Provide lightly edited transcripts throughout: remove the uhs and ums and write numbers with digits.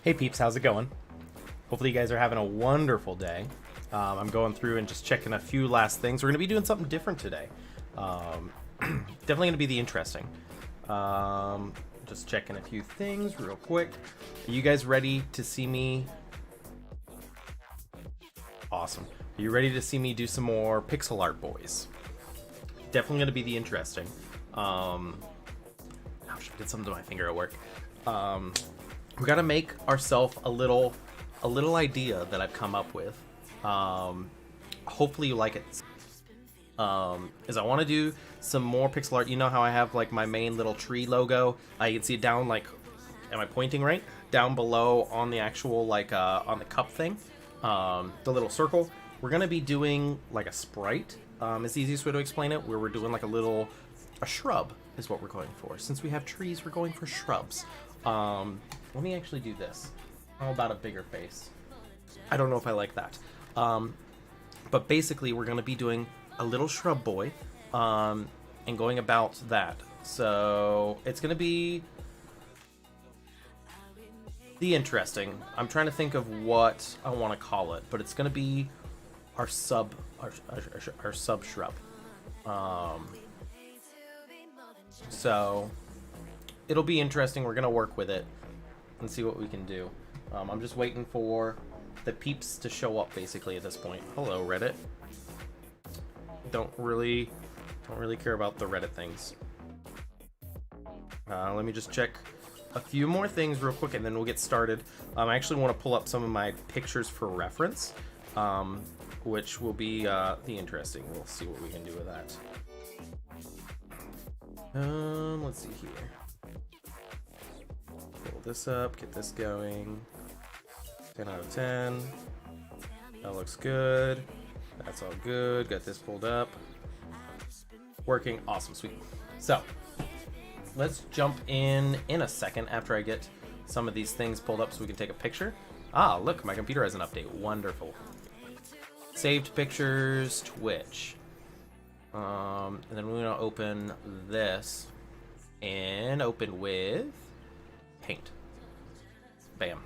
Hey peeps, how's it going? Hopefully you guys are having a wonderful day. I'm going through and just checking a few last things. We're going to be doing something different today. Definitely going to be the interesting. Just checking a few things real quick. Are you guys ready to see me? Awesome. Are you ready to see me do some more pixel art, boys? Definitely going to be the interesting. Ouch, I did something to my finger at work. We gotta make ourselves a little idea that I've come up with. Hopefully you like it. Is I want to do some more pixel art. You know how I have like my main little tree logo? You can see it down like, am I pointing right? Down below on the actual like on the cup thing, the little circle. We're gonna be doing like a sprite. Is the easiest way to explain it. Where we're doing like a shrub is what we're going for. Since we have trees, we're going for shrubs. Let me actually do this. How about a bigger face? I don't know if I like that. But basically, we're going to be doing a little shrub boy, and going about that. So it's going to be the interesting. I'm trying to think of what I want to call it, but it's going to be our sub shrub. So it'll be interesting. We're going to work with it and see what we can do. I'm just waiting for the peeps to show up basically at this point. Hello, Reddit. Don't really care about the Reddit things. Let me just check a few more things real quick and then we'll get started. I actually want to pull up some of my pictures for reference, which will be the interesting. We'll see what we can do with that. Let's see here. Pull this up, get this going. 10 out of 10. That looks good. That's all good. Got this pulled up. Working. Awesome. Sweet. So, let's jump in a second after I get some of these things pulled up so we can take a picture. Ah, look, my computer has an update. Wonderful. Saved pictures, Twitch. And then we're going to open this and open with paint. Bam.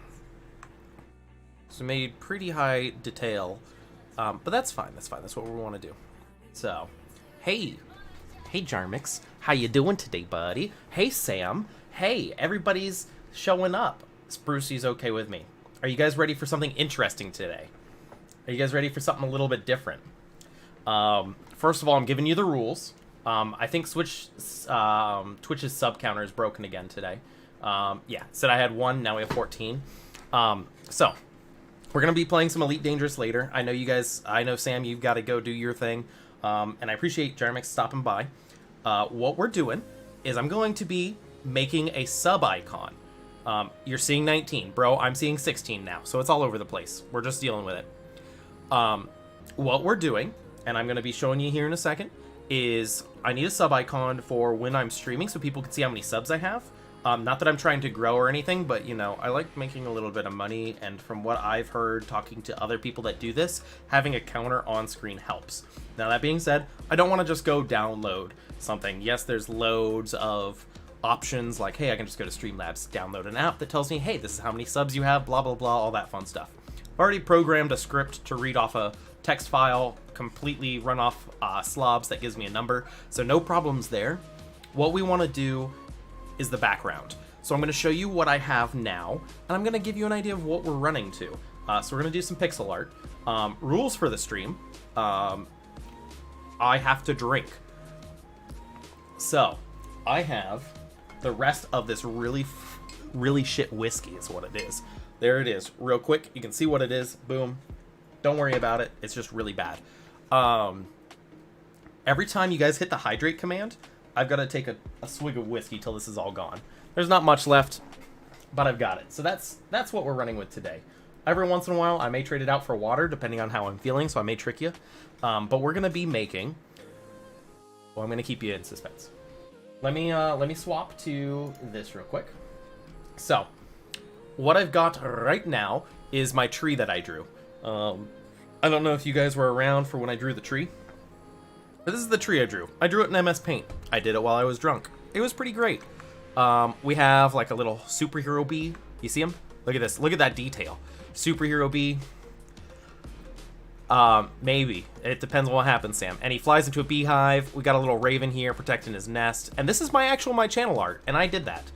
So made pretty high detail, but that's fine. That's fine. That's what we want to do. So, hey Jarmix, how you doing today, buddy? Hey Sam, hey, everybody's showing up. Sprucey's okay with me. Are you guys ready for something interesting today? Are you guys ready for something a little bit different? First of all, I'm giving you the rules. I think Twitch's sub counter is broken again today. Yeah, said I had 1, now we have 14. So, we're going to be playing some Elite Dangerous later. I know you guys, I know Sam, you've got to go do your thing. And I appreciate Jarmix stopping by. What we're doing is I'm going to be making a sub icon. You're seeing 19. Bro, I'm seeing 16 now, so it's all over the place. We're just dealing with it. What we're doing, and I'm going to be showing you here in a second, is I need a sub icon for when I'm streaming so people can see how many subs I have. Not that I'm trying to grow or anything, but, you know, I like making a little bit of money, and from what I've heard talking to other people that do this, having a counter on screen helps. Now, that being said, I don't want to just go download something. Yes, there's loads of options, like, hey, I can just go to Streamlabs, download an app that tells me, hey, this is how many subs you have, blah, blah, blah, all that fun stuff. I've already programmed a script to read off a text file, completely run off slobs that gives me a number, so no problems there. What we want to do is the background. So I'm going to show you what I have now, and I'm going to give you an idea of what we're running to. So we're going to do some pixel art. Rules for the stream. I have to drink. So I have the rest of this really shit whiskey is what it is. There it is. Real quick, you can see what it is. Boom. Don't worry about it. It's just really bad. Every time you guys hit the hydrate command, I've got to take a swig of whiskey till this is all gone. There's not much left, but I've got it. So that's what we're running with today. Every once in a while, I may trade it out for water, depending on how I'm feeling, so I may trick you. But we're going to be making... Well, I'm going to keep you in suspense. Let me swap to this real quick. So, what I've got right now is my tree that I drew. I don't know if you guys were around for when I drew the tree. But this is the tree I drew. I drew it in MS Paint. I did it while I was drunk. It was pretty great. We have like a little superhero bee. You see him? Look at this. Look at that detail. Superhero bee. Maybe. It depends on what happens, Sam. And he flies into a beehive. We got a little raven here protecting his nest. And this is my channel art, and I did that.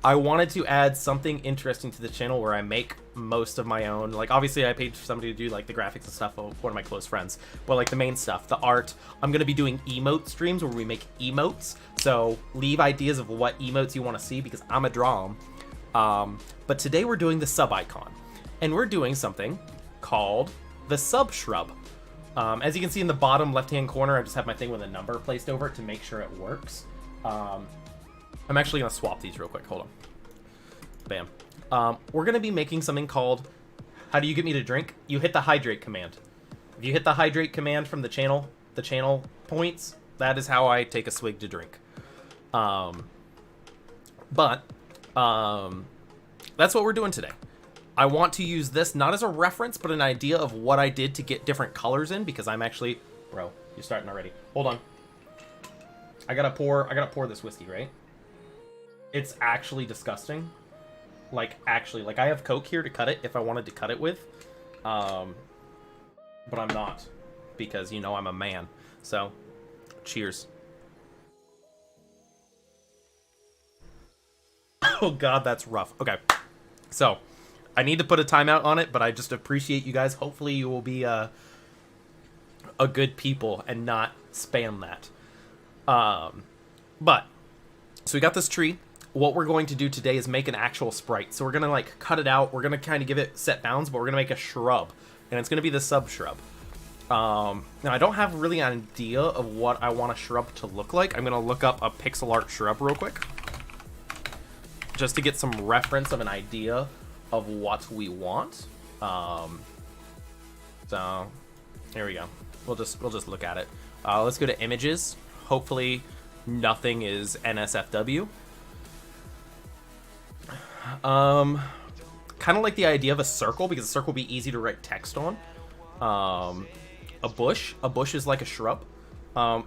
I wanted to add something interesting to the channel where I make most of my own. Like, obviously, I paid for somebody to do, like, the graphics and stuff of one of my close friends. But, like, the main stuff, the art, I'm going to be doing emote streams where we make emotes. So, leave ideas of what emotes you want to see because I'm going to draw them. But today we're doing the sub icon. And we're doing something called the sub shrub. As you can see in the bottom left-hand corner, I just have my thing with a number placed over it to make sure it works. I'm actually going to swap these real quick. Hold on. Bam. We're going to be making something called, how do you get me to drink? You hit the hydrate command. If you hit the hydrate command from the channel points, that is how I take a swig to drink. That's what we're doing today. I want to use this not as a reference, but an idea of what I did to get different colors in, because I'm actually... Bro, you're starting already. Hold on. I gotta pour this whiskey, right? It's actually disgusting. Like, actually. Like, I have Coke here to cut it if I wanted to cut it with. But I'm not. Because, you know, I'm a man. So, cheers. Oh, God, that's rough. Okay. So... I need to put a timeout on it, but I just appreciate you guys. Hopefully you will be a good people and not spam that. So we got this tree. What we're going to do today is make an actual sprite. So we're going to like cut it out. We're going to kind of give it set bounds, but we're going to make a shrub. And it's going to be the sub shrub. Now I don't have really an idea of what I want a shrub to look like. I'm going to look up a pixel art shrub real quick. Just to get some reference of an idea of what we want. So here we go. We'll just look at it. Let's go to images. Hopefully nothing is NSFW. Kind of like the idea of a circle, because a circle will be easy to write text on. A bush is like a shrub.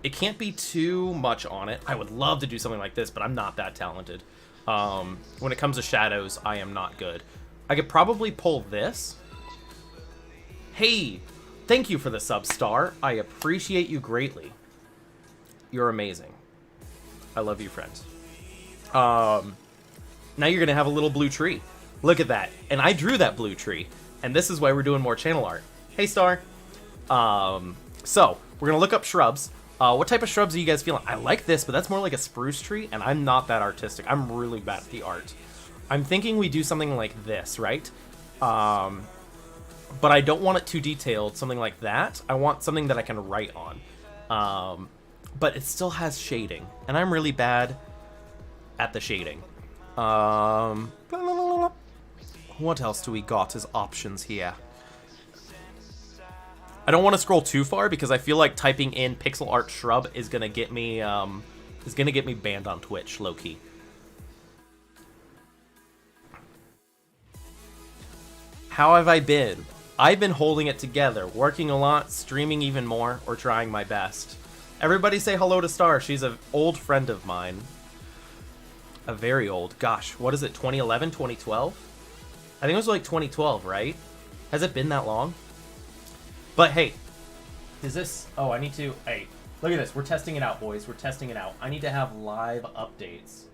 It can't be too much on it. I would love to do something like this, but I'm not that talented. When it comes to shadows, I am not good. I could probably pull this. Hey, thank you for the sub star. I appreciate you greatly. You're amazing. I love you, friends. Now you're going to have a little blue tree. Look at that. And I drew that blue tree. And this is why we're doing more channel art. Hey, Star. So, we're going to look up shrubs. What type of shrubs are you guys feeling? I like this, but that's more like a spruce tree, and I'm not that artistic. I'm really bad at the art. I'm thinking we do something like this, right? But I don't want it too detailed, something like that. I want something that I can write on. But it still has shading, and I'm really bad at the shading. What else do we got as options here? I don't want to scroll too far because I feel like typing in pixel art shrub is gonna get me banned on Twitch, low key. How have I been? I've been holding it together, working a lot, streaming even more, or trying my best. Everybody say hello to Star. She's an old friend of mine. A very old. Gosh, what is it? 2011, 2012? I think it was like 2012, right? Has it been that long? But hey, is this... Oh, I need to... Hey, look at this. We're testing it out, boys. We're testing it out. I need to have live updates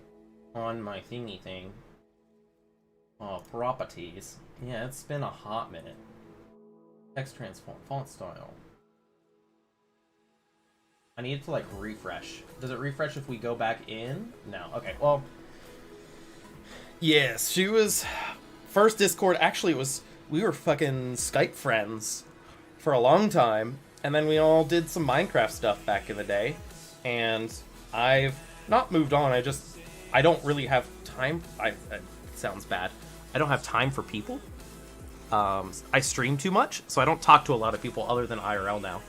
on my thingy thing. Properties. Yeah, it's been a hot minute. Text transform. Font style. I need to, like, refresh. Does it refresh if we go back in? No. Okay, well... Yes, she was... First Discord, actually, it was... We were fucking Skype friends for a long time, and then we all did some Minecraft stuff back in the day, and I've not moved on. I don't really have time. It sounds bad. I don't have time for people. I stream too much, so I don't talk to a lot of people other than IRL now.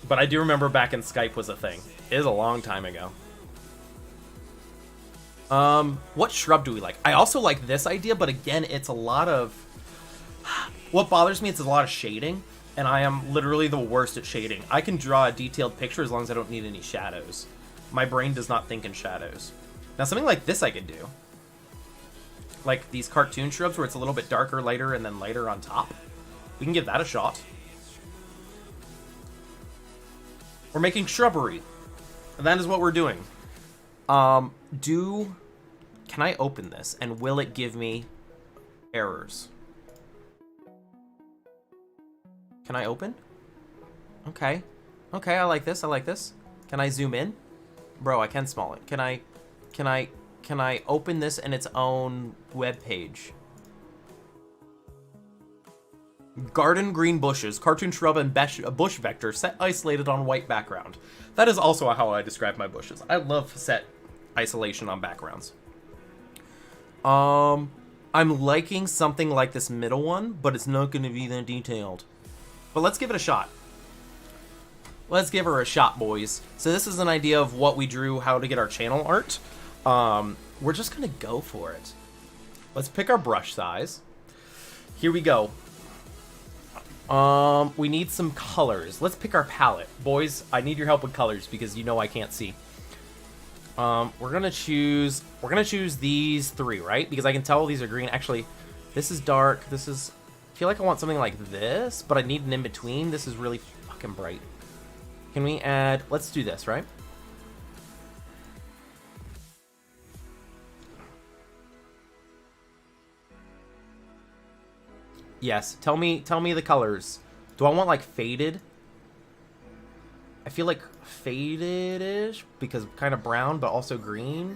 But I do remember back in Skype was a thing. It is a long time ago. What shrub do we like? I also like this idea, but again, it's a lot of... What bothers me is a lot of shading, and I am literally the worst at shading. I can draw a detailed picture as long as I don't need any shadows. My brain does not think in shadows. Now, something like this I could do. like these cartoon shrubs where it's a little bit darker, lighter, and then lighter on top. We can give that a shot. We're making shrubbery. And that is what we're doing. Can I open this? And will it give me errors? Can I open? Okay. Okay, I like this. I like this. Can I zoom in? Bro, I can small it. Can I open this in its own web page? Garden green bushes, cartoon shrub and bush vector set isolated on white background. That is also how I describe my bushes. I love set isolation on backgrounds. I'm liking something like this middle one, but it's not going to be that detailed. But let's give it a shot. Let's give her a shot, boys. So this is an idea of what we drew, how to get our channel art. We're just going to go for it. Let's pick our brush size. Here we go. We need some colors. Let's pick our palette. Boys, I need your help with colors because you know I can't see. We're gonna choose these three, right? Because I can tell these are green. Actually, this is dark. This is, I feel like I want something like this, but I need an in-between. This is really fucking bright. Can we add, let's do this, right? Yes, tell me the colors. Do I want like faded? I feel like faded-ish because kind of brown, but also green.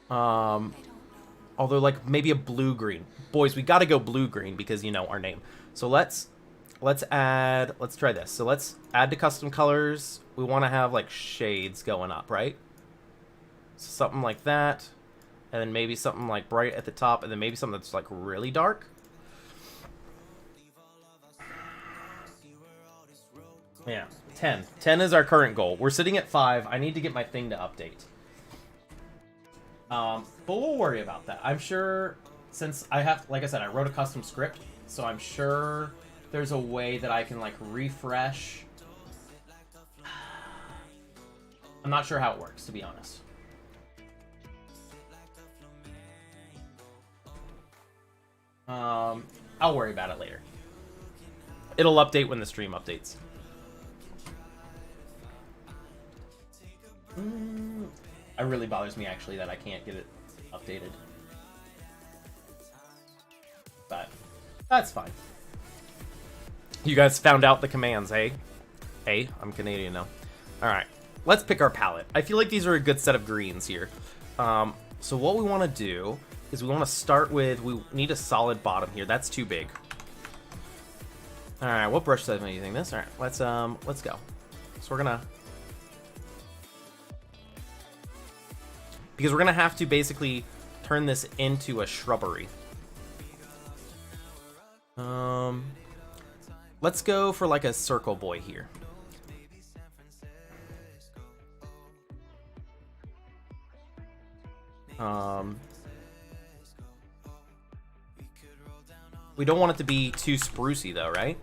Although like maybe a blue-green. Boys, we gotta go blue-green because, you know, our name. So let's try this. So let's add to custom colors. We want to have like shades going up, right? So something like that. And then maybe something like bright at the top, and then maybe something that's like really dark. Yeah, 10. 10 is our current goal. We're sitting at 5. I need to get my thing to update. But we'll worry about that. I'm sure, since I have, like I said, I wrote a custom script, so I'm sure there's a way that I can like refresh. I'm not sure how it works, to be honest. I'll worry about it later. It'll update when the stream updates. It really bothers me, actually, that I can't get it updated. But that's fine. You guys found out the commands, eh? Hey, I'm Canadian now. Alright, let's pick our palette. I feel like these are a good set of greens here. So what we want to do is we want to start with, we need a solid bottom here. That's too big. All right, what brush size am I using? This? All right, let's go. So we're gonna, because we're gonna have to basically turn this into a shrubbery. Let's go for like a circle boy here. We don't want it to be too sprucey though, right?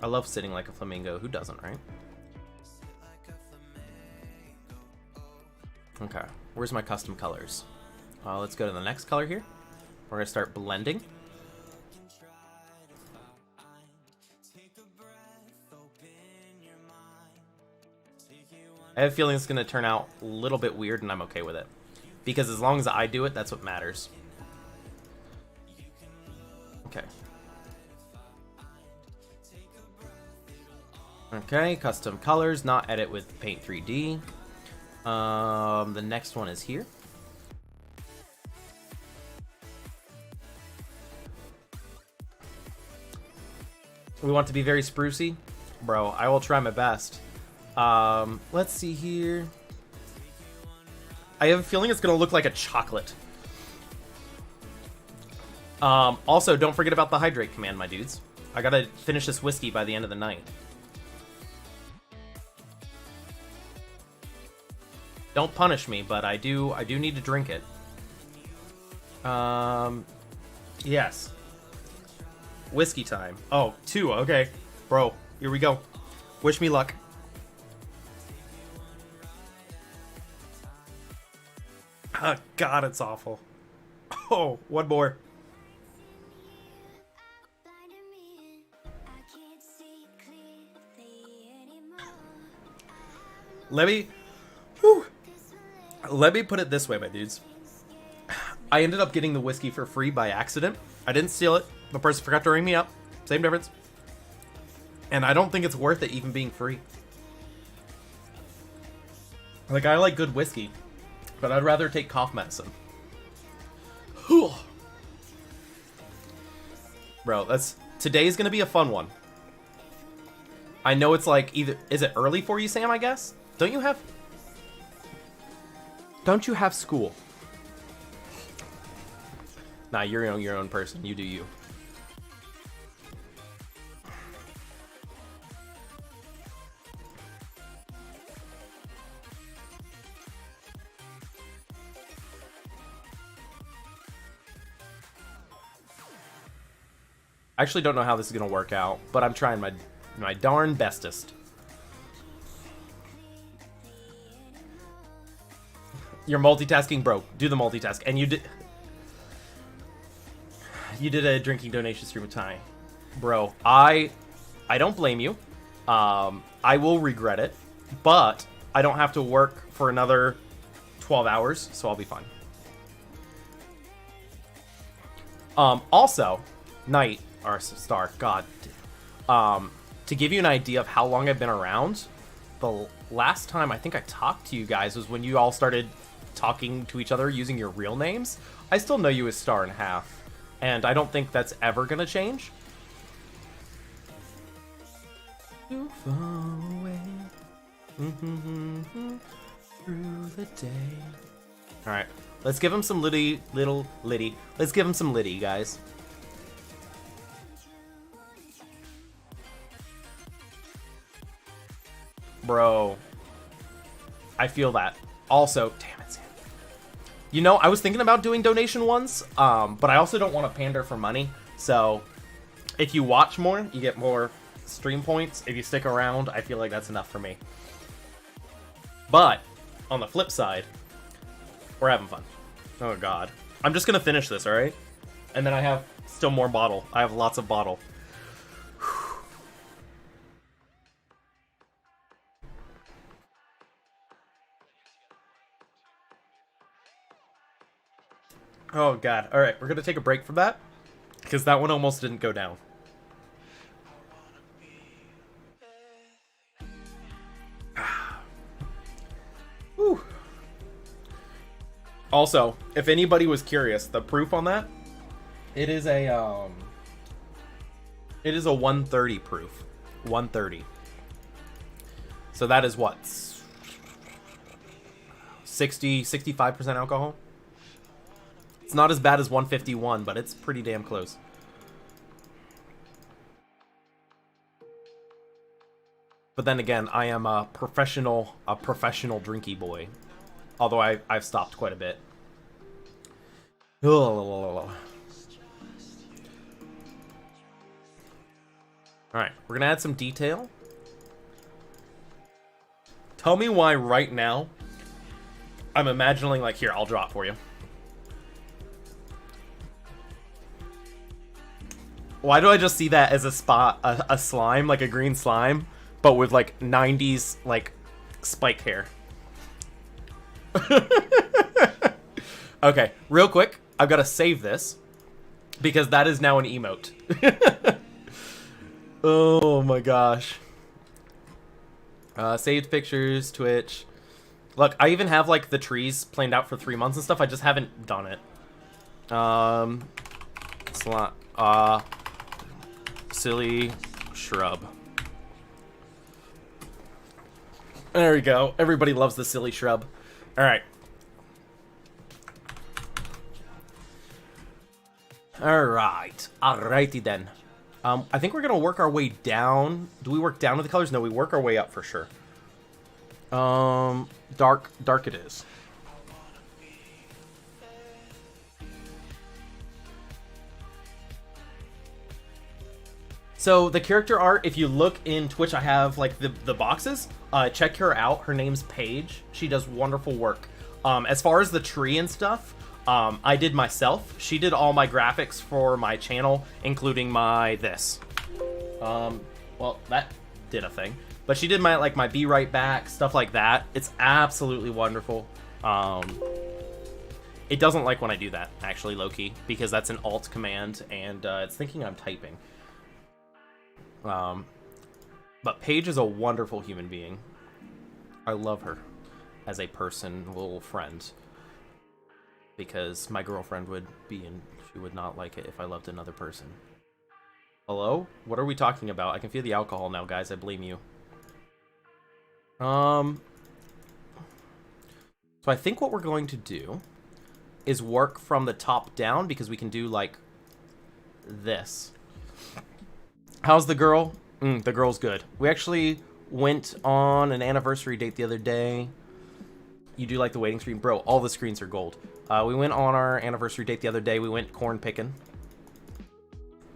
I love sitting like a flamingo. Who doesn't, right? Okay, where's my custom colors? Let's go to the next color here. We're gonna start blending. I have a feeling it's gonna turn out a little bit weird, and I'm okay with it. Because as long as I do it, that's what matters. Okay. Okay, custom colors, not edit with Paint 3D. The next one is here. We want to be very sprucey. Bro, I will try my best. Let's see here. I have a feeling it's gonna look like a chocolate. Also, don't forget about the hydrate command, my dudes. I gotta finish this whiskey by the end of the night. Don't punish me, but I do need to drink it. Yes. Whiskey time. Oh, 2, okay. Bro, here we go. Wish me luck. Oh, God, it's awful. Oh, one more. Let me... Whew. Let me put it this way, my dudes. I ended up getting the whiskey for free by accident. I didn't steal it. The person forgot to ring me up. Same difference. And I don't think it's worth it even being free. Like, I like good whiskey, but I'd rather take cough medicine. Bro, today's gonna be a fun one. I know it's like either... Is it early for you, Sam, I guess? Don't you have school? Nah, you're your own person. You do you. I actually don't know how this is gonna work out, but I'm trying my darn bestest. You're multitasking, bro. Do the multitask. And you did a drinking donation stream with Ty. Bro, I don't blame you. I will regret it, but I don't have to work for another 12 hours, so I'll be fine. Also, Night, or Star, God. To give you an idea of how long I've been around, the last time I think I talked to you guys was when you all started talking to each other using your real names. I still know you as Star and Half, and I don't think that's ever gonna change. Too far away, through the day. All right, let's give him some little Liddy. Let's give him some Liddy, guys. Bro, I feel that. Also, damn it, Sam. You know, I was thinking about doing donation ones, but I also don't want to pander for money. So, if you watch more, you get more stream points. If you stick around, I feel like that's enough for me. But, on the flip side, we're having fun. Oh, God. I'm just going to finish this, alright? And then I have still more bottle. I have lots of bottle. Oh, God. All right, we're going to take a break from that, because that one almost didn't go down. Whew. Also, if anybody was curious, the proof on that, it is a 130 proof. 130. So that is what? 65% alcohol? It's not as bad as 151, but it's pretty damn close. But then again, I am a professional drinky boy. Although I've stopped quite a bit. Alright, we're gonna add some detail. Tell me why right now I'm imagining, like, here, I'll draw it for you. Why do I just see that as a slime, like a green slime, but with like 90s like spike hair? Okay, real quick, I've got to save this because that is now an emote. Oh my gosh. Saved pictures, Twitch. Look, I even have like the trees planned out for 3 months and stuff. I just haven't done it. Silly shrub. There we go. Everybody loves the silly shrub. All right. All right. Alrighty then. I think we're gonna work our way down. Do we work down with the colors? No, we work our way up for sure. Dark it is. So the character art, if you look in Twitch, I have like the boxes. Check her out. Her name's Paige. She does wonderful work. As far as the tree and stuff, I did myself. She did all my graphics for my channel, including my this. Well, that did a thing. But she did my, like, my Be Right Back, stuff like that. It's absolutely wonderful. It doesn't like when I do that, actually, low-key, because that's an alt command, and it's thinking I'm typing. But Paige is a wonderful human being. I love her as a personal friend. Because my girlfriend would be, and she would not like it if I loved another person. Hello? What are we talking about? I can feel the alcohol now, guys. I blame you. So I think what we're going to do is work from the top down, because we can do, like, this. How's the girl? The girl's good. We actually went on an anniversary date the other day. You do like the waiting screen? Bro, all the screens are gold. We went on our anniversary date the other day. We went corn picking.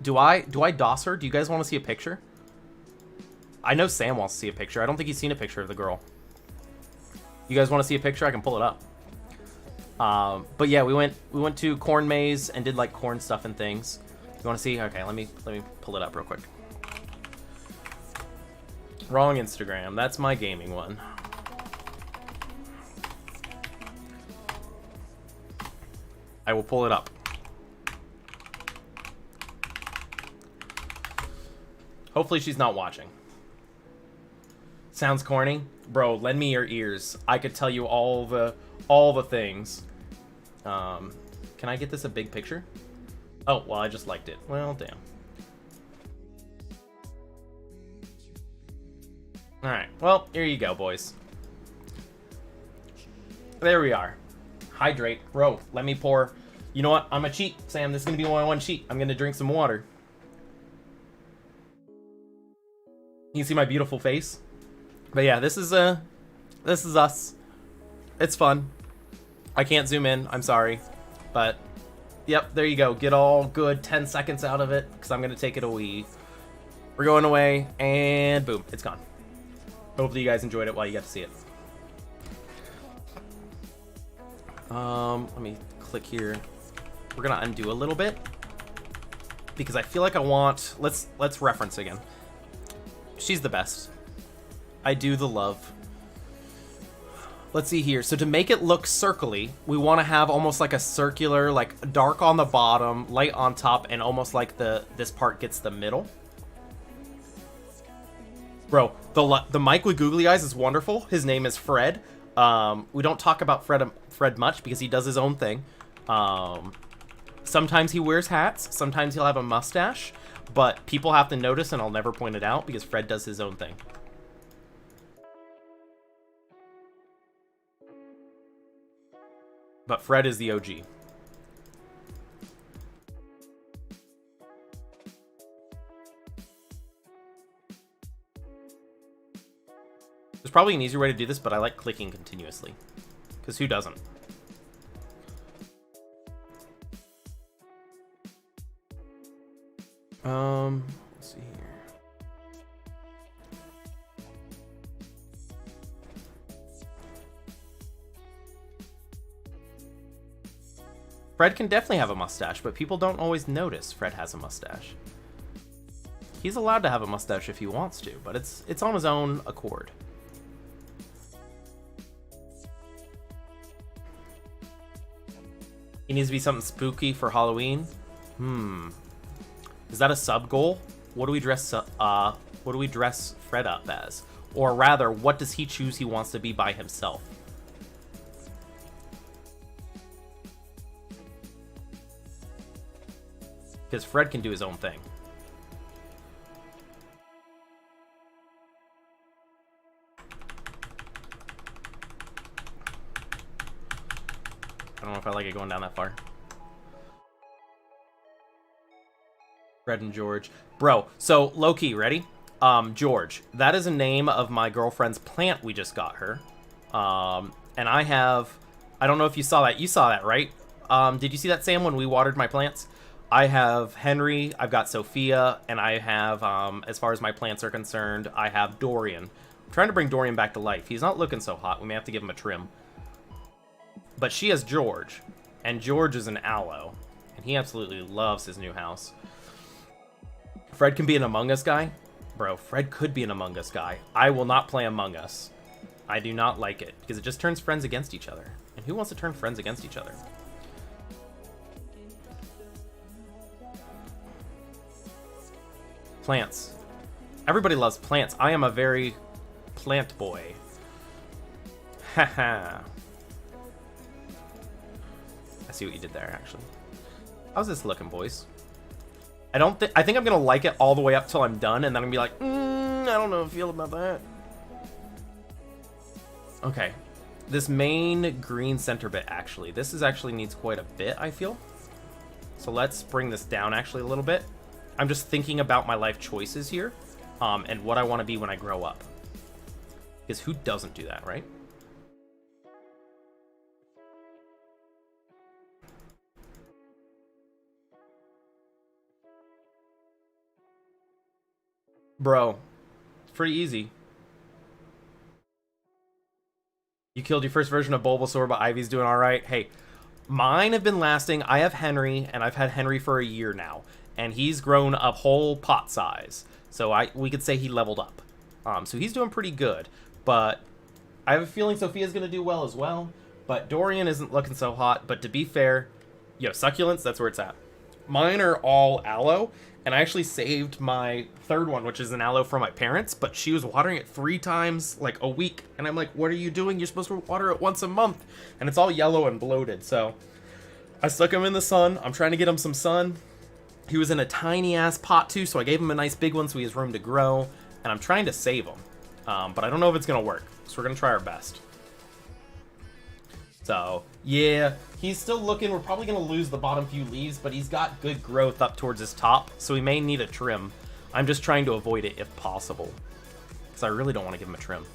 Do I DOS her? Do you guys want to see a picture? I know Sam wants to see a picture. I don't think he's seen a picture of the girl. You guys want to see a picture? I can pull it up. But yeah, we went to corn maze and did like corn stuff and things. You want to see? Okay, let me pull it up real quick. Wrong Instagram. That's my gaming one. I will pull it up. Hopefully she's not watching. Sounds corny? Bro, lend me your ears. I could tell you all the things. Can I get this a big picture? Oh, well, I just liked it. Well, damn. Alright, well, here you go, boys. There we are. Hydrate. Bro, let me pour. You know what? I'm a cheat, Sam. This is going to be my one cheat. I'm going to drink some water. You can see my beautiful face. But yeah, this is us. It's fun. I can't zoom in. I'm sorry. But, yep, there you go. Get all good 10 seconds out of it, because I'm going to take it away. We're going away, and boom, it's gone. Hopefully you guys enjoyed it while you got to see it. Let me click here. We're gonna undo a little bit because I feel like I want. Let's reference again. She's the best. I do the love. Let's see here. So to make it look circly, we want to have almost like a circular, like dark on the bottom, light on top, and almost like this part gets the middle. Bro, the Mike with googly eyes is wonderful. His name is Fred. We don't talk about Fred much because he does his own thing. Sometimes he wears hats. Sometimes he'll have a mustache. But people have to notice, and I'll never point it out because Fred does his own thing. But Fred is the OG. There's probably an easier way to do this, but I like clicking continuously. Because who doesn't? Let's see here. Fred can definitely have a mustache, but people don't always notice Fred has a mustache. He's allowed to have a mustache if he wants to, but it's on his own accord. He needs to be something spooky for Halloween. Is that a sub goal? What do we dress Fred up as? Or rather, what does he choose he wants to be by himself? Because Fred can do his own thing. I don't know if I like it going down that far. Fred and George. Bro, so low-key, ready? George. That is a name of my girlfriend's plant we just got her. And I don't know if you saw that. You saw that, right? Did you see that, Sam, when we watered my plants? I have Henry, I've got Sophia, and I have, as far as my plants are concerned, I have Dorian. I'm trying to bring Dorian back to life. He's not looking so hot. We may have to give him a trim. But she has George, and George is an aloe, and he absolutely loves his new house. Fred can be an Among Us guy. Bro, Fred could be an Among Us guy. I will not play Among Us. I do not like it, because it just turns friends against each other. And who wants to turn friends against each other? Plants. Everybody loves plants. I am a very plant boy. Haha. I see what you did there, actually. How's this looking, boys? I think I'm gonna like it all the way up till I'm done, and then I'm gonna be like, I don't know how I feel about that. Okay. This main green center bit, actually. This actually needs quite a bit, I feel. So let's bring this down, actually, a little bit. I'm just thinking about my life choices here, and what I want to be when I grow up. Because who doesn't do that, right? Bro, it's pretty easy. You killed your first version of Bulbasaur, but Ivy's doing alright. Hey, mine have been lasting. I have Henry, and I've had Henry for a year now. And he's grown a whole pot size. So we could say he leveled up. So he's doing pretty good. But I have a feeling Sophia's going to do well as well. But Dorian isn't looking so hot. But to be fair, succulents, that's where it's at. Mine are all aloe. And I actually saved my third one, which is an aloe from my parents. But she was watering it 3 times, like, a week. And I'm like, what are you doing? You're supposed to water it once a month. And it's all yellow and bloated. So I stuck him in the sun. I'm trying to get him some sun. He was in a tiny-ass pot, too, so I gave him a nice big one so he has room to grow. And I'm trying to save him. But I don't know if it's going to work. So we're going to try our best. So, yeah, he's still looking. We're probably going to lose the bottom few leaves, but he's got good growth up towards his top, so he may need a trim. I'm just trying to avoid it if possible, because I really don't want to give him a trim.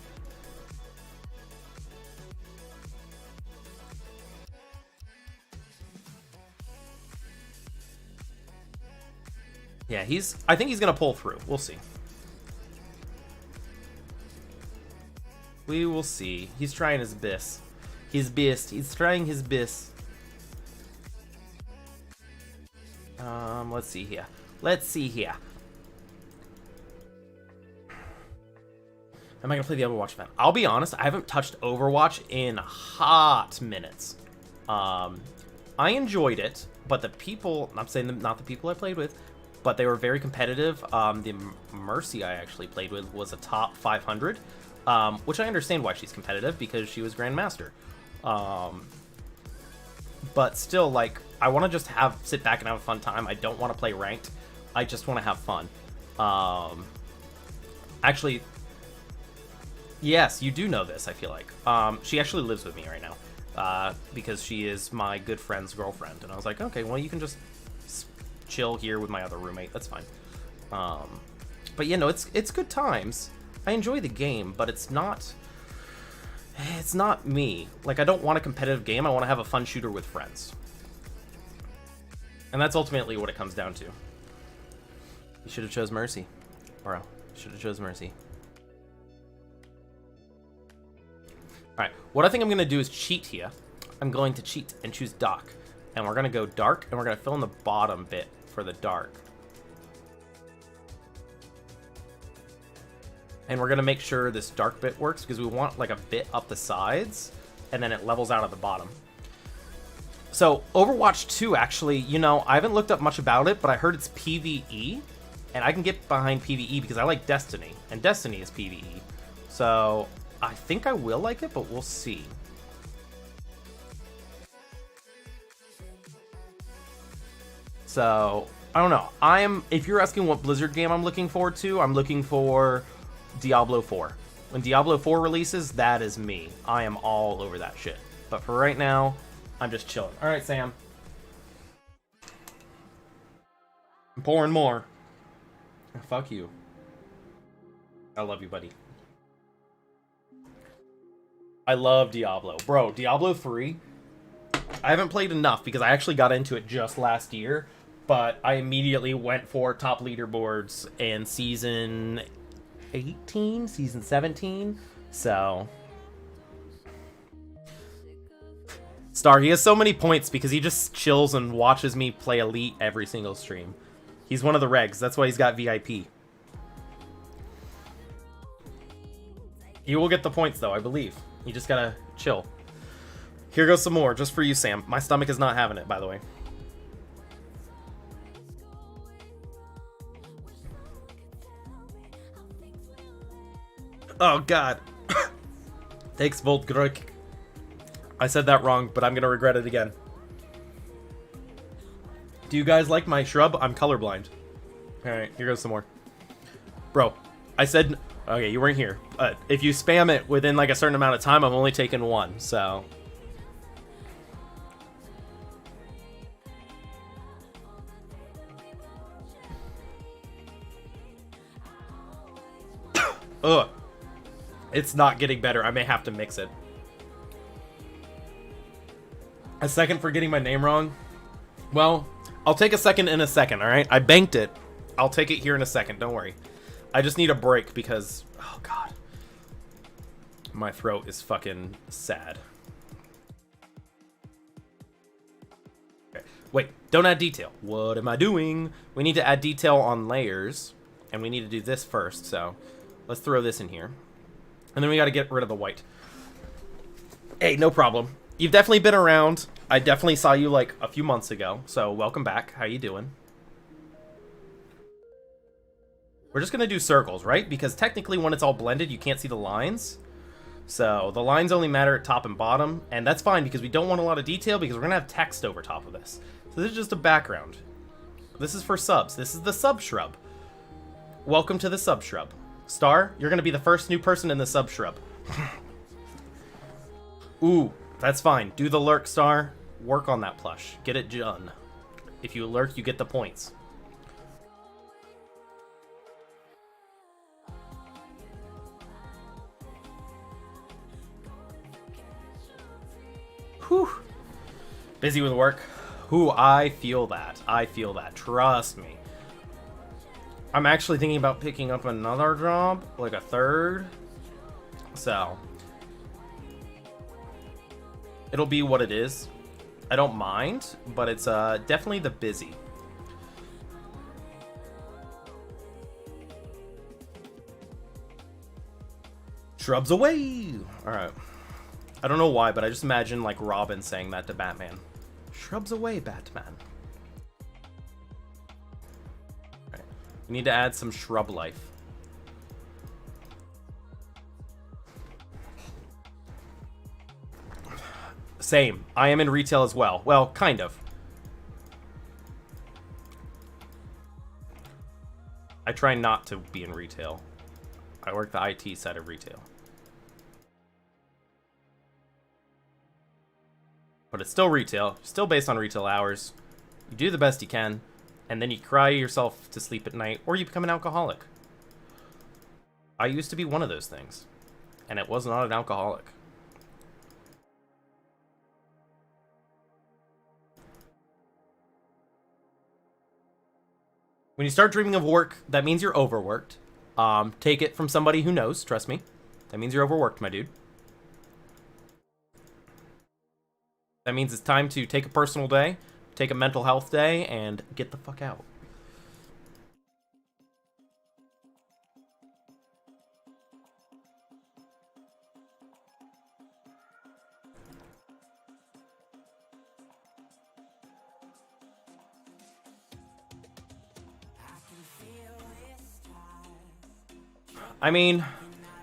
Yeah, I think he's going to pull through. We'll see. We will see. He's trying his best. He's trying his best. Let's see here. Am I gonna play the Overwatch event? I'll be honest, I haven't touched Overwatch in hot minutes. I enjoyed it, but the people, I'm saying not the people I played with, but they were very competitive. The Mercy I actually played with was a top 500, which I understand why she's competitive, because she was Grandmaster. But still, like, I want to just sit back and have a fun time. I don't want to play ranked. I just want to have fun. Actually, yes, you do know this, I feel like. She actually lives with me right now, because she is my good friend's girlfriend. And I was like, okay, well, you can just chill here with my other roommate. That's fine. But, yeah, no, it's good times. I enjoy the game, but it's not me. Like, I don't want a competitive game. I want to have a fun shooter with friends. And that's ultimately what it comes down to. You should have chose Mercy. Bro, should have chose Mercy. Alright, what I think I'm going to do is cheat here. I'm going to cheat and choose Doc. And we're going to go dark, and we're going to fill in the bottom bit for the dark. And we're going to make sure this dark bit works, because we want like a bit up the sides, and then it levels out at the bottom. So, Overwatch 2, actually, you know, I haven't looked up much about it, but I heard it's PvE, and I can get behind PvE because I like Destiny, and Destiny is PvE. So, I think I will like it, but we'll see. So, I don't know. If you're asking what Blizzard game I'm looking forward to, I'm looking for Diablo 4. When Diablo 4 releases, that is me. I am all over that shit. But for right now, I'm just chilling. Alright, Sam. I'm pouring more. Fuck you. I love you, buddy. I love Diablo. Bro, Diablo 3, I haven't played enough because I actually got into it just last year, but I immediately went for top leaderboards in season 18, season 17, so Star, he has so many points because he just chills and watches me play Elite every single stream. He's one of the regs. That's why he's got VIP. You will get the points, though, I believe. You just gotta chill. Here goes some more, just for you, Sam. My stomach is not having it, by the way. Oh, God. Thanks, Voltgruk. I said that wrong, but I'm gonna regret it again. Do you guys like my shrub? I'm colorblind. Alright, here goes some more. Bro, I said... Okay, you weren't here. If you spam it within like a certain amount of time, I'm only taking one, so... Ugh. It's not getting better. I may have to mix it. A second for getting my name wrong? Well, I'll take a second in a second, alright? I banked it. I'll take it here in a second, don't worry. I just need a break because... Oh, God. My throat is fucking sad. Okay. Wait, don't add detail. What am I doing? We need to add detail on layers. And we need to do this first, so... Let's throw this in here. And then we gotta get rid of the white. Hey, no problem. You've definitely been around. I definitely saw you like a few months ago. So welcome back. How you doing? We're just gonna do circles, right? Because technically when it's all blended, you can't see the lines. So the lines only matter at top and bottom. And that's fine because we don't want a lot of detail because we're gonna have text over top of this. So this is just a background. This is for subs. This is the sub shrub. Welcome to the sub shrub. Star, you're gonna be the first new person in the sub shrub. Ooh, that's fine. Do the lurk, Star. Work on that plush. Get it done. If you lurk, you get the points. Whew. Busy with work. Whew, I feel that. I feel that. Trust me. I'm actually thinking about picking up another job, like a third. So, it'll be what it is. I don't mind, but it's definitely the busy. Shrubs away! Alright. I don't know why, but I just imagine like Robin saying that to Batman. Shrubs away, Batman. We need to add some shrub life. Same. I am in retail as well. Well, kind of. I try not to be in retail. I work the IT side of retail. But it's still retail. Still based on retail hours. You do the best you can. And then you cry yourself to sleep at night, or you become an alcoholic. I used to be one of those things, and it was not an alcoholic. When you start dreaming of work, that means you're overworked. Take it from somebody who knows, trust me. That means you're overworked, my dude. That means it's time to take a personal day, take a mental health day, and get the fuck out. I mean,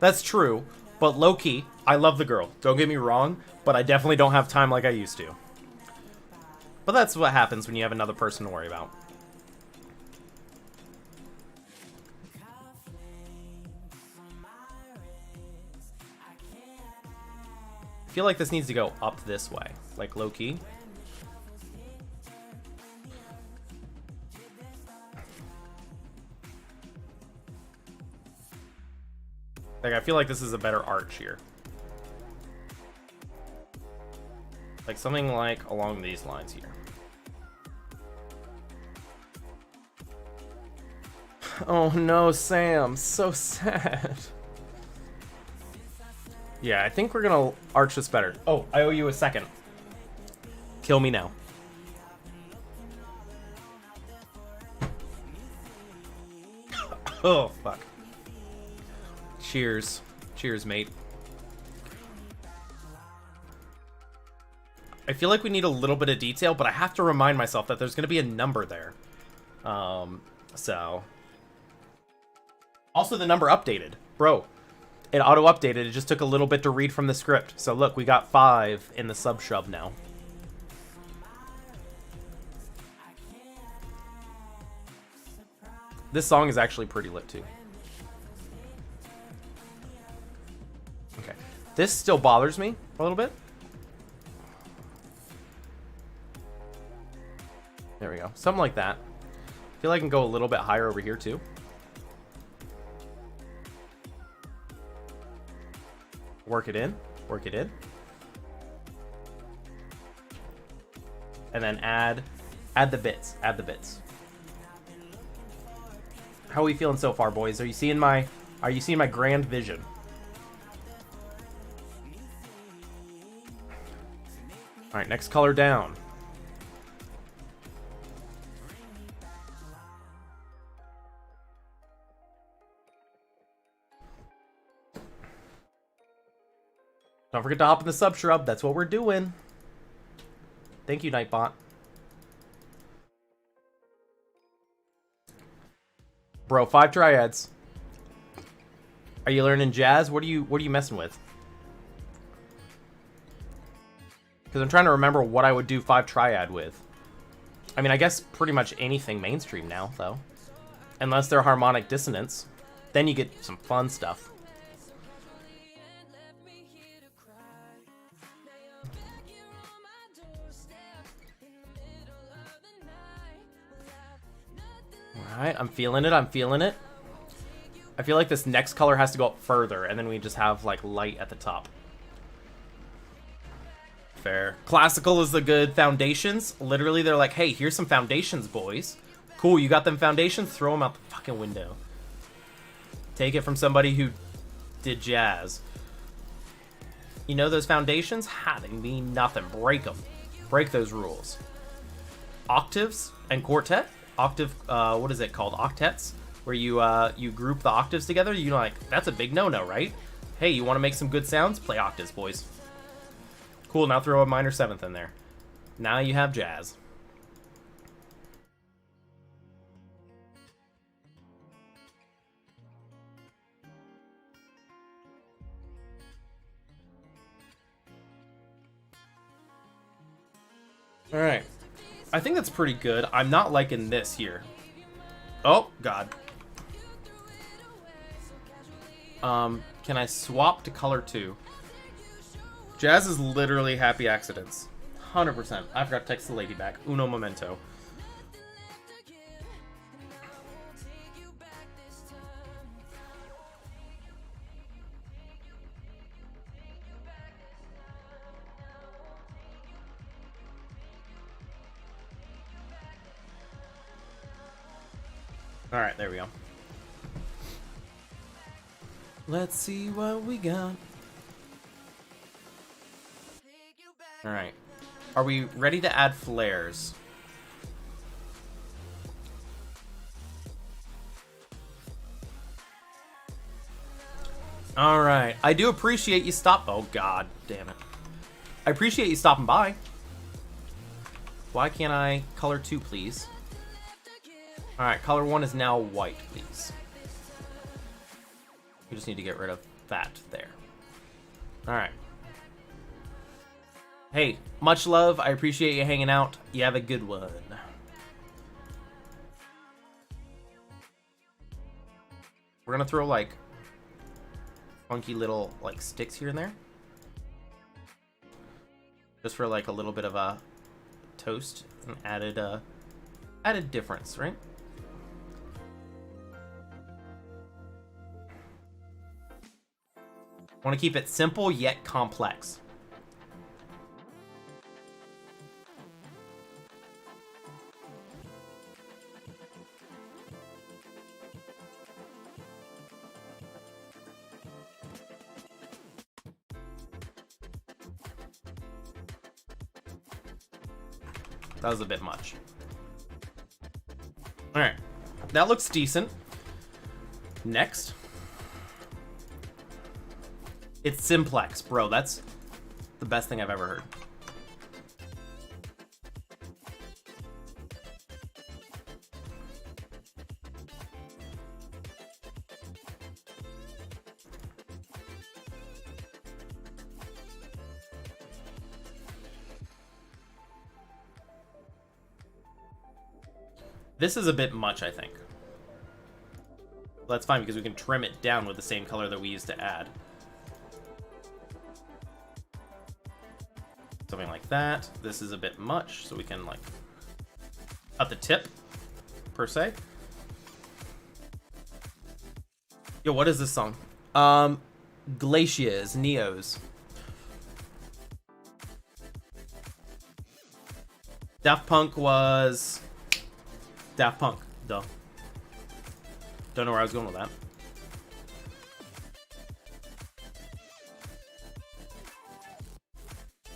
that's true, but low-key, I love the girl. Don't get me wrong, but I definitely don't have time like I used to. But that's what happens when you have another person to worry about. I feel like this needs to go up this way, like low-key. Like, I feel like this is a better arch here. Like, something like along these lines here. Oh no, Sam. So sad. Yeah, I think we're gonna arch this better. Oh, I owe you a second. Kill me now. Oh, fuck. Cheers. Cheers, mate. I feel like we need a little bit of detail, but I have to remind myself that there's going to be a number there. So... Also, the number updated. Bro, it auto-updated. It just took a little bit to read from the script. So look, we got 5 in the sub-shub now. This song is actually pretty lit, too. Okay. This still bothers me a little bit. There we go. Something like that. I feel like I can go a little bit higher over here, too. Work it in. Work it in. And then add the bits. Add the bits. How are we feeling so far, boys? Are you seeing my grand vision? All right, next color down. Don't forget to hop in the sub shrub. That's what we're doing. Thank you, Nightbot. Bro, 5 triads. Are you learning jazz? What are you messing with? Because I'm trying to remember what I would do 5 triad with. I mean, I guess pretty much anything mainstream now, though. Unless they're harmonic dissonance. Then you get some fun stuff. Alright, I'm feeling it, I'm feeling it. I feel like this next color has to go up further, and then we just have, like, light at the top. Fair. Classical is the good foundations. Literally, they're like, hey, here's some foundations, boys. Cool, you got them foundations? Throw them out the fucking window. Take it from somebody who did jazz. You know those foundations? Ha, they mean nothing. Break them. Break those rules. Octaves and quartet? Octave, what is it called? Octets? Where you group the octaves together? You know, like, that's a big no-no, right? Hey, you want to make some good sounds? Play octaves, boys. Cool, now throw a minor 7th in there. Now you have jazz. Alright. I think that's pretty good. I'm not liking this here. Oh, God. Can I swap to color 2? Jazz is literally happy accidents. 100%. I forgot to text the lady back. Uno momento. Alright, there we go. Let's see what we got. Alright. Are we ready to add flares? Alright. I do appreciate you oh, God damn it. I appreciate you stopping by. Why can't I color 2, please? Alright, color 1 is now white, please. We just need to get rid of that there. Alright. Hey, much love. I appreciate you hanging out. You have a good one. We're gonna throw, like, funky little, like, sticks here and there. Just for, like, a little bit of a toast. An added difference, right? Want to keep it simple yet complex. That was a bit much. All right, that looks decent. Next. It's simplex, bro. That's the best thing I've ever heard. This is a bit much, I think. That's fine because we can trim it down with the same color that we used to add. Something like that. This is a bit much, so we can like at the tip, per se. Yo, what is this song? Glaciers, Neos. Daft Punk was Daft Punk, duh. Don't know where I was going with that.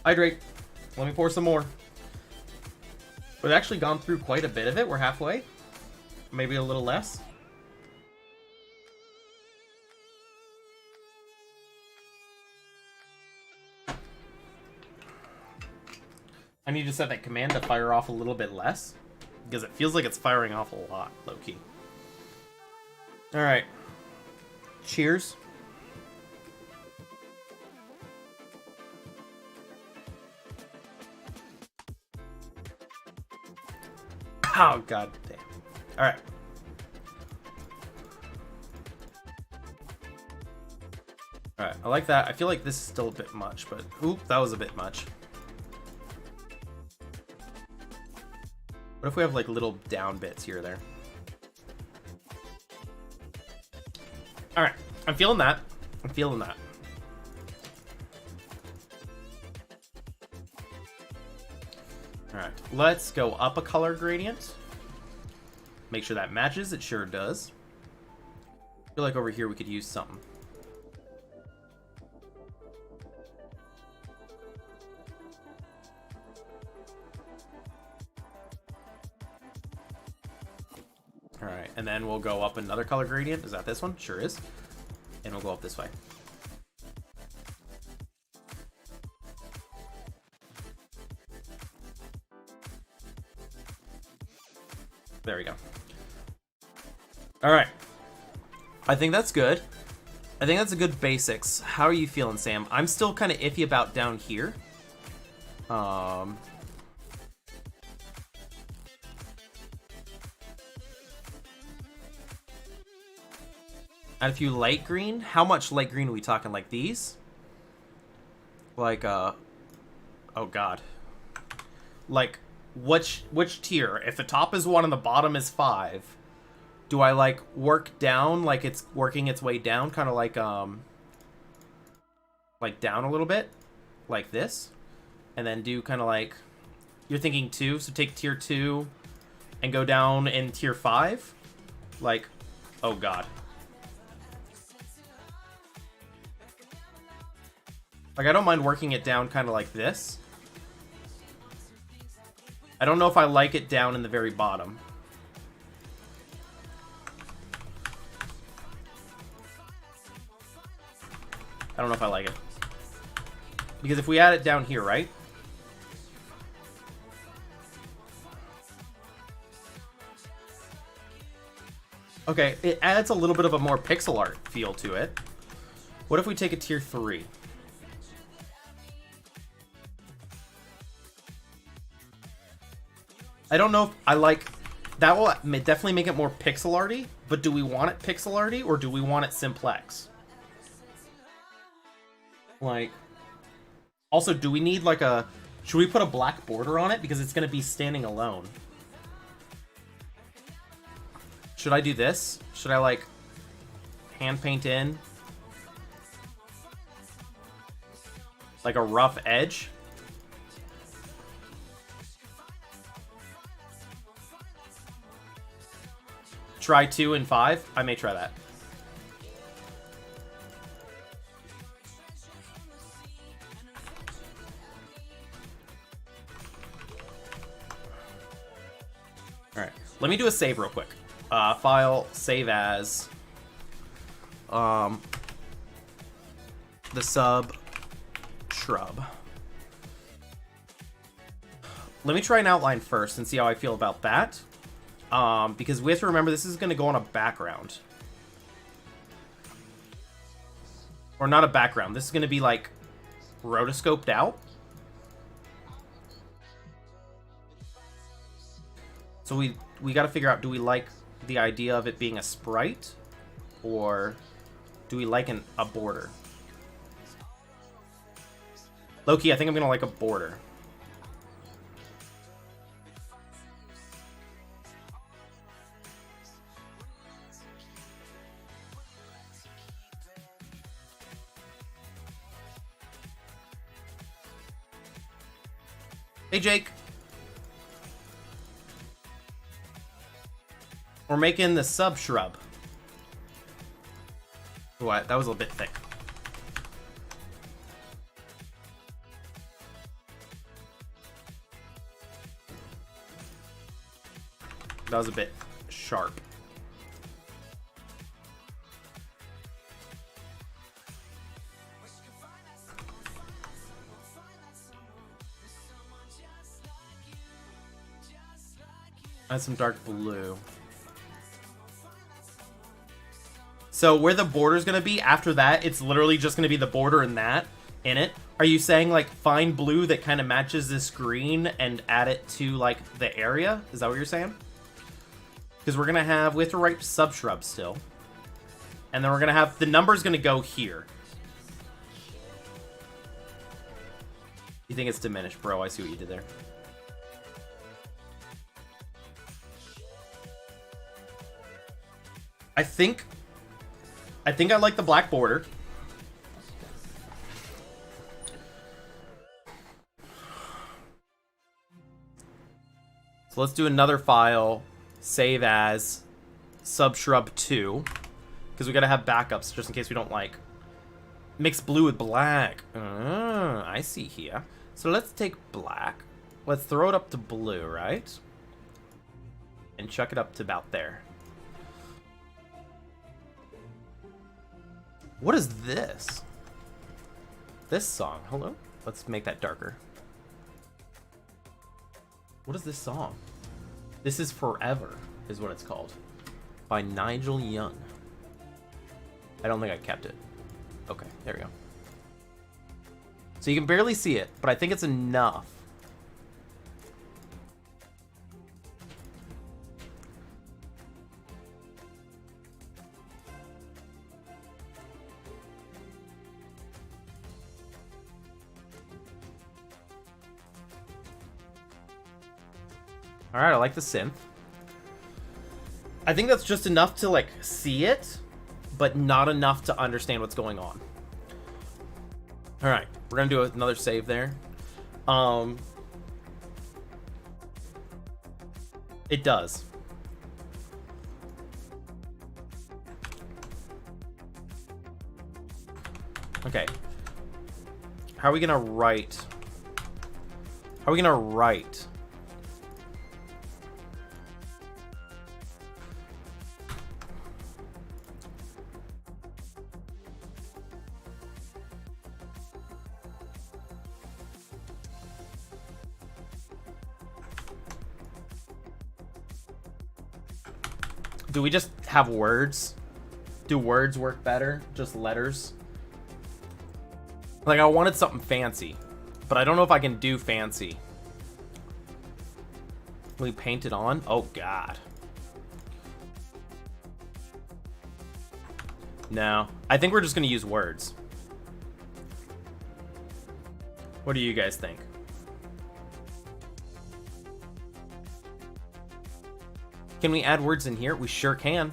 Hydrate. Let me pour some more. We've actually gone through quite a bit of it. We're halfway. Maybe a little less. I need to set that command to fire off a little bit less, because it feels like it's firing off a lot, low-key. Alright. Cheers. Oh, god damn. Alright. Alright, I like that. I feel like this is still a bit much, but... Oop, that was a bit much. What if we have, like, little down bits here or there? Alright, I'm feeling that. I'm feeling that. Alright, let's go up a color gradient. Make sure that matches. It sure does. I feel like over here we could use something. Alright, and then we'll go up another color gradient. Is that this one? Sure is. And we'll go up this way. There we go. Alright. I think that's good. I think that's a good basics. How are you feeling, Sam? I'm still kind of iffy about down here. Add a few light green. How much light green are we talking? Like these? Like, oh god. Like, which tier? If the top is 1 and the bottom is 5, do I, like, work down like it's working its way down? Kind of like down a little bit? Like this? And then do kind of like... You're thinking 2, so take tier 2 and go down in tier 5? Like, oh god. Like, I don't mind working it down kind of like this. I don't know if I like it down in the very bottom. I don't know if I like it. Because if we add it down here, right? Okay, it adds a little bit of a more pixel art feel to it. What if we take a tier 3? I don't know if I like... That will definitely make it more pixel arty, but do we want it pixel arty or do we want it simplex? Like... Also, do we need like a... Should we put a black border on it? Because it's going to be standing alone. Should I do this? Should I like hand paint in like a rough edge? Try 2 and 5? I may try that. All right, let me do a save real quick. File, save as the sub shrub. Let me try an outline first and see how I feel about that. Because we have to remember this is going to go on a background. Or not a background. This is going to be like rotoscoped out. So we got to figure out, do we like the idea of it being a sprite? Or do we like a border? Low-key, I think I'm going to like a border. Hey, Jake. We're making the sub shrub. What? That was a little bit thick. That was a bit sharp. Add some dark blue. So where the border's gonna be, after that, it's literally just gonna be the border and that in it. Are you saying, like, find blue that kind of matches this green and add it to, like, the area? Is that what you're saying? Because we have to write subshrub still. And then we're gonna have, the number's gonna go here. You think it's diminished, bro? I see what you did there. I think I like the black border. So let's do another file, save as subshrub2, because we gotta have backups just in case we don't like mix blue with black. I see here. So let's take black. Let's throw it up to blue, right? And chuck it up to about there. What is this? This song. Hello? Let's make that darker. What is this song? This is Forever, is what it's called. By Nigel Young. I don't think I kept it. Okay, there we go. So you can barely see it, but I think it's enough. Alright, I like the synth. I think that's just enough to, like, see it, but not enough to understand what's going on. Alright, we're gonna do another save there. It does. Okay. How are we gonna write? How are we gonna write? Do we just have words? Do words work better? Just letters? Like, I wanted something fancy, but I don't know if I can do fancy. Will we paint it on? Oh, God. No. I think we're just going to use words. What do you guys think? Can we add words in here? We sure can.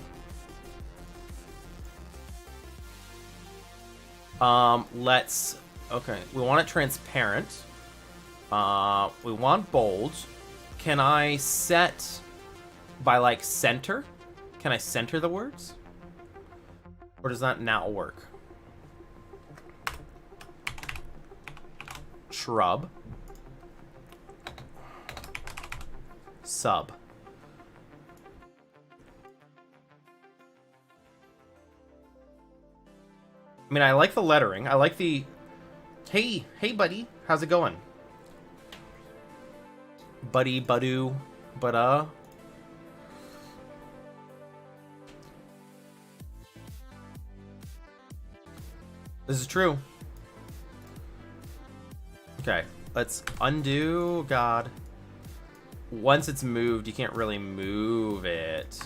Let's... Okay, we want it transparent. We want bold. Can I set by, like, center? Can I center the words? Or does that not work? Shrub. Sub. I mean, I like the lettering. I like the... Hey, buddy. How's it going? Buddy, budoo, but This is true. Okay, let's undo. God. Once it's moved, you can't really move it.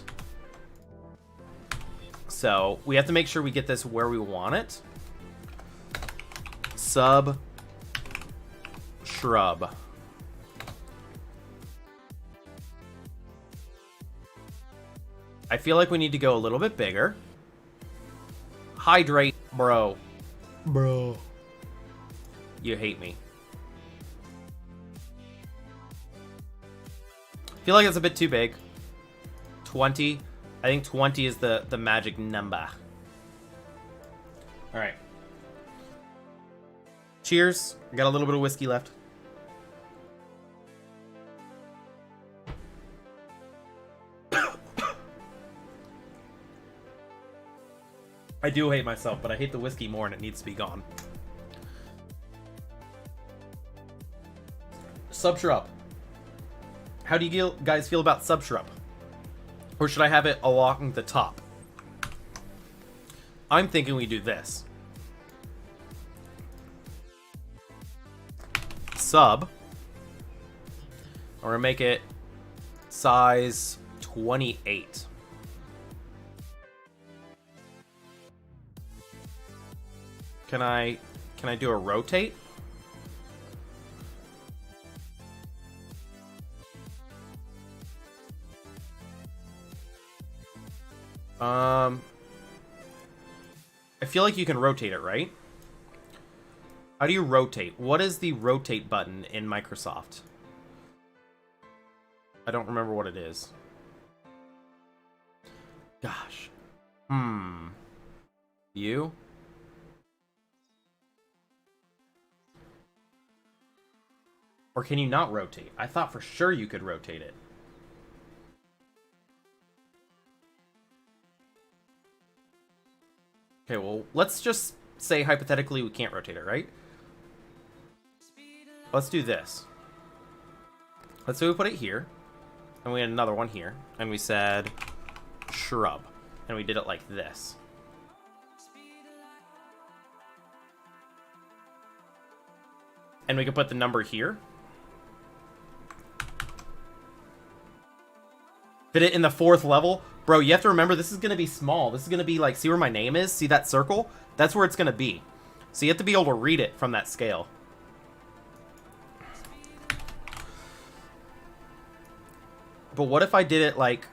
So, we have to make sure we get this where we want it. Sub. Shrub. I feel like we need to go a little bit bigger. Hydrate, bro. Bro. You hate me. I feel like it's a bit too big. 20. I think 20 is the magic number. All right. Cheers. I got a little bit of whiskey left. I do hate myself, but I hate the whiskey more and it needs to be gone. Sub-shrub. How do you guys feel about sub-shrub? Or should I have it along the top? I'm thinking we do this. Sub. We're gonna make it size 28. Can I do a rotate? I feel like you can rotate it, right? How do you rotate? What is the rotate button in Microsoft? I don't remember what it is. Gosh. You? Or can you not rotate? I thought for sure you could rotate it. Okay, well, let's just say hypothetically we can't rotate it, right? Let's do this. Let's say we put it here, and we had another one here, and we said shrub, and we did it like this. And we can put the number here. Fit it in the 4th level. Bro, you have to remember, this is going to be small. This is going to be like, see where my name is? See that circle? That's where it's going to be. So you have to be able to read it from that scale. But what if I did it like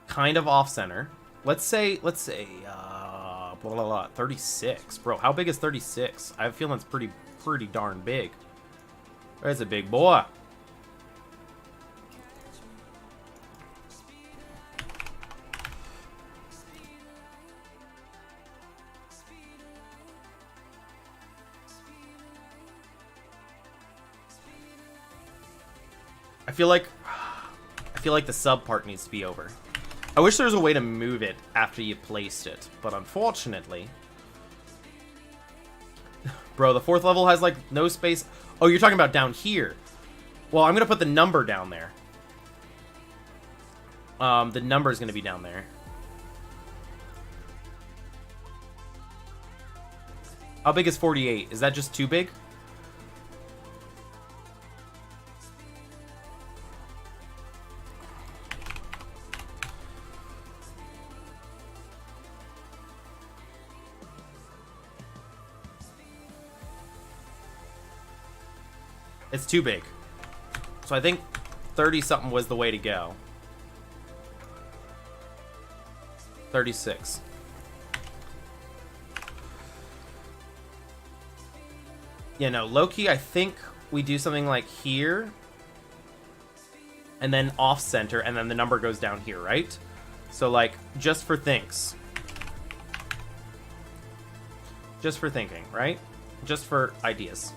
kind of off center? Let's say blah, blah, blah, 36. Bro, how big is 36? I have a feeling it's pretty darn big. That's a big boy. I feel like the sub part needs to be over. I wish there was a way to move it after you placed it, but unfortunately... Bro, the 4th level has, like, no space. Oh, you're talking about down here. Well, I'm gonna put the number down there. The number is gonna be down there. How big is 48? Is that just too big? It's too big. So I think 30-something was the way to go. 36. Yeah, no, low-key, I think we do something like here. And then off-center, and then the number goes down here, right? So, like, just for thinks. Just for thinking, right? Just for ideas.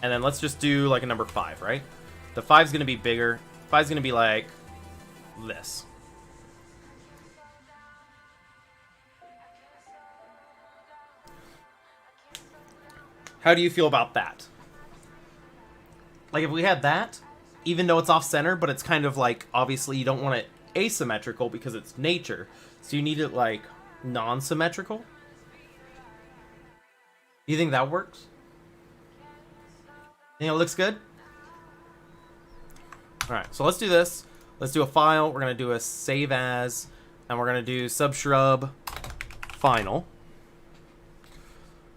And then let's just do like a number 5, right? The 5's gonna be bigger. 5's gonna be like this. How do you feel about that? Like, if we had that, even though it's off-center, but it's kind of like, obviously you don't want it asymmetrical because it's nature. So you need it, like, non-symmetrical. You think that works? Think it looks good? Alright, so let's do this. Let's do a file. We're going to do a save as, and we're going to do subshrub final.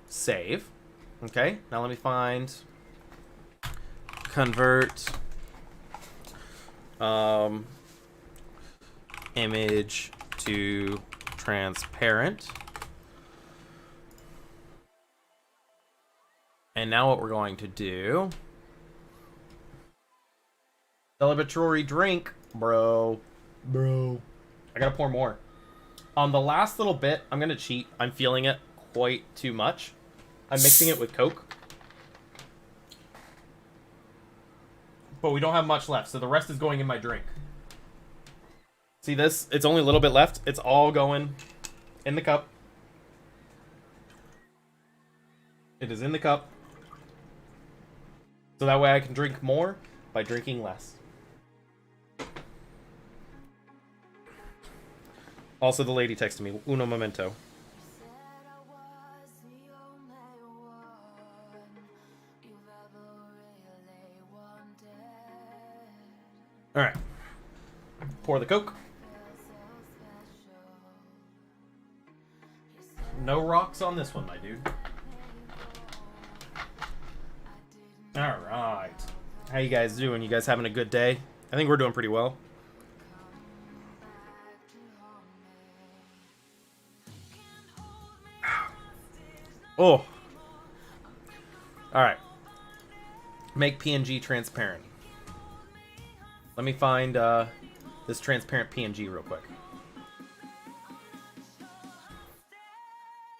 Save. Okay, now let me find convert image to transparent. And now what we're going to do, celebratory drink, bro. I gotta pour more. On the last little bit, I'm gonna cheat. I'm feeling it quite too much. I'm mixing it with Coke. But we don't have much left, so the rest is going in my drink. See this? It's only a little bit left. It's all going in the cup. It is in the cup. So that way I can drink more by drinking less. Also, the lady texted me, uno momento. Alright. Pour the Coke. No rocks on this one, my dude. Alright. How you guys doing? You guys having a good day? I think we're doing pretty well. Oh. Alright. Make PNG transparent. Let me find this transparent PNG real quick.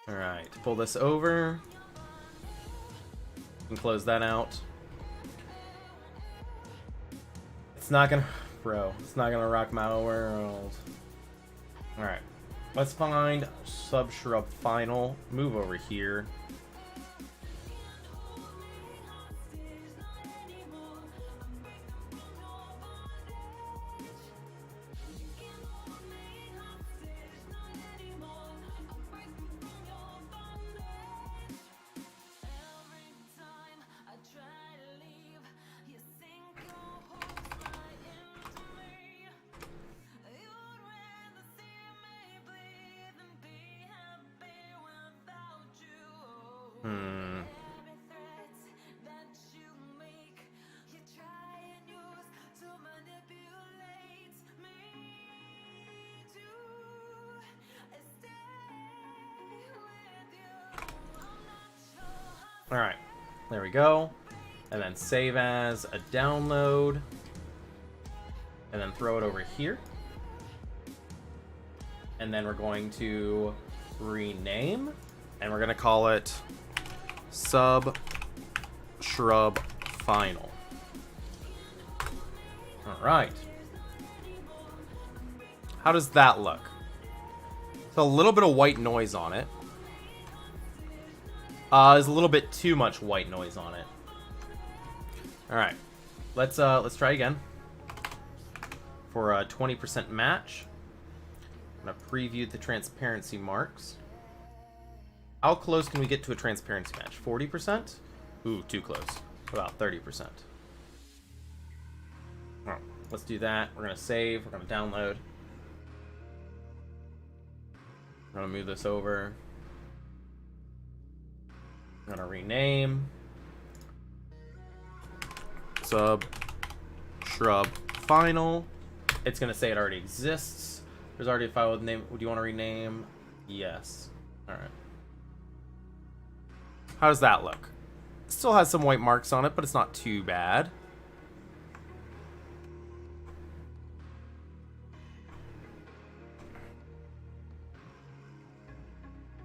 Alright, pull this over. And close that out. It's not gonna... Bro, it's not gonna rock my world. Alright. Let's find subshrub final. Move over here. Alright, there we go. And then save as a download. And then throw it over here. And then we're going to rename. And we're going to call it Sub Shrub Final. Alright. How does that look? So a little bit of white noise on it. There's a little bit too much white noise on it. Alright. Let's try again. For a 20% match. I'm gonna preview the transparency marks. How close can we get to a transparency match? 40%? Ooh, too close. About 30%. Alright, let's do that. We're gonna save, we're gonna download. We're gonna move this over. I'm gonna rename Sub Shrub Final. It's gonna say it already exists. There's already a file with name. Would you want to rename? Yes. Alright. How does that look? It still has some white marks on it, but it's not too bad.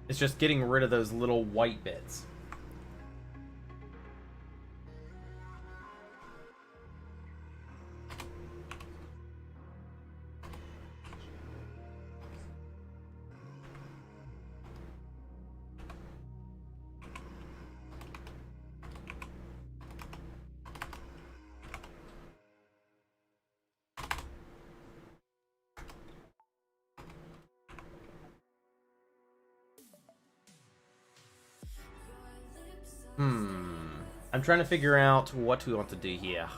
It's just getting rid of those little white bits. I'm trying to figure out what we want to do here.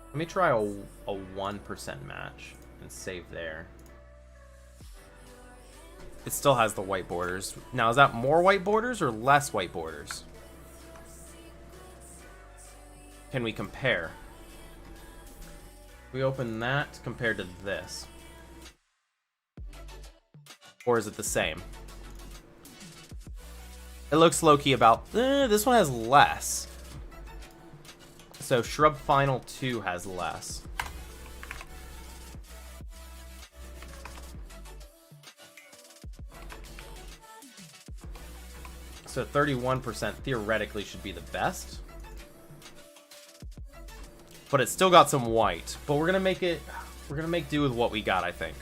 Let me try a 1% match and save there. It still has the white borders. Now, is that more white borders or less white borders? Can we compare? We open that compared to this. Or is it the same? It looks low-key about... this one has less. So Shrub Final 2 has less. So 31% theoretically should be the best. But it's still got some white. But we're gonna make do with what we got, I think.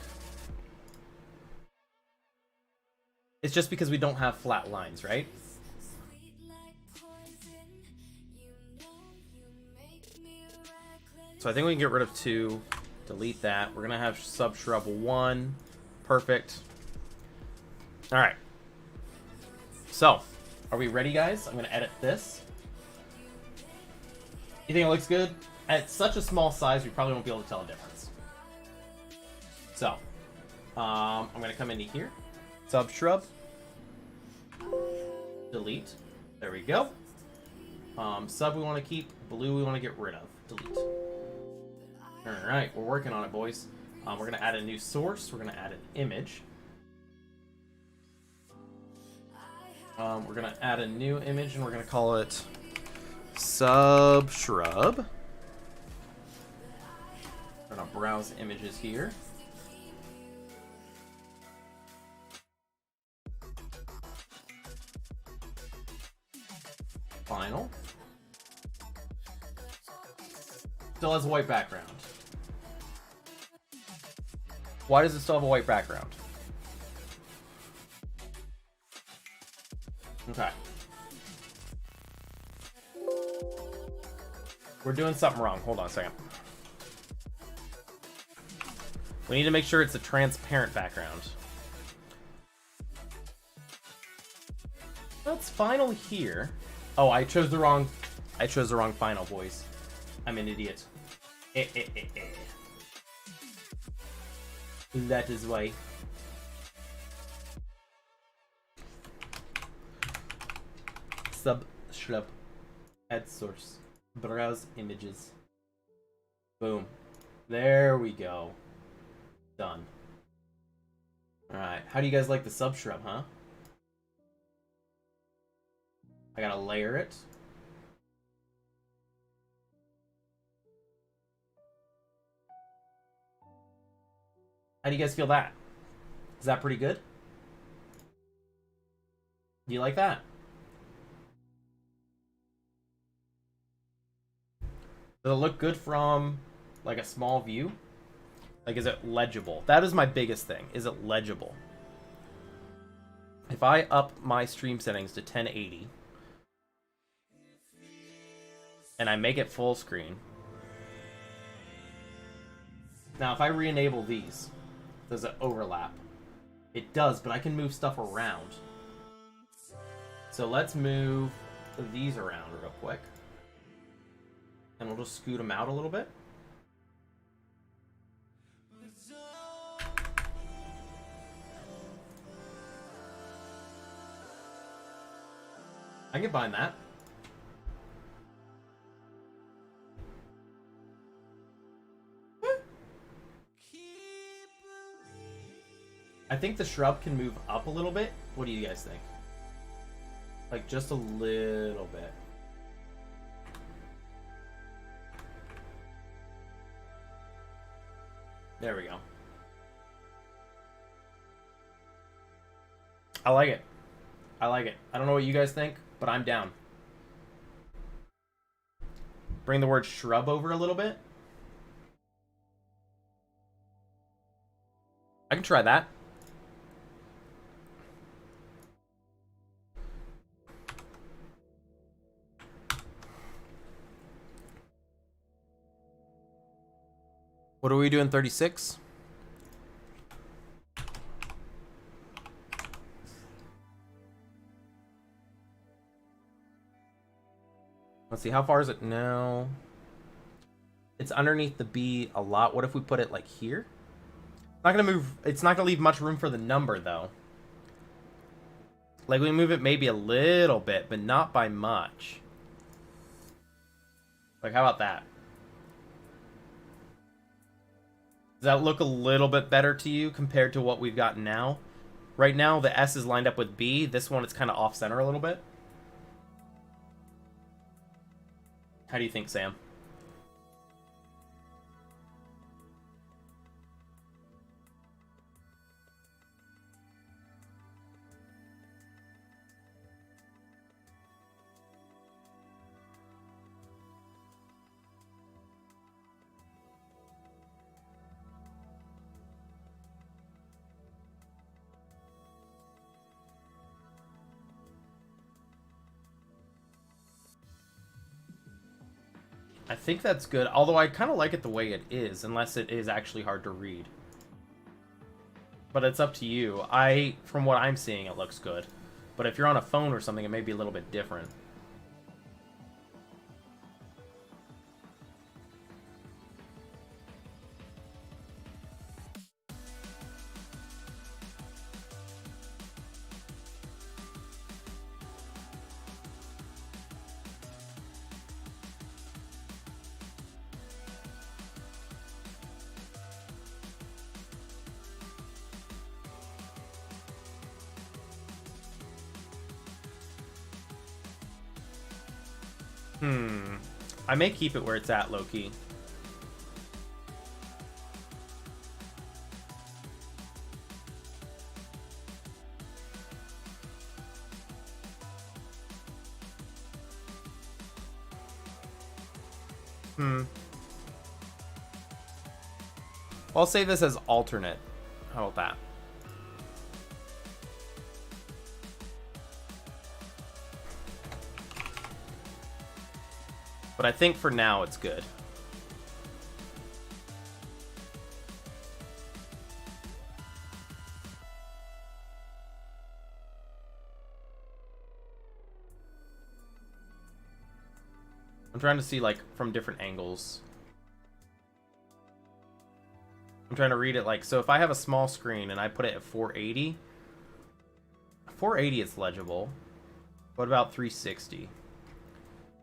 It's just because we don't have flat lines, right? So I think we can get rid of 2. Delete that. We're gonna have Subshrub 1. Perfect. Alright. So, are we ready, guys? I'm gonna edit this. You think it looks good? At such a small size, we probably won't be able to tell a difference. So, I'm gonna come into here. Subshrub. Delete. There we go. Sub we want to keep. Blue we want to get rid of. Delete. Alright, we're working on it, boys. We're going to add a new source. We're going to add an image. We're going to add a new image, and we're going to call it Subshrub. We're going to browse images here. Final. Still has a white background. Why does it still have a white background? Okay. We're doing something wrong. Hold on a second. We need to make sure it's a transparent background. That's final here. Oh, I chose the wrong final, boys. I'm an idiot. That is why. Subshrub. Add source. Browse images. Boom. There we go. Done. Alright. How do you guys like the subshrub, huh? I gotta layer it. How do you guys feel that? Is that pretty good? Do you like that? Does it look good from like a small view? Like, is it legible? That is my biggest thing. Is it legible? If I up my stream settings to 1080 and I make it full screen. Now, if I re-enable these, does it overlap? It does, but I can move stuff around. So let's move these around real quick. And we'll just scoot them out a little bit. I can bind that. I think the shrub can move up a little bit. What do you guys think? Like, just a little bit. There we go. I like it. I like it. I don't know what you guys think, but I'm down. Bring the word shrub over a little bit. I can try that. What are we doing, 36? Let's see, how far is it now? It's underneath the B a lot. What if we put it like here? Not gonna move. It's not gonna leave much room for the number though. Like we move it maybe a little bit, but not by much. Like how about that? Does that look a little bit better to you compared to what we've got now? Right now the S is lined up with B. This one it's kind of off center a little bit. How do you think, Sam? I think that's good, although I kind of like it the way it is, unless it is actually hard to read. But it's up to you. From what I'm seeing, it looks good. But if you're on a phone or something, it may be a little bit different. I may keep it where it's at, low-key. Well, I'll say this as alternate. How about that? But I think for now it's good. I'm trying to see like from different angles. I'm trying to read it like, so if I have a small screen and I put it at 480, 480 it's legible. What about 360?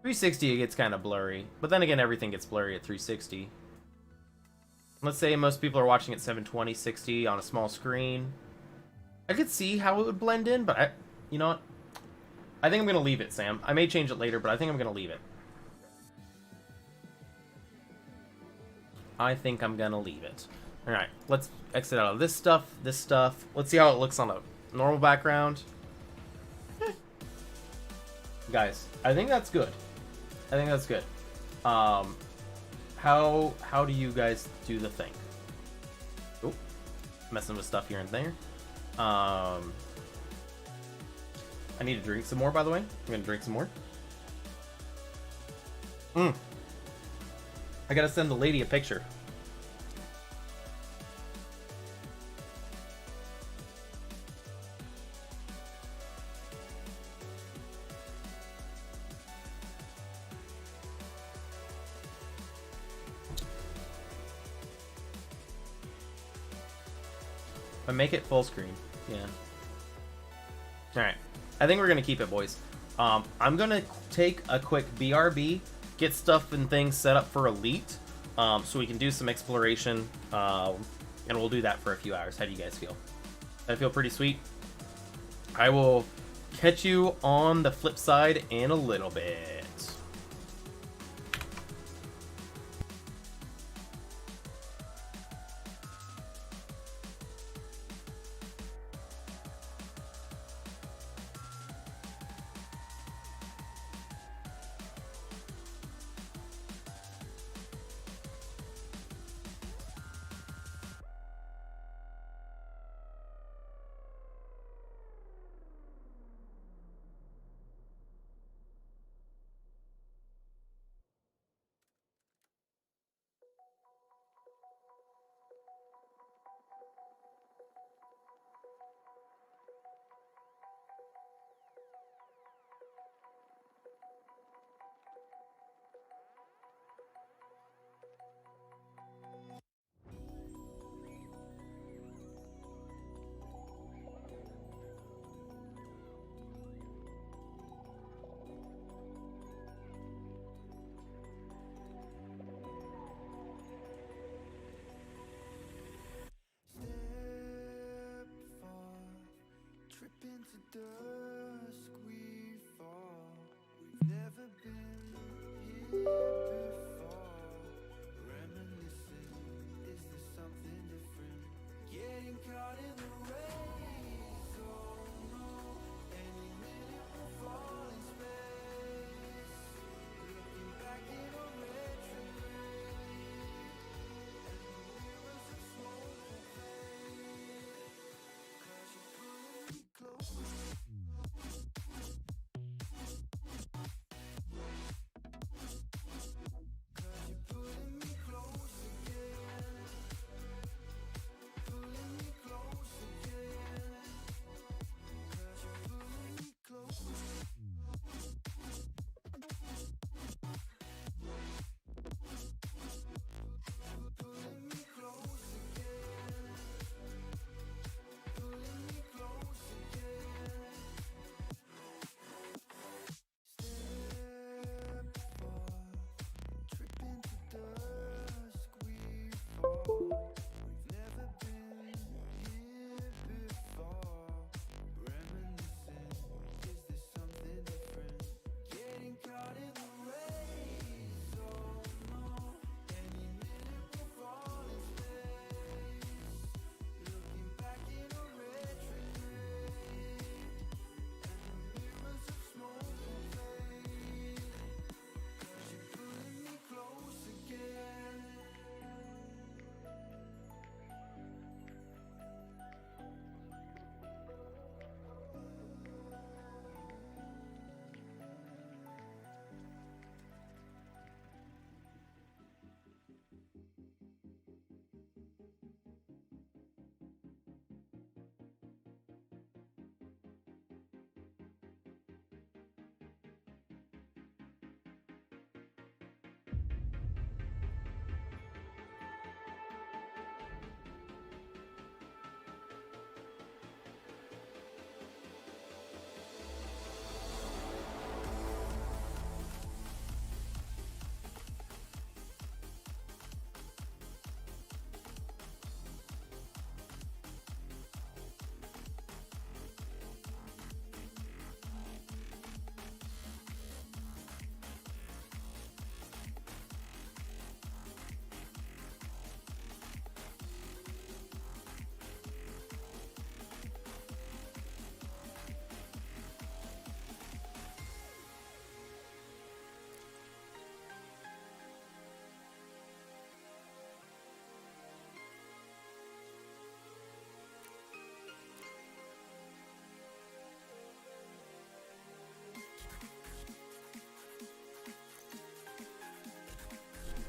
360 it gets kind of blurry, but then again everything gets blurry at 360. Let's say most people are watching at 720, 60 on a small screen. I could see how it would blend in, but you know what? I think I'm going to leave it, Sam. I may change it later, but I think I'm going to leave it. I think I'm going to leave it. Alright, let's exit out of this stuff, this stuff. Let's see how it looks on a normal background. Guys, I think that's good. I think that's good. How do you guys do the thing? Oh, messing with stuff here and there. I need to drink some more, by the way. I'm gonna drink some more. I gotta send the lady a picture. But make it full screen. Yeah. Alright. I think we're going to keep it, boys. I'm going to take a quick BRB, get stuff and things set up for Elite, so we can do some exploration, and we'll do that for a few hours. How do you guys feel? I feel pretty sweet. I will catch you on the flip side in a little bit.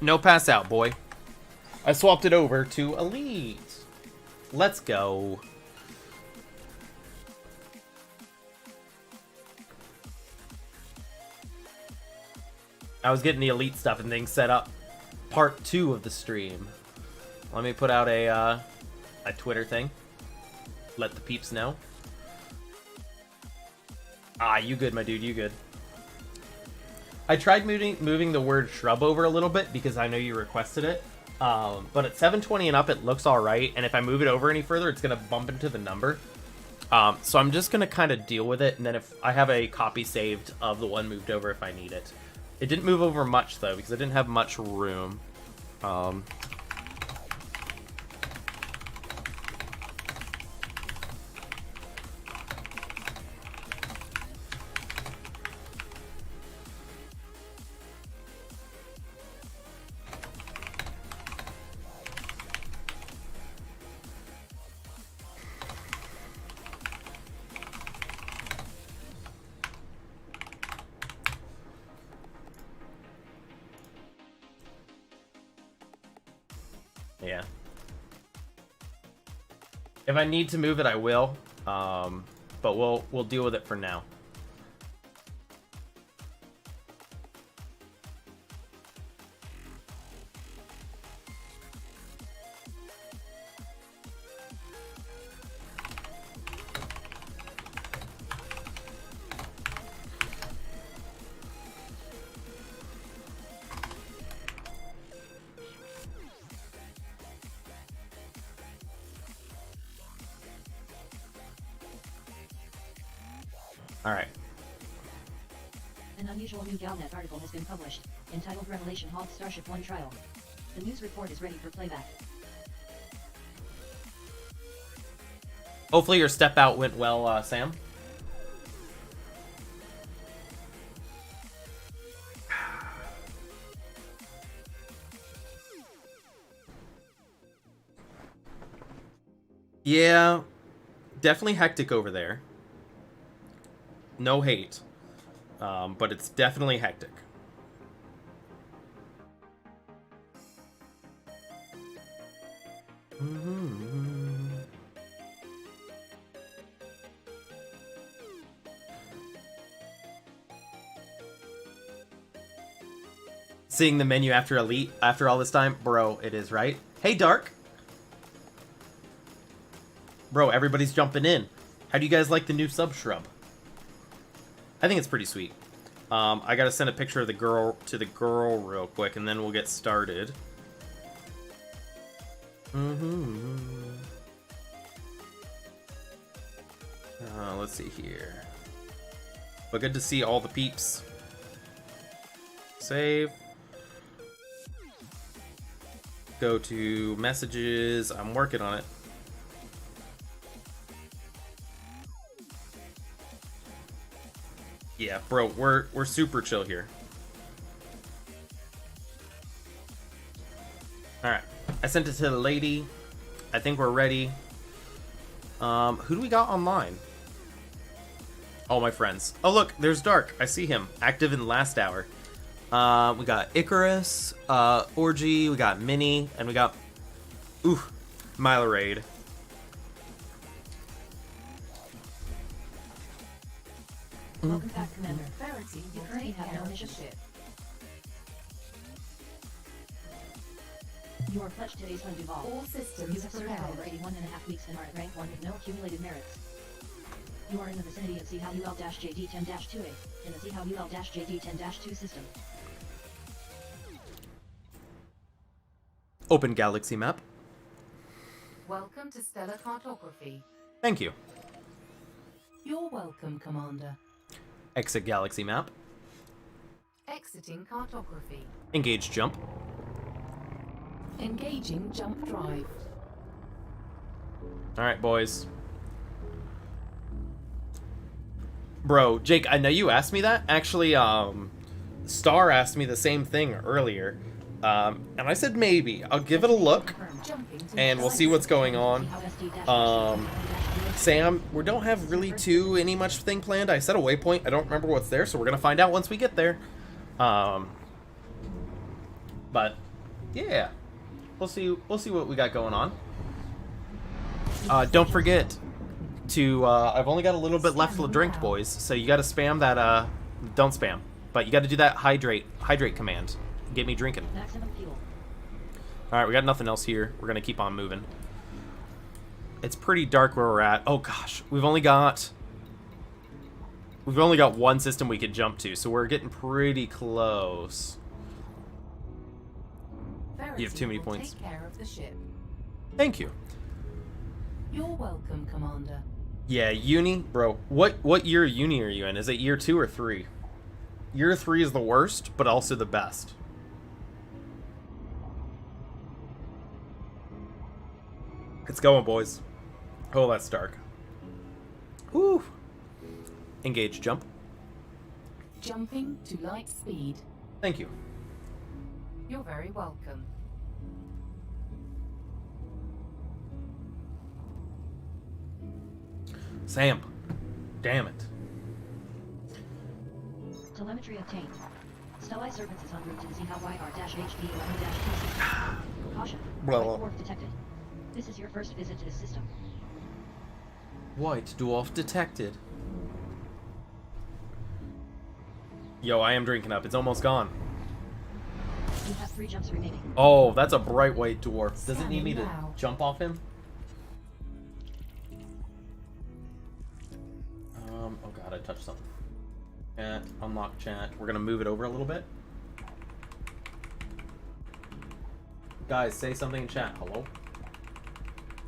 No pass out, boy. I swapped it over to Elite. Let's go. I was getting the Elite stuff and things set up. Part 2 of the stream. Let me put out a Twitter thing. Let the peeps know. Ah, you good, my dude, you good. I tried moving the word shrub over a little bit because I know you requested it. But at 720 and up, it looks alright. And if I move it over any further, it's going to bump into the number. So I'm just going to kind of deal with it. And then if I have a copy saved of the one moved over if I need it. It didn't move over much, though, because I didn't have much room. Yeah. If I need to move it, I will. But we'll deal with it for now. Alright. An unusual new Galnet article has been published, entitled Revelation Halt Starship 1 Trial. The news report is ready for playback. Hopefully your step out went well, Sam. Yeah, definitely hectic over there. No hate, but it's definitely hectic. Seeing the menu after Elite after all this time, bro, it is, right? Hey, Dark. Bro, everybody's jumping in. How do you guys like the new sub shrub? I think it's pretty sweet. I gotta send a picture of the girl to the girl real quick, and then we'll get started. Let's see here. But good to see all the peeps. Save. Go to messages. I'm working on it. Yeah, bro, we're super chill here. Alright. I sent it to the lady. I think we're ready. Who do we got online? All my friends. Oh look, there's Dark. I see him. Active in the last hour. We got Icarus, Orgy, we got Minnie, and we got Mylarade. Welcome back, Commander. Clarity, you currently have no mission. You are pledged today's hunt Duval. All systems you have served for over 81.5 weeks and are at rank 1 with no accumulated merits. You are in the vicinity of CHAL-JD10-2A, in the CHAL-JD10-2 system. Open galaxy map. Welcome to Stellar Cartography. Thank you. You're welcome, Commander. Exit galaxy map. Exiting cartography. Engage jump. Engaging jump drive. Alright, boys. Bro, Jake, I know you asked me that. Actually, Star asked me the same thing earlier. And I said maybe. I'll give it a look. And we'll see what's going on. Sam, we don't have really any much thing planned. I set a waypoint. I don't remember what's there, so we're gonna find out once we get there. But yeah, we'll see what we got going on. Don't forget to I've only got a little bit left to drink, boys. So you got to spam that. Don't spam, but you got to do that hydrate command. Get me drinking. All right, we got nothing else here. We're gonna keep on moving. It's pretty dark where we're at. Oh gosh, we've only got one system we could jump to, so we're getting pretty close. You have too many points. Take care of the ship. Thank you. You're welcome, Commander. Yeah, uni, bro. What year of uni are you in? Is it year 2 or 3? Year 3 is the worst, but also the best. It's going, boys. Oh, that's dark. Whew. Engage jump. Jumping to light speed. Thank you. You're very welcome. Sam. Damn it. Telemetry obtained. Stellae Serpents is en route to the ZHYR-HD11-2 system. Caution. Blah. White dwarf detected. This is your first visit to this system. White dwarf detected. Yo, I am drinking up. It's almost gone. You have 3 jumps remaining. Oh, that's a bright white dwarf. Does it need me to jump off him? Oh god, I touched something. Chat, unlock chat. We're gonna move it over a little bit. Guys, say something in chat. Hello?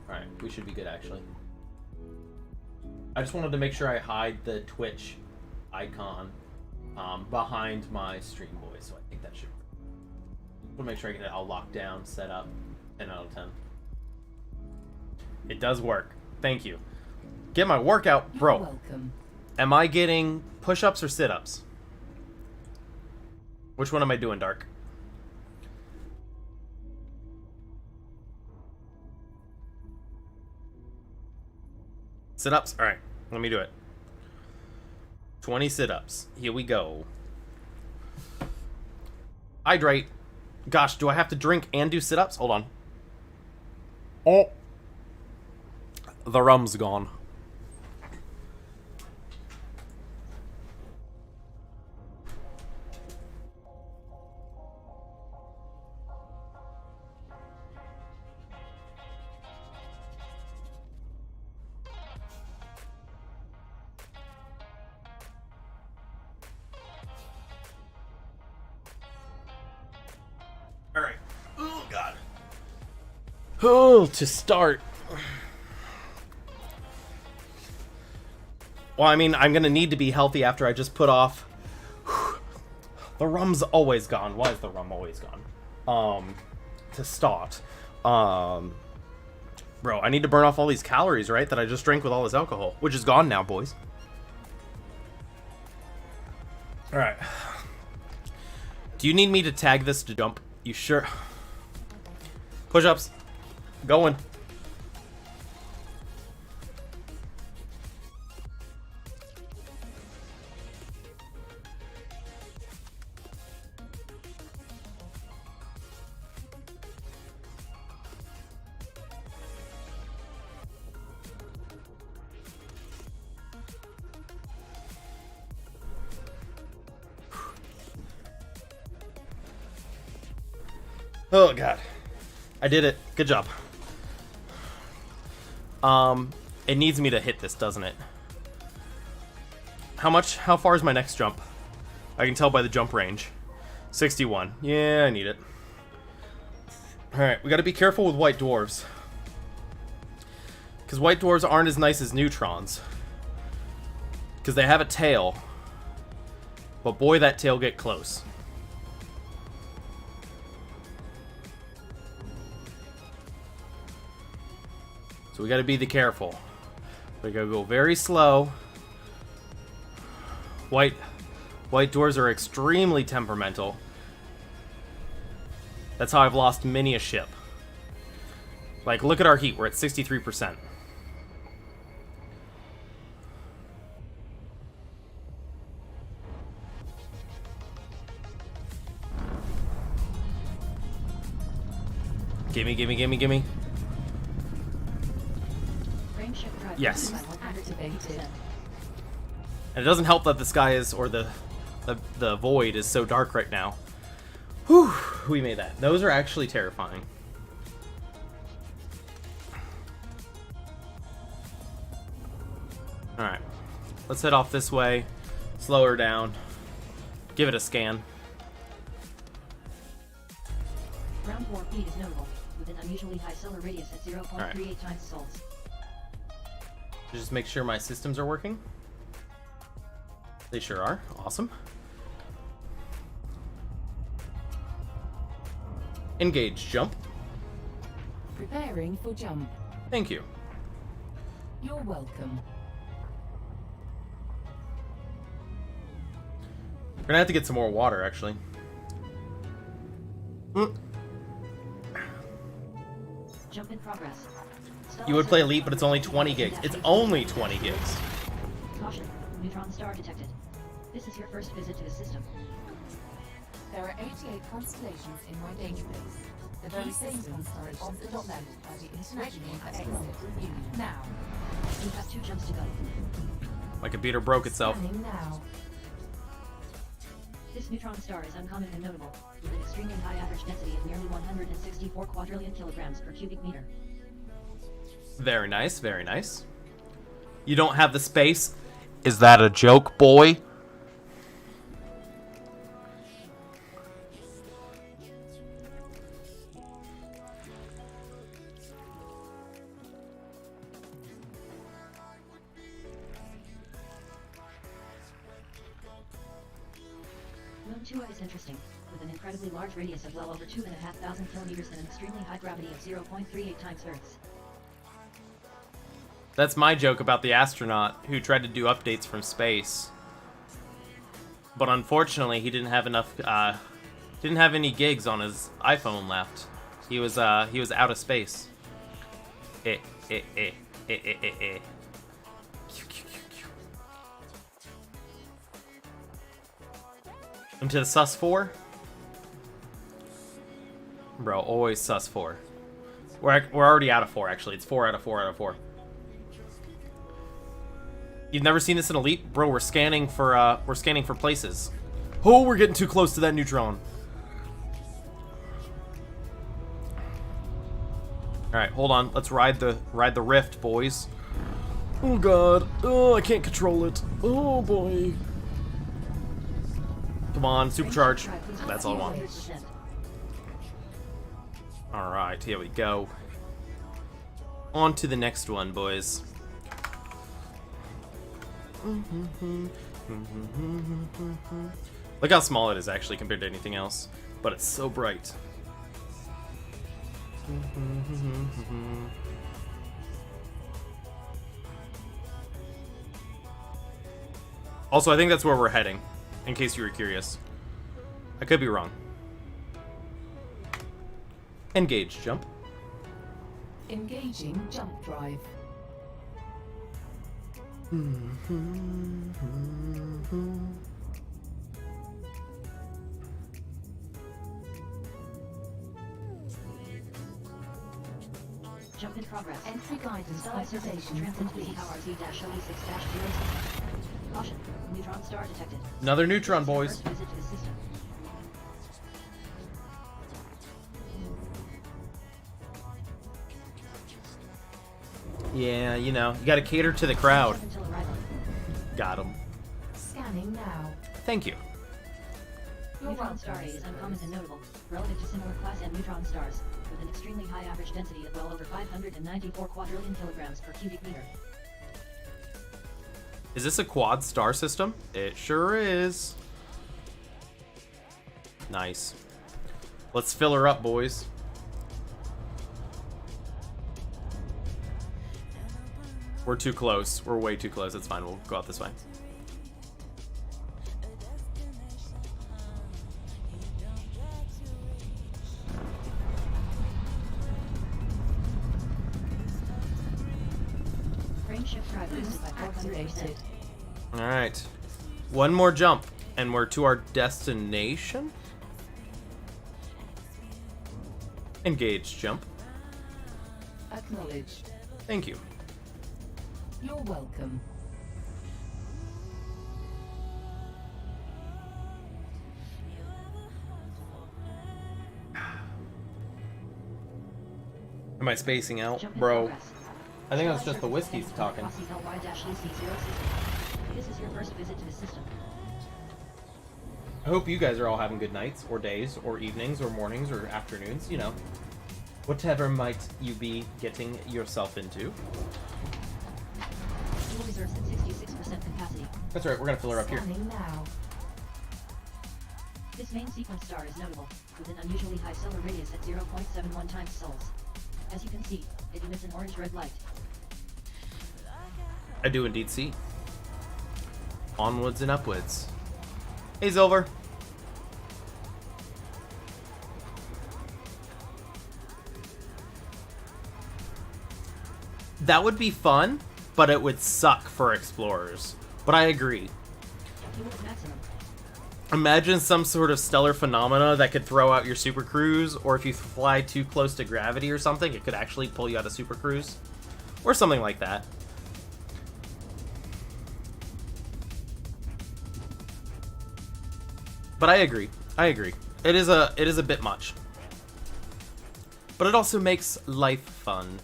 Alright, we should be good actually. I just wanted to make sure I hide the Twitch icon behind my stream voice, so I think that should. We'll make sure I get it all locked down, set up, 10 out of 10. It does work. Thank you. Get my workout, You're bro. welcome. Am I getting push-ups or sit-ups? Which one am I doing, Dark? Sit-ups? Alright, let me do it. 20 sit-ups. Here we go. Hydrate. Gosh, do I have to drink and do sit-ups? Hold on. Oh. The rum's gone. Alright. Oh, God. Oh, to start. Well, I mean, I'm gonna need to be healthy after I just put off. The rum's always gone. Why is the rum always gone? To start. Bro, I need to burn off all these calories, right? That I just drank with all this alcohol. Which is gone now, boys. Alright. Do you need me to tag this to jump? You sure? Push-ups. Going. Oh, God. I did it. Good job. It needs me to hit this, doesn't it? How far is my next jump? I can tell by the jump range. 61. Yeah, I need it. Alright, we gotta be careful with white dwarves. Because white dwarves aren't as nice as neutrons. Because they have a tail. But boy, that tail get close. So we gotta be careful. We gotta go very slow. White dwarves are extremely temperamental. That's how I've lost many a ship. Like, look at our heat. We're at 63%. Gimme, gimme, gimme, gimme. Frameshift drive Yes. by 100%. And it doesn't help that the sky is, or the void is so dark right now. Whew, we made that. Those are actually terrifying. Alright. Let's head off this way. Slow her down. Give it a scan. Ground warp speed is notable, with an unusually high solar radius at 0.38 times sols. Just make sure my systems are working. They sure are. Awesome. Engage jump. Preparing for jump. Thank you. You're welcome. We're gonna have to get some more water, actually. Jump in progress. Stall You would play system Elite, but it's only 20 gigs. It's only 20 gigs. Caution, neutron star detected. This is your first visit to the system. There are 88 constellations in my database. The very same constellations adopted by the International Exit Review. Now. You have 2 jumps to go. My computer broke itself. Scanning now. This neutron star is uncommon and notable, with an extremely high average density of nearly 164 quadrillion kilograms per cubic meter. Very nice, very nice. You don't have the space? Is that a joke, boy? Tua is interesting, with an incredibly large radius of well over 2,500 kilometers and an extremely high gravity of 0.38 times Earth's. That's my joke about the astronaut who tried to do updates from space. But unfortunately, he didn't have enough, didn't have any gigs on his iPhone left. He was out of space. Into the sus 4? Bro, always sus 4. We're already out of 4, actually. It's 4 out of 4 out of 4. You've never seen this in Elite? Bro, we're scanning for places. Oh, we're getting too close to that neutron. Alright, hold on. Let's ride the rift, boys. Oh god. Oh, I can't control it. Oh boy. Come on, supercharge. That's all I want. 100%. Alright, here we go. On to the next one, boys. Look how small it is actually compared to anything else, but it's so bright. Also, I think that's where we're heading, in case you were curious. I could be wrong. Engage jump. Engaging jump drive. Jump in progress. Entry guidance Start surface observation transit complete. VRT-OE6-06. Caution, neutron star detected. Another neutron, This is your boys. first visit to the system. Yeah, you know, you gotta cater to the crowd. Jump until arrival. Got him. Scanning now. Thank you. You're Neutron welcome. star A is uncommon and notable, relative to similar class M neutron stars, with an extremely high average density of well over 594 quadrillion kilograms per cubic meter. Is this a quad star system? It sure is. Nice. Let's fill her up, boys. We're too close. We're way too close. It's fine. We'll go out this way. Frame shift drive boosted by 400%. Activated. Alright. One more jump, and we're to our destination? Engage jump. Acknowledged. Thank you. You're welcome. Am I spacing out? Jump in Bro, progress. I think that's Start just the surface whiskeys descent talking. Crossing LY-EC0 system. This is your first visit to the system. I hope you guys are all having good nights, or days, or evenings, or mornings, or afternoons, you know. Whatever might you be getting yourself into. Fuel reserves at 66% capacity. That's right, we're gonna fill her up here. Scanning now. This main sequence star is notable, with an unusually high solar radius at 0.71 times sols. As you can see, it emits an orange-red light. I do indeed see. Onwards and upwards. Hey, Silver. That would be fun, but it would suck for explorers. But I agree. Fuel at maximum. Imagine some sort of stellar phenomena that could throw out your super cruise, or if you fly too close to gravity or something, it could actually pull you out of super cruise. Or something like that. But I agree. I agree. It is a bit much. But it also makes life fun.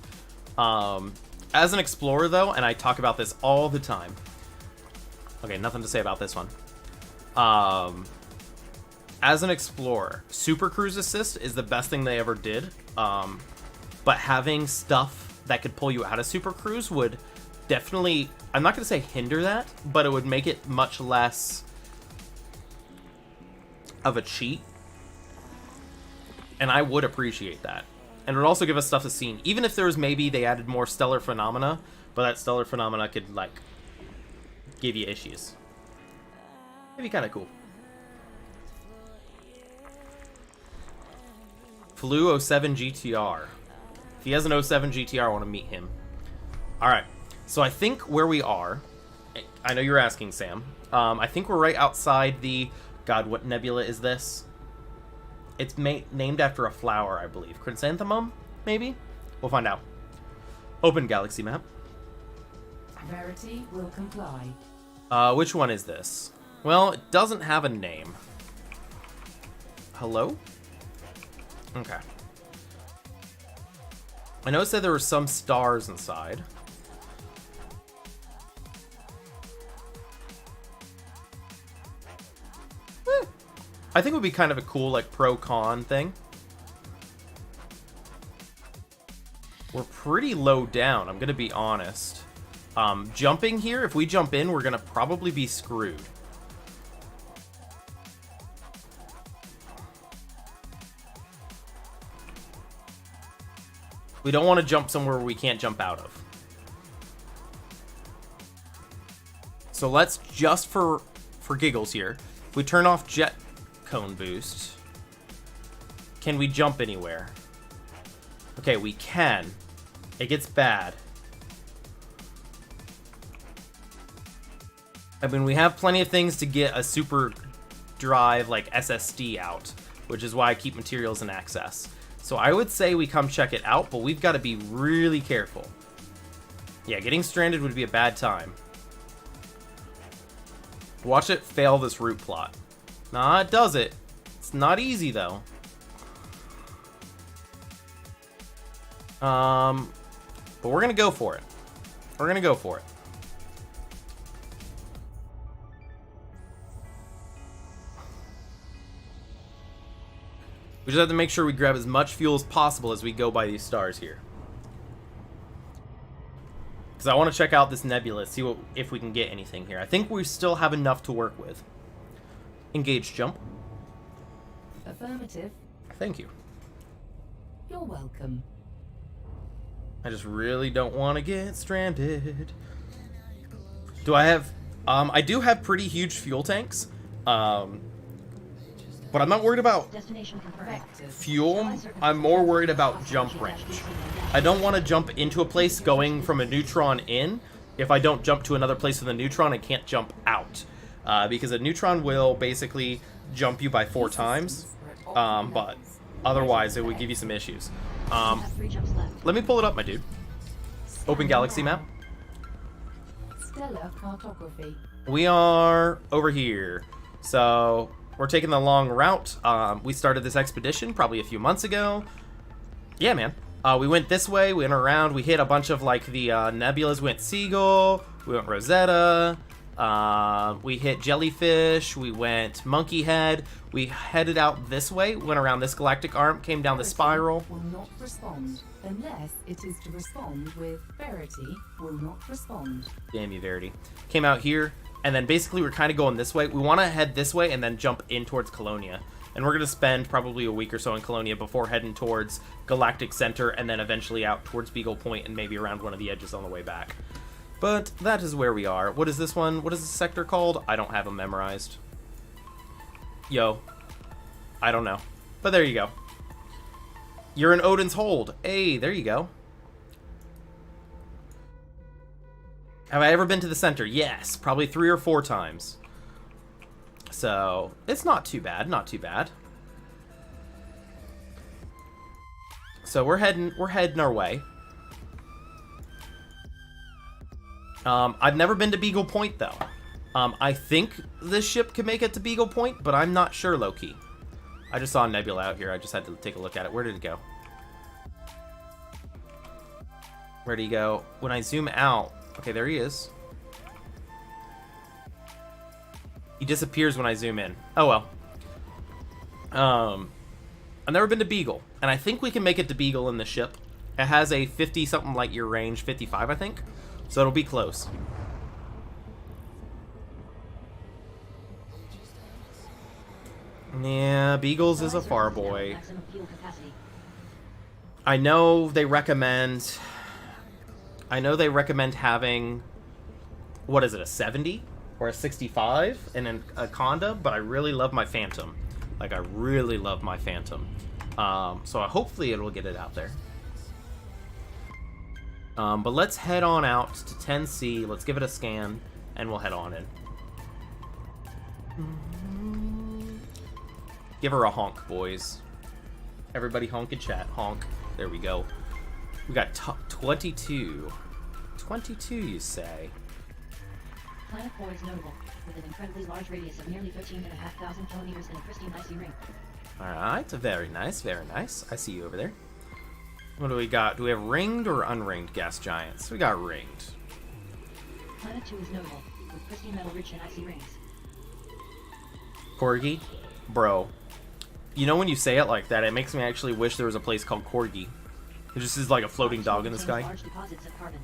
As an explorer though, and I talk about this all the time. Okay, nothing to say about this one. As an explorer, Super Cruise Assist is the best thing they ever did. But having stuff that could pull you out of Super Cruise would definitely, I'm not going to say hinder that, but it would make it much less of a cheat, and I would appreciate that. And it would also give us stuff to see, even if there was maybe they added more stellar phenomena, but that stellar phenomena could, like, give you issues. It'd be kind of cool. Flu 07 GTR. If he has an 07 GTR, I want to meet him. Alright, so I think where we are, I know you're asking, Sam. I think we're right outside the... God, what nebula is this? It's named after a flower, I believe. Chrysanthemum, maybe? We'll find out. Open galaxy map. Verity will comply. Which one is this? Well, it doesn't have a name. Hello? Okay. I noticed that there were some stars inside. I think it would be kind of a cool, like, pro-con thing. We're pretty low down, I'm gonna be honest. Jumping here, if we jump in, we're gonna probably be screwed. We don't want to jump somewhere we can't jump out of. So let's, just for giggles here, if we turn off jet cone boost, can we jump anywhere? Okay, we can. It gets bad. I mean, we have plenty of things to get a super drive like SSD out, which is why I keep materials in access. So I would say we come check it out, but we've got to be really careful. Yeah, getting stranded would be a bad time. Watch it fail this route plot. Nah, it does it. It's not easy, though. But we're gonna go for it. We're gonna go for it. We just have to make sure we grab as much fuel as possible as we go by these stars here. Because I want to check out this nebula, see if we can get anything here. I think we still have enough to work with. Engage jump. Affirmative. Thank you. You're welcome. I just really don't want to get stranded. Do I have... I do have pretty huge fuel tanks. But I'm not worried about Destination confirmed. fuel. I'm more worried about jump range. I don't want to jump into a place going from a neutron in. If I don't jump to another place with a neutron, I can't jump out. Because a neutron will basically jump you by 4 times. But otherwise, it would give you some issues. You have 3 jumps left. Let me pull it up, my dude. Open galaxy map. Stellar cartography. We are over here. So... we're taking the long route. We started this expedition probably a few months ago. Yeah, man. We went this way, we went around, we hit a bunch of, like, the nebulas. We went Seagull, we went Rosetta, we hit Jellyfish, we went Monkey Head. We headed out this way, went around this galactic arm, came down the spiral. Will not respond unless it is to respond with Verity will not respond. Damn you, Verity. Came out here. And then basically we're kind of going this way. We want to head this way and then jump in towards Colonia. And we're going to spend probably a week or so in Colonia before heading towards Galactic Center and then eventually out towards Beagle Point and maybe around one of the edges on the way back. But that is where we are. What is this one? What is this sector called? I don't have them memorized. Yo. I don't know. But there you go. You're in Odin's Hold. Hey, there you go. Have I ever been to the center? Yes, probably 3 or 4 times. So, it's not too bad, not too bad. So we're heading our way. I've never been to Beagle Point though. I think this ship can make it to Beagle Point, but I'm not sure, low-key. I just saw a nebula out here. I just had to take a look at it. Where did it go? Where'd he go? When I zoom out... okay, there he is. He disappears when I zoom in. Oh well. I've never been to Beagle, and I think we can make it to Beagle in the ship. It has a 50-something light year range, 55, I think. So it'll be close. Yeah, Beagles is a far Surface is now at boy. maximum fuel capacity. I know they recommend having, what is it, a 70 or a 65 in a Conda, but I really love my Phantom. Like, I really love my Phantom. So hopefully it'll get it out there. But let's head on out to 10C. Let's give it a scan, and we'll head on in. Give her a honk, boys. Everybody honk in chat. Honk. There we go. We got 22. 22, you say? Planet 4 is notable, with an incredibly large radius of nearly 13,500 kilometers and a pristine icy ring. Alright, very nice, very nice. I see you over there. What do we got? Do we have ringed or unringed gas giants? We got ringed. Planet 2 is notable, with pristine metal-rich and icy rings. Corgi? Bro. You know when you say it like that, it makes me actually wish there was a place called Corgi. It just is like a floating dog in the sky. Large deposits of carbon.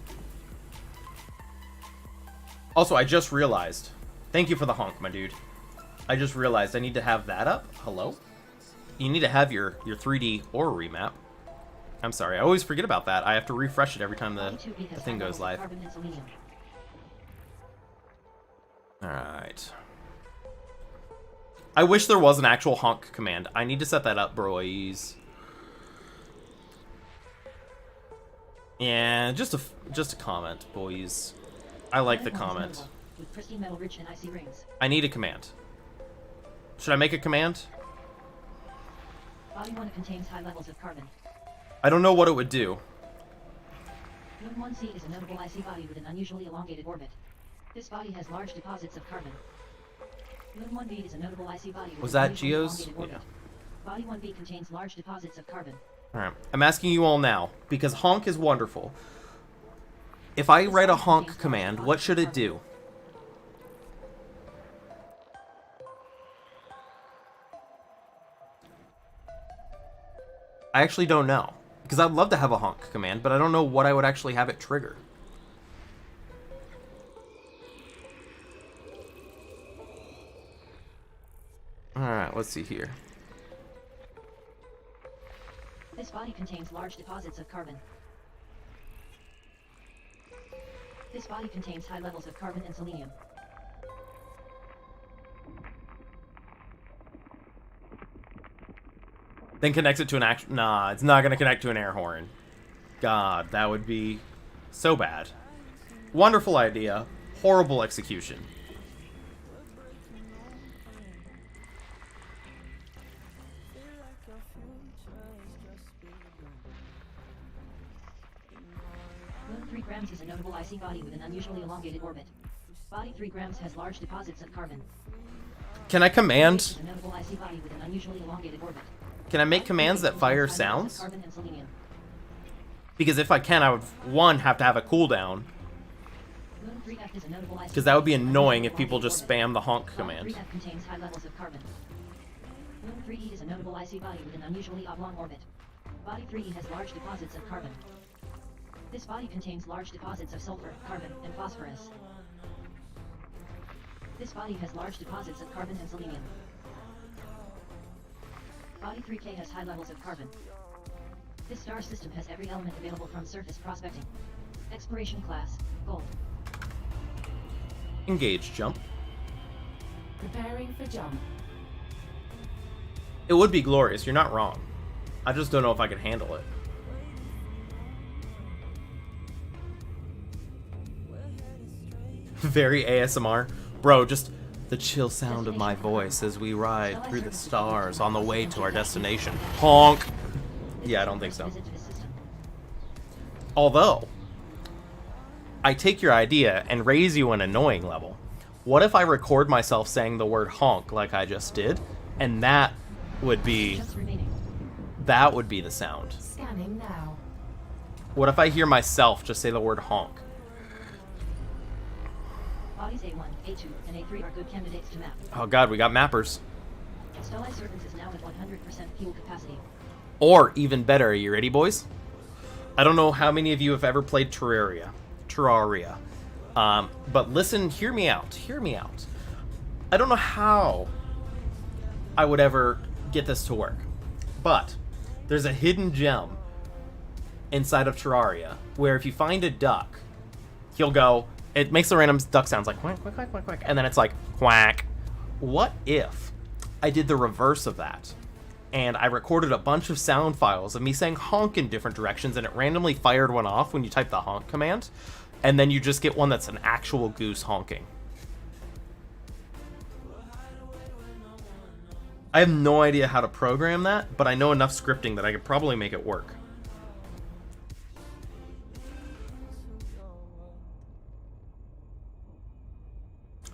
Also, I just realized. Thank you for the honk, my dude. I just realized I need to have that up. Hello? You need to have your 3D Aura remap. I'm sorry, I always forget about that. I have to refresh it every time the thing goes live. Alright. I wish there was an actual honk command. I need to set that up, boys. Yeah, just a comment, boys. I like the comment. With pristine metal rich and icy rings. I need a command. Should I make a command? Body 1 contains high levels of carbon. I don't know what it would do. Moon 1C is a notable icy body with an unusually elongated orbit. This body has large deposits of carbon. Moon 1B is a notable icy body with Was an that unusually Geo's? elongated orbit. Yeah. Body 1B contains large deposits of carbon. Alright, I'm asking you all now, because honk is wonderful. If I write a honk command, what should it do? I actually don't know. Because I'd love to have a honk command, but I don't know what I would actually have it trigger. Alright, let's see here. This body contains large deposits of carbon. This body contains high levels of carbon and selenium. Then connects it to an actual... Nah, it's not going to connect to an air horn. God, that would be so bad. Wonderful idea. Horrible execution. Moon 3 grams is a notable icy body with an unusually elongated orbit. Body 3 grams has large deposits of carbon. Can I command... Is a notable icy body with an unusually elongated orbit. Can I make commands that fire Contains high levels of sounds? carbon and selenium. Because if I can, I would, one, have to have a cooldown. Moon 3F is a notable icy Because that would be body with an annoying if unusually people just elongated spam the honk orbit. command. Body 3F contains high levels of carbon. Moon 3E is a notable icy body with an unusually oblong orbit. Body 3E has large deposits of carbon. This body contains large deposits of sulfur, carbon, and phosphorus. This body has large deposits of carbon and selenium. Body 3K has high levels of carbon. This star system has every element available from surface prospecting. Exploration class, gold. Engage jump. Preparing for jump. It would be glorious, you're not wrong. I just don't know if I could handle it. Very ASMR. Bro, just the chill sound of my voice as we ride through the stars on the way to our destination. Honk! Yeah, I don't think so. Visit to the system. Although, I take your idea and raise you an annoying level. What if I record myself saying the word honk like I just did, and that would be Just remaining. the sound. Scanning now. What if I hear myself just say the word honk? Bodies A1, A2, and A3 are good candidates to map. Oh god, we got mappers. Stellar Serpents is now at 100% fuel capacity. Or, even better, are you ready, boys? I don't know how many of you have ever played Terraria. But listen, hear me out. I don't know how I would ever get this to work. But there's a hidden gem inside of Terraria where if you find a duck, he'll go, it makes the random duck sounds like quack, quack, quack, quack, quack, and then it's like quack. What if I did the reverse of that? And I recorded a bunch of sound files of me saying honk in different directions, and it randomly fired one off when you type the honk command, and then you just get one that's an actual goose honking. I have no idea how to program that, but I know enough scripting that I could probably make it work.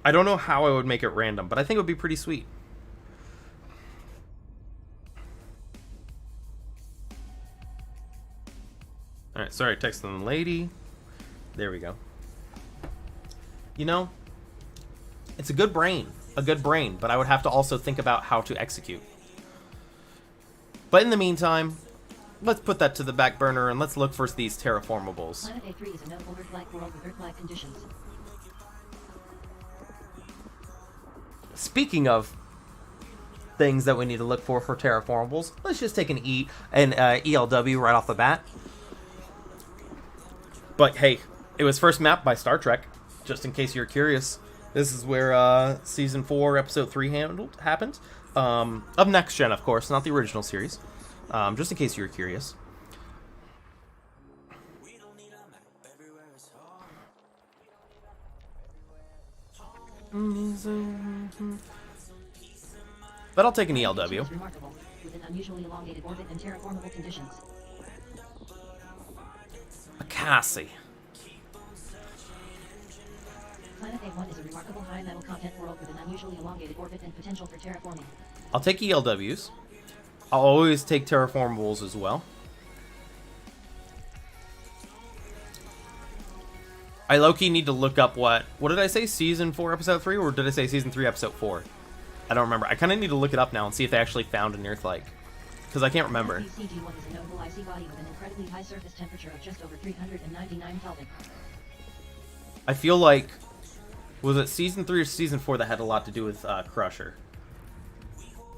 I don't know how I would make it random, but I think it would be pretty sweet. Alright, sorry, texting the lady. There we go. You know, it's a good brain, but I would have to also think about how to execute. But in the meantime, let's put that to the back burner and let's look for these terraformables. Planet A3 is a notable Earth-like world with Earth-like conditions. Speaking of things that we need to look for terraformables, let's just take an ELW right off the bat. But hey, it was first mapped by Star Trek, just in case you're curious. This is where Season 4, Episode 3 happened. Of Next Gen, of course, not the original series. Just in case you're curious. But I'll take an ELW. Remarkable, with an unusually elongated orbit and terraformable conditions. A Cassie. Planet A1 is a remarkable high metal content world with an unusually elongated orbit and potential for terraforming. I'll take ELWs. I'll always take terraformables as well. I low-key need to look up what did I say, Season 4, Episode 3, or did I say Season 3, Episode 4? I don't remember. I kind of need to look it up now and see if they actually found an Earth-like. Because I can't remember. CG1 is a notable icy body with an incredibly high surface temperature of just over 399 Kelvin. I feel like, was it Season 3 or Season 4 that had a lot to do with Crusher?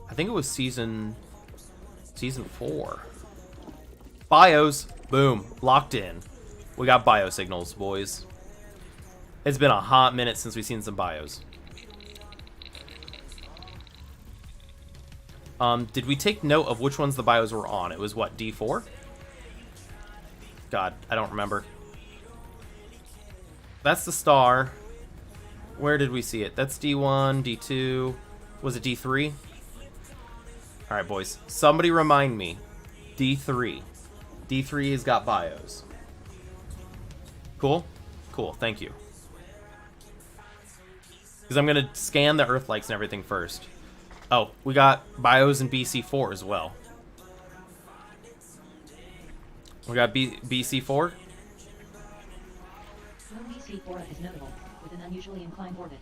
I think it was Season 4. Bios. Boom. Locked in. We got bio signals, boys. It's been a hot minute since we've seen some bios. Did we take note of which ones the bios were on? It was what, D4? God, I don't remember. That's the star. Where did we see it? That's D1, D2. Was it D3? Alright, boys. Somebody remind me. D3. D3 has got bios. Cool? Cool, thank you. Because I'm going to scan the Earth likes and everything first. Oh, we got bios in BC4 as well. We got BC4. BC4 is notable, with an unusually inclined orbit.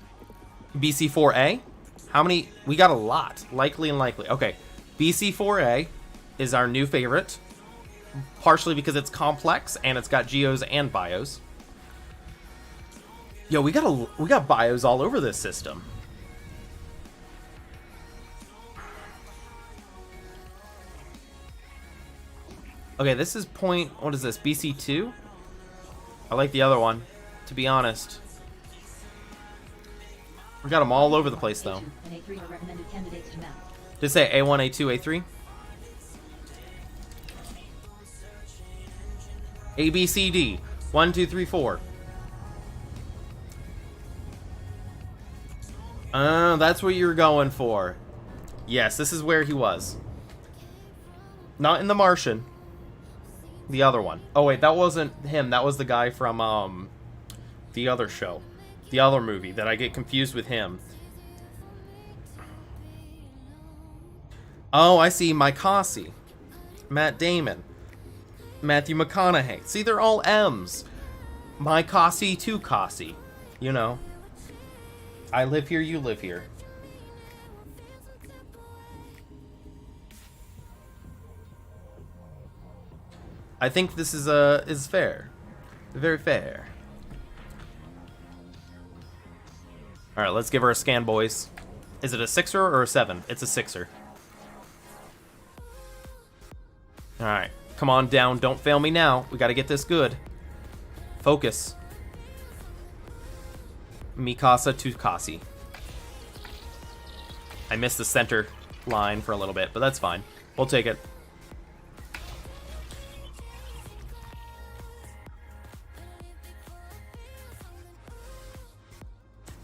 BC4A? How many? We got a lot. Likely and likely. Okay. BC4A is our new favorite. Partially because it's complex and it's got geos and bios. Yo, we got bios all over this system. Okay, this is what is this, BC2? I like the other one, to be honest. We got them all over the place, though. A2 and A3 are recommended candidates to map. Did it say A1, A2, A3? A, B, C, D. 1, 2, 3, 4. That's what you were going for. Yes, this is where he was. Not in The Martian. The other one. Oh, wait, that wasn't him. That was the guy from, the other show. The other movie that I get confused with him. Oh, I see. Mike Hossie. Matt Damon. Matthew McConaughey. See, they're all M's. My Cossie to Cossie. You know. I live here, you live here. I think this is fair. Very fair. Alright, let's give her a scan, boys. Is it a 6er or a 7? It's a 6er. Alright. Come on down. Don't fail me now. We gotta get this good. Focus. Mikasa to Kasi. I missed the center line for a little bit, but that's fine. We'll take it.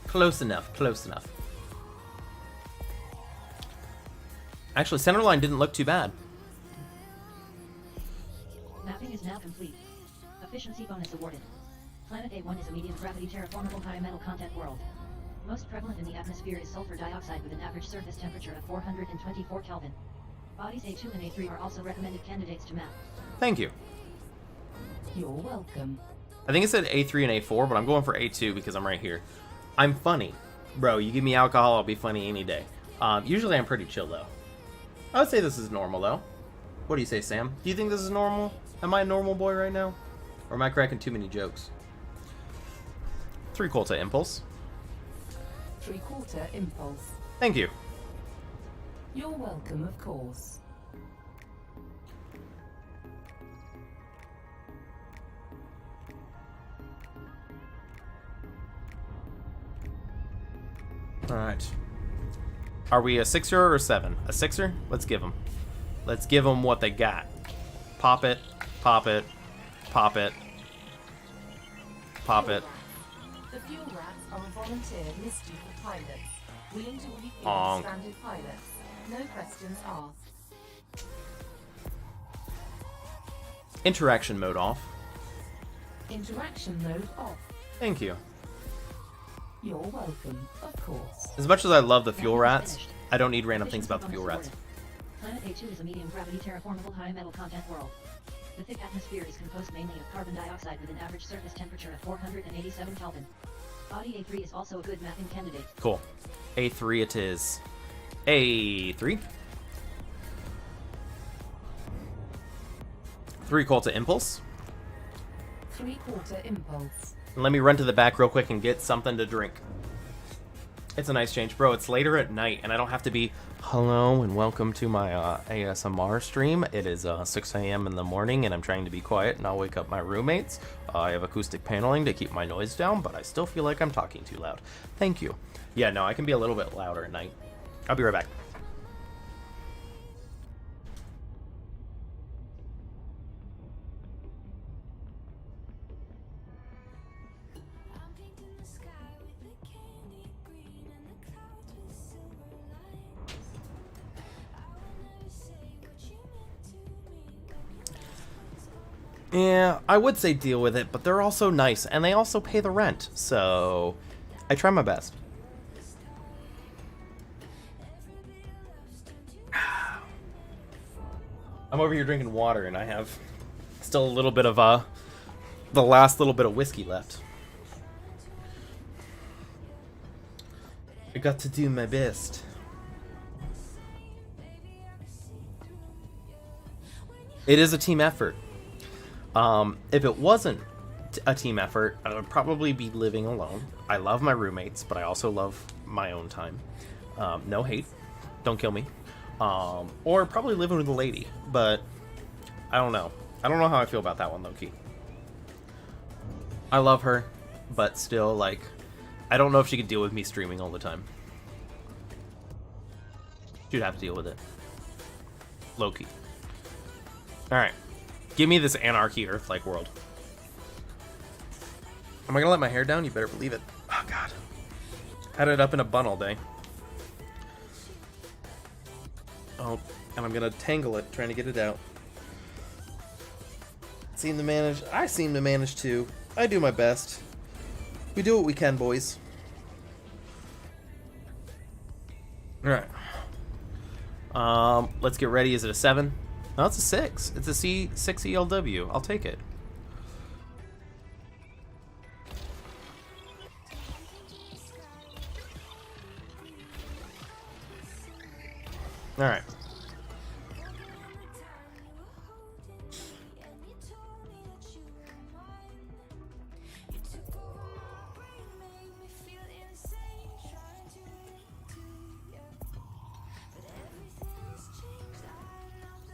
Close enough, close enough. Actually, center line didn't look too bad. Mapping is now complete. Efficiency bonus awarded. Planet A1 is a medium gravity terraformable high metal content world. Most prevalent in the atmosphere is sulfur dioxide with an average surface temperature of 424 Kelvin. Bodies A2 and A3 are also recommended candidates to map. Thank you. You're welcome. I think it said A3 and A4, but I'm going for A2 because I'm right here. I'm funny. Bro, you give me alcohol, I'll be funny any day. Usually I'm pretty chill, though. I would say this is normal, though. What do you say, Sam? Do you think this is normal? Am I a normal boy right now? Or am I cracking too many jokes? 3/4 impulse. 3/4 impulse. Thank you. You're welcome, of course. Alright. Are we a 6er or a 7? A 6er? Let's give them. Let's give them what they got. Pop it, pop it, pop it, pop it. The fuel rats are a volunteer mystery for pilots, willing to refuel Honk. stranded pilots. No questions asked. Interaction mode off. Interaction mode off. Thank you. You're welcome, of course. As much as I love the fuel Mapping is rats, finished. I don't need random things Efficiency about the fuel bonus rats. awarded. Planet A2 is a medium gravity terraformable high metal content world. The thick atmosphere is composed mainly of carbon dioxide with an average surface temperature of 487 Kelvin. Body A3 is also a good mapping candidate. Cool. A3 it is. A3. 3/4 impulse. 3/4 impulse. And let me run to the back real quick and get something to drink. It's a nice change. Bro, it's later at night, and I don't have to be, hello and welcome to my ASMR stream. It is 6 a.m. in the morning, and I'm trying to be quiet, and I'll wake up my roommates. I have acoustic paneling to keep my noise down, but I still feel like I'm talking too loud. Thank you. Yeah, no, I can be a little bit louder at night. I'll be right back. I'm painting the sky with the candy green and the clouds with silver lines. I will never say what you meant to me. Yeah, I would say deal with it, but they're also nice, and they also pay the rent, so I try my best. I'm over here drinking water, and I have still a little bit of the last little bit of whiskey left. I got to do my best. It is a team effort. If it wasn't a team effort, I would probably be living alone. I love my roommates, but I also love my own time. No hate. Don't kill me. Or probably living with a lady, but I don't know. I don't know how I feel about that one, low-key. I love her, but still, like, I don't know if she could deal with me streaming all the time. She'd have to deal with it. Low-key. Alright. Give me this anarchy Earth-like world. Am I gonna let my hair down? You better believe it. Oh, God. Had it up in a bun all day. Oh, and I'm gonna tangle it, trying to get it out. I seem to manage to. I do my best. We do what we can, boys. Alright. Let's get ready. Is it a 7? No, it's a 6. It's a C6 ELW. I'll take it. Alright.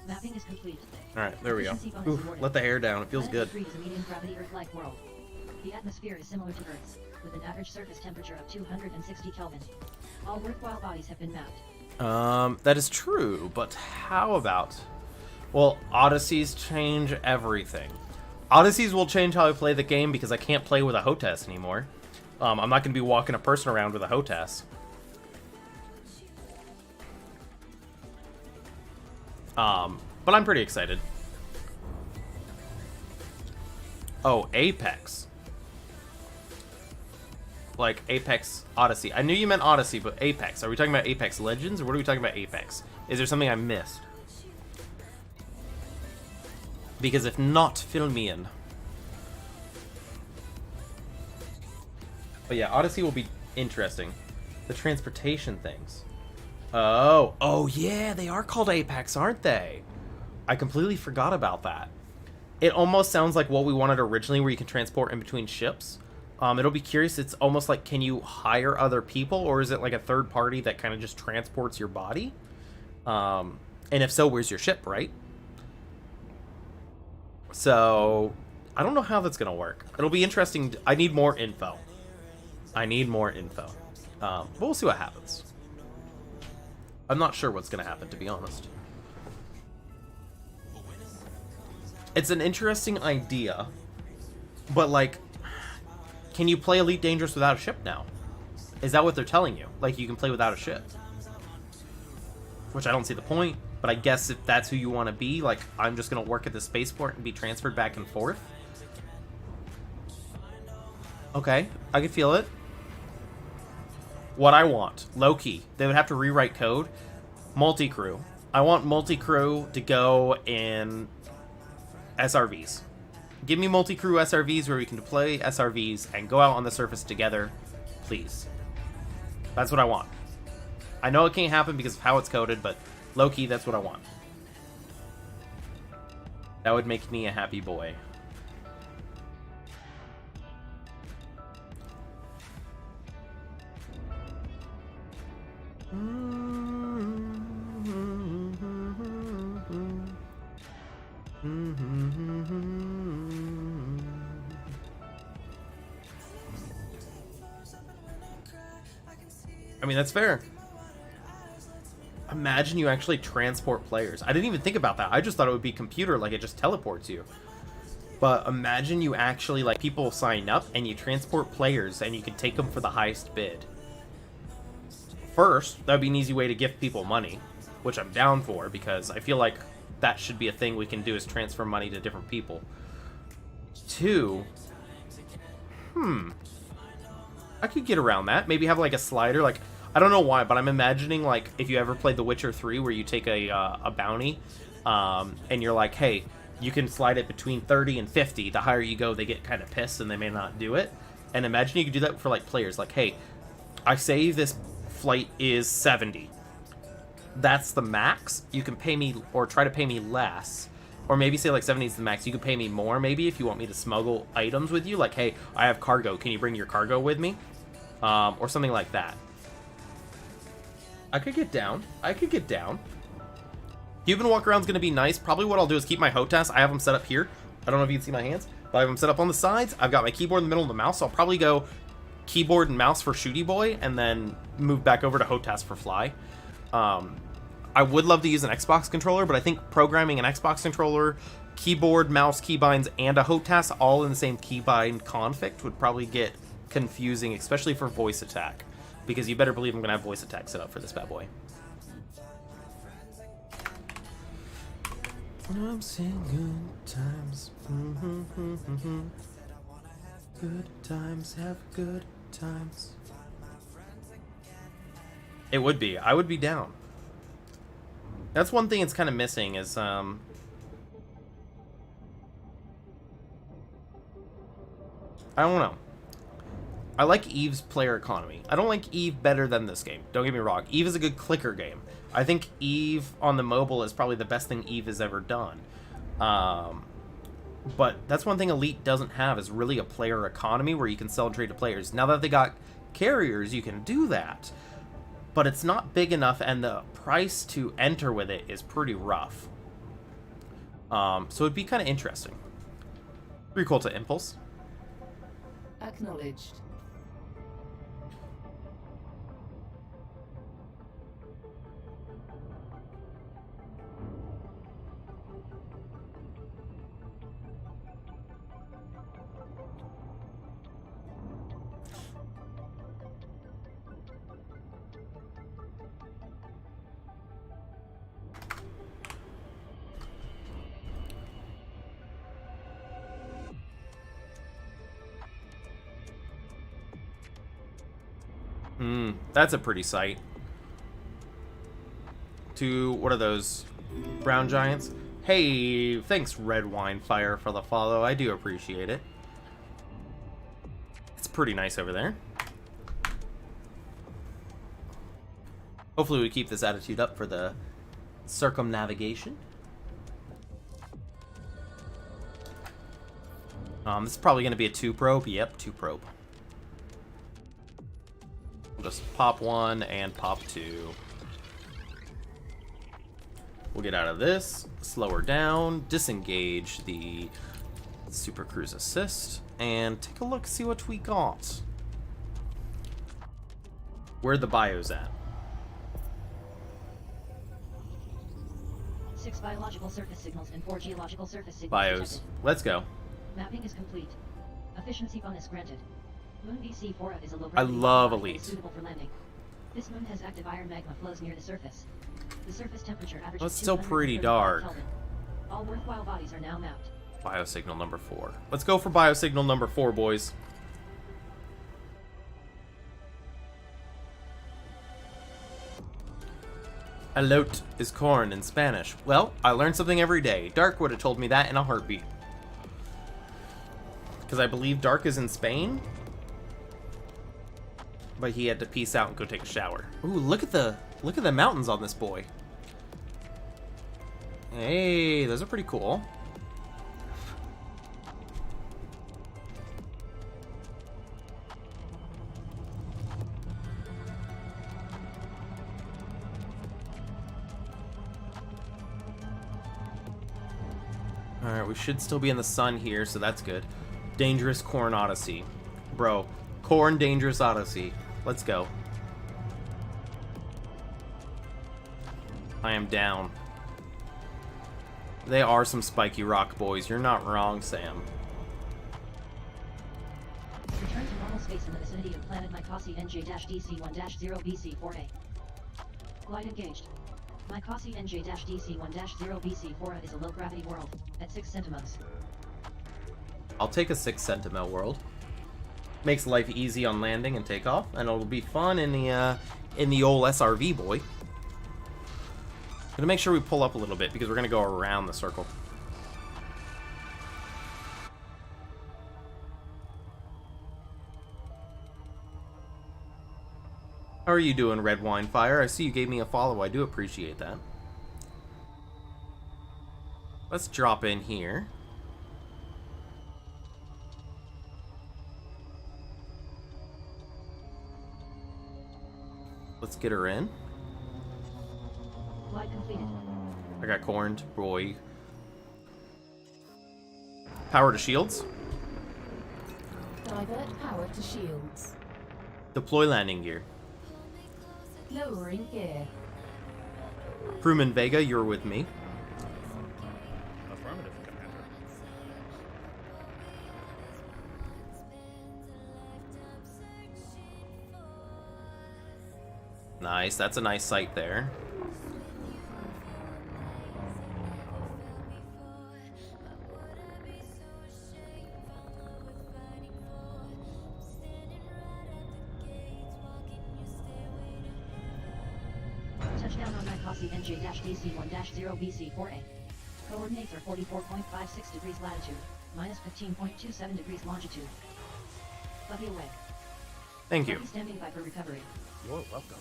Mapping is complete. Alright, there we go. Efficiency bonus Oof, awarded. let the hair down. It feels Planet good. Earth 3 is a medium gravity Earth-like world. The atmosphere is similar to Earth's, with an average surface temperature of 260 Kelvin. All worthwhile bodies have been mapped. That is true, but how about... Well, Odysseys change everything. Odysseys will change how I play the game because I can't play with a HOTAS anymore. I'm not going to be walking a person around with a HOTAS. But I'm pretty excited. Oh, Apex. Like Apex Odyssey. I knew you meant Odyssey, but Apex. Are we talking about Apex Legends, or what are we talking about Apex? Is there something I missed? Because if not, fill me in. But yeah, Odyssey will be interesting. The transportation things. Oh yeah, they are called Apex, aren't they? I completely forgot about that. It almost sounds like what we wanted originally, where you can transport in between ships. It'll be curious. It's almost like, can you hire other people, or is it like a third party that kind of just transports your body? And if so, where's your ship, right? So, I don't know how that's going to work. It'll be interesting. I need more info. But we'll see what happens. I'm not sure what's going to happen, to be honest. It's an interesting idea, but like, can you play Elite Dangerous without a ship now? Is that what they're telling you? Like, you can play without a ship? Which I don't see the point, but I guess if that's who you want to be, like, I'm just going to work at the spaceport and be transferred back and forth. Okay, I can feel it. What I want, low-key, they would have to rewrite code. Multi-crew. I want multi-crew to go in SRVs. Give me multi-crew SRVs where we can deploy SRVs and go out on the surface together, please. That's what I want. I know it can't happen because of how it's coded, but low-key, that's what I want. That would make me a happy boy. I mean, that's fair. Imagine you actually transport players. I didn't even think about that. I just thought it would be computer, like it just teleports you. But imagine you actually, like, people sign up and you transport players and you can take them for the highest bid. First, that would be an easy way to gift people money, which I'm down for, because I feel like that should be a thing we can do, is transfer money to different people. Two, I could get around that. Maybe have like a slider, like, I don't know why, but I'm imagining, like, if you ever played The Witcher 3, where you take a bounty, and you're like, hey, you can slide it between 30 and 50. The higher you go, they get kind of pissed and they may not do it. And imagine you could do that for, like, players. Like, hey, I say this flight is 70. That's the max. You can pay me, or try to pay me less. Or maybe say, like, 70 is the max. You could pay me more, maybe, if you want me to smuggle items with you. Like, hey, I have cargo. Can you bring your cargo with me? Or something like that. I could get down. Cuban walk around's gonna be nice. Probably what I'll do is keep my HOTAS. I have them set up here. I don't know if you can see my hands, but I have them set up on the sides. I've got my keyboard in the middle of the mouse, so I'll probably go keyboard and mouse for Shooty Boy, and then move back over to HOTAS for Fly. I would love to use an Xbox controller, but I think programming an Xbox controller, keyboard, mouse, keybinds, and a HOTAS all in the same keybind config would probably get confusing, especially for voice attack. Because you better believe I'm going to have voice attack set up for this bad boy. I'm saying good times. Good times, have good times. It would be. I would be down. That's one thing it's kind of missing is, I don't know. I like Eve's player economy. I don't like Eve better than this game. Don't get me wrong. Eve is a good clicker game. I think Eve on the mobile is probably the best thing Eve has ever done. But that's one thing Elite doesn't have, is really a player economy where you can sell and trade to players. Now that they got carriers, you can do that. But it's not big enough, and the price to enter with it is pretty rough. So it'd be kind of interesting. Recall to Impulse. Acknowledged. That's a pretty sight. To, what are those? Brown Giants? Hey, thanks Red Wine Fire for the follow. I do appreciate it. It's pretty nice over there. Hopefully we keep this attitude up for the circumnavigation. This is probably going to be a 2-probe. Yep, 2-probe. We'll just pop 1 and pop 2. We'll get out of this, slow her down, disengage the Super Cruise Assist, and take a look, see what we got. Where the bios at? 6 biological surface signals and 4 geological surface signals Bios. detected. Let's go. Mapping is complete. Efficiency bonus granted. Moon BC4 is a low I gravity love moon Elite. suitable for landing. This moon has active iron magma flows near the surface. The surface temperature averages Well, it's still pretty 235 dark. Kelvin. All worthwhile bodies are now mapped. Biosignal number 4. Let's go for biosignal number 4, boys. Elote is corn in Spanish. Well, I learn something every day. Dark would have told me that in a heartbeat. Because I believe Dark is in Spain. But he had to peace out and go take a shower. Ooh, look at the mountains on this boy. Hey, those are pretty cool. Alright, we should still be in the sun here, so that's good. Dangerous Corn Odyssey. Bro, Corn Dangerous Odyssey. Let's go. I am down. They are some spiky rock boys. You're not wrong, Sam. Return to normal space in the vicinity of planet Mycosi NJ-DC1-0BC4A. Glide engaged. Mycosi NJ-DC1-0BC4A is a low-gravity world, at 6 centimos. I'll take a 6 centimel world. Makes life easy on landing and takeoff, and it'll be fun in the old SRV boy. Gonna make sure we pull up a little bit because we're gonna go around the circle. How are you doing, Red Wine Fire? I see you gave me a follow. I do appreciate that. Let's drop in here. Let's get her in. Glide completed. I got corned, boy. Power to shields. Divert power to shields. Deploy landing gear. Lowering gear. Crewman Vega, you're with me. Affirmative, Commander. Nice, that's a nice sight there. Touchdown on Mycosi NJ-DC1-0BC4A. Coordinates are 44.56 degrees latitude, minus 15.27 degrees longitude. Buffy away. Thank you. Buffy standing by for recovery. You're welcome.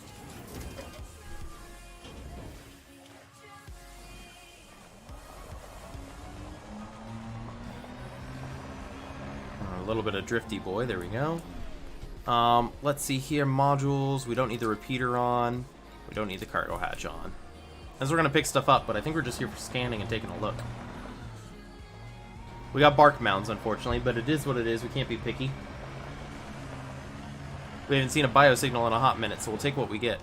A little bit of drifty boy, there we go. Let's see here, modules. We don't need the repeater on. We don't need the cargo hatch on. As we're gonna pick stuff up, but I think we're just here for scanning and taking a look. We got bark mounds, unfortunately, but it is what it is. We can't be picky. We haven't seen a biosignal in a hot minute, so we'll take what we get.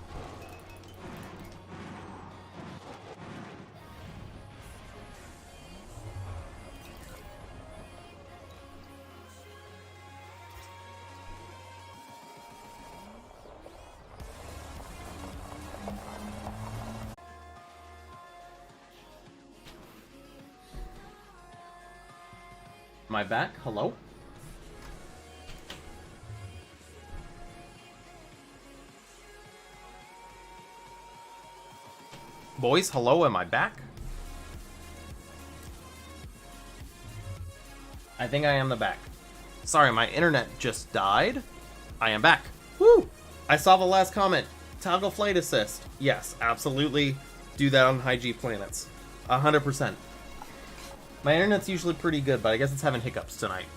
Am I back? Hello? Boys, hello, am I back? I think I am the back. Sorry, my internet just died. I am back. Woo! I saw the last comment. Toggle flight assist. Yes, absolutely do that on high G planets. 100%. My internet's usually pretty good, but I guess it's having hiccups tonight.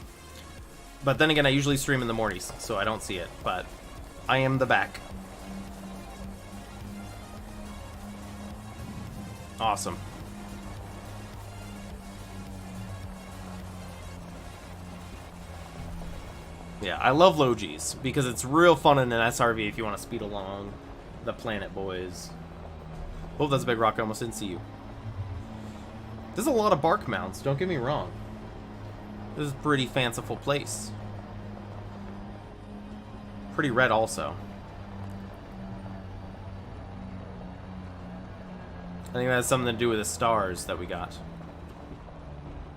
But then again, I usually stream in the mornings, so I don't see it. But I am the back. Awesome. Yeah, I love low Gs because it's real fun in an SRV if you want to speed along the planet, boys. Oh, that's a big rock. I almost didn't see you. There's a lot of bark mounds, don't get me wrong. This is a pretty fanciful place. Pretty red also. I think that has something to do with the stars that we got.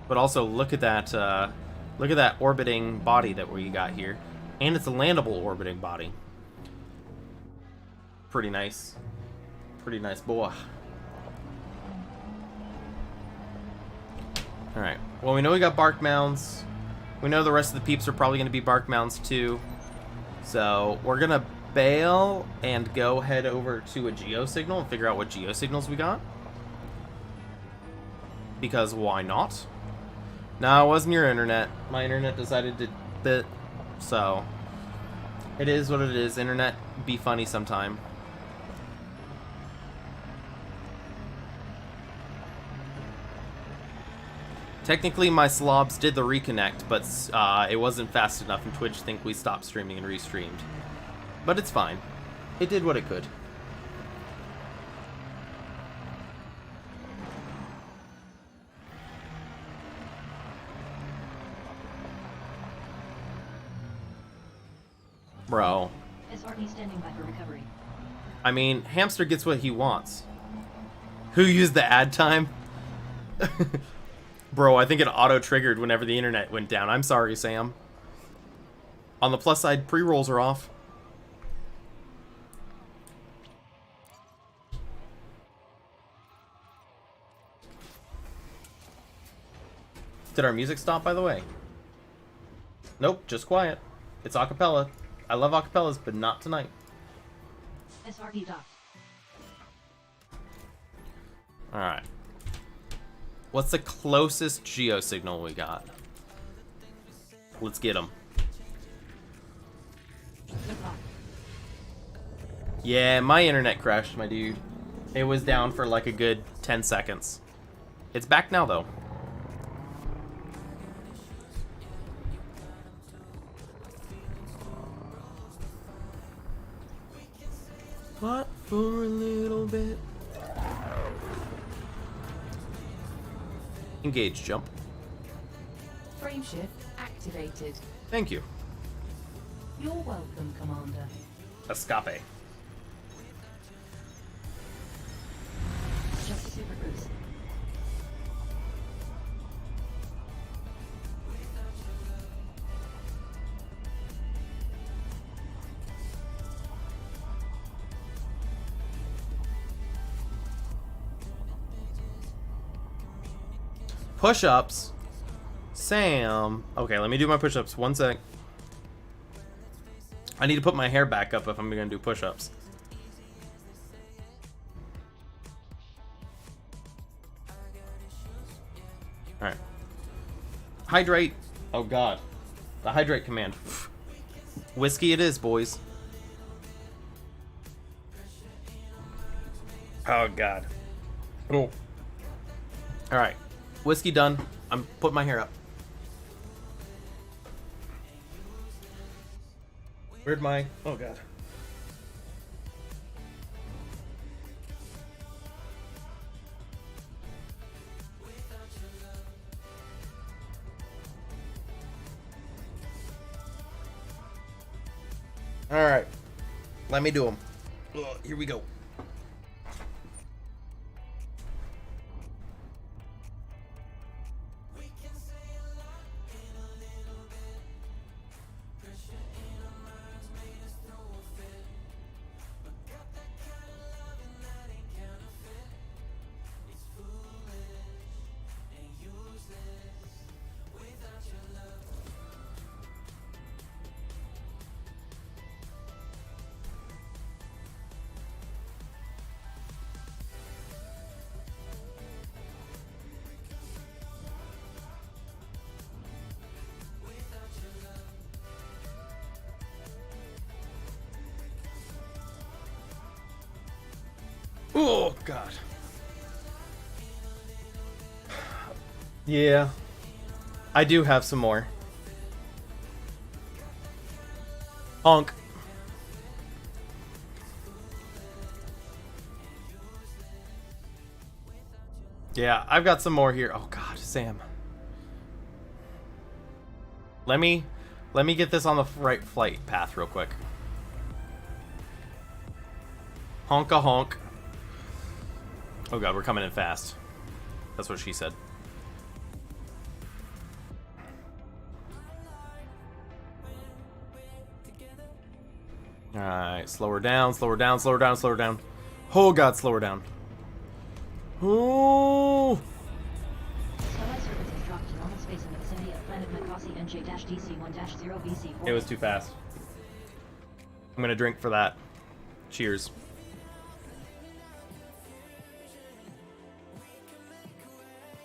But also, look at that orbiting body that we got here. And it's a landable orbiting body. Pretty nice. Pretty nice boy. Alright, well, we know we got bark mounds. We know the rest of the peeps are probably going to be bark mounds too. So, we're going to bail and go head over to a geosignal and figure out what geosignals we got. Because why not? No, it wasn't your internet. My internet decided to bit. So, it is what it is. Internet be funny sometime. Technically, my slobs did the reconnect, but it wasn't fast enough, and Twitch think we stopped streaming and restreamed. But it's fine. It did what it could. Bro. SRP standing by for recovery. I mean, Hamster gets what he wants. Who used the ad time? Bro, I think it auto-triggered whenever the internet went down. I'm sorry, Sam. On the plus side, pre-rolls are off. Did our music stop, by the way? Nope, just quiet. It's acapella. I love acapellas, but not tonight. SRP docked. Alright. What's the closest geosignal we got? Let's get them. Yeah, my internet crashed, my dude. It was down for like a good 10 seconds. It's back now, though. What for a little bit? Engage jump. Frameshift activated. Thank you. You're welcome, Commander. Escape. Just a super cruise. Push-ups. Sam. Okay, let me do my push-ups. One sec. I need to put my hair back up if I'm gonna do push-ups. Alright. Hydrate. Oh god. The hydrate command. Whiskey it is, boys. Oh god. Oh. Alright. Whiskey done. I'm putting my hair up. Where'd my... Oh, God. All right. Let me do them. Here we go. Oh, God. Yeah. I do have some more. Honk. Yeah, I've got some more here. Oh, God, Sam. Let me get this on the right flight path real quick. Honka honk. Oh God, we're coming in fast. That's what she said. Alright, slow her down, slow her down, slow her down, slow her down. Oh God, slow her down. Oh! Satellite service has dropped to normal space in the vicinity of planet Makasi NJ-DC1-0BC4. It was too fast. I'm gonna drink for that. Cheers.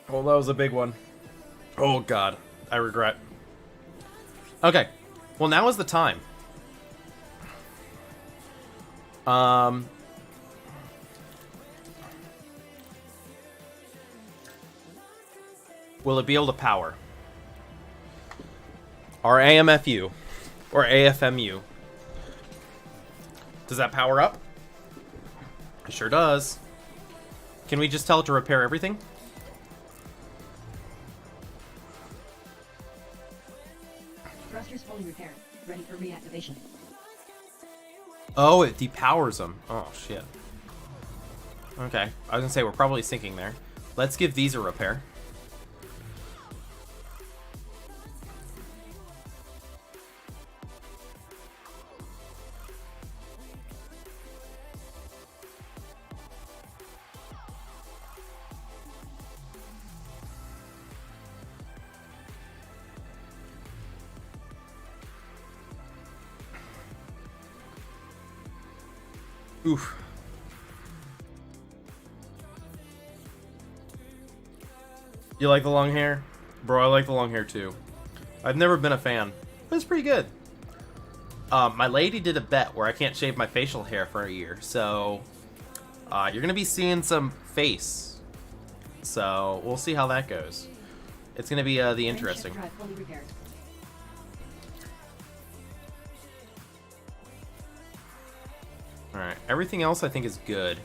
Oh, that was a big one. Oh, God. I regret. Okay. Well, now is the time. Will it be able to power? Our AMFU. Or AFMU. Does that power up? It sure does. Can we just tell it to repair everything? Thrusters fully repaired. Ready for reactivation. Oh, it depowers them. Oh, shit. Okay. I was gonna say, we're probably sinking there. Let's give these a repair. Oof. You like the long hair? Bro, I like the long hair too. I've never been a fan, but it's pretty good. My lady did a bet where I can't shave my facial hair for a year, so you're gonna be seeing some face. So we'll see how that goes. It's gonna be the interesting. Drive fully repaired. Alright, everything else I think is good.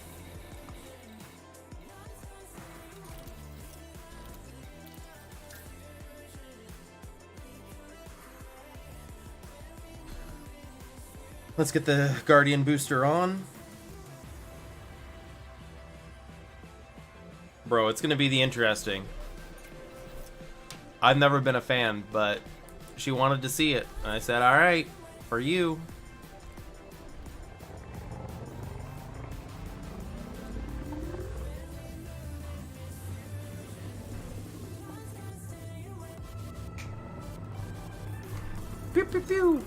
Let's get the Guardian booster on. Bro, it's gonna be the interesting. I've never been a fan, but she wanted to see it. And I said, alright, for you. Pew, pew, pew.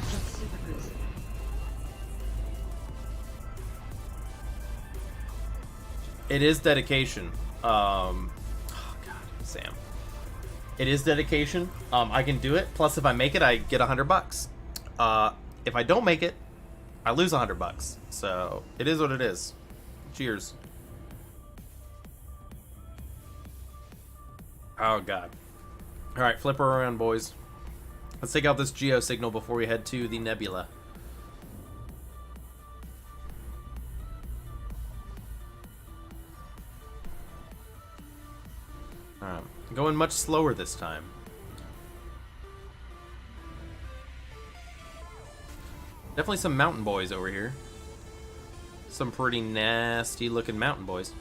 Just super boost. It is dedication. Oh God, Sam. It is dedication. I can do it. Plus, if I make it, I get $100. If I don't make it, I lose $100. So it is what it is. Cheers. Oh God. Alright, flip her around, boys. Let's take out this geo signal before we head to the nebula. Alright, going much slower this time. Definitely some mountain boys over here. Some pretty nasty looking mountain boys.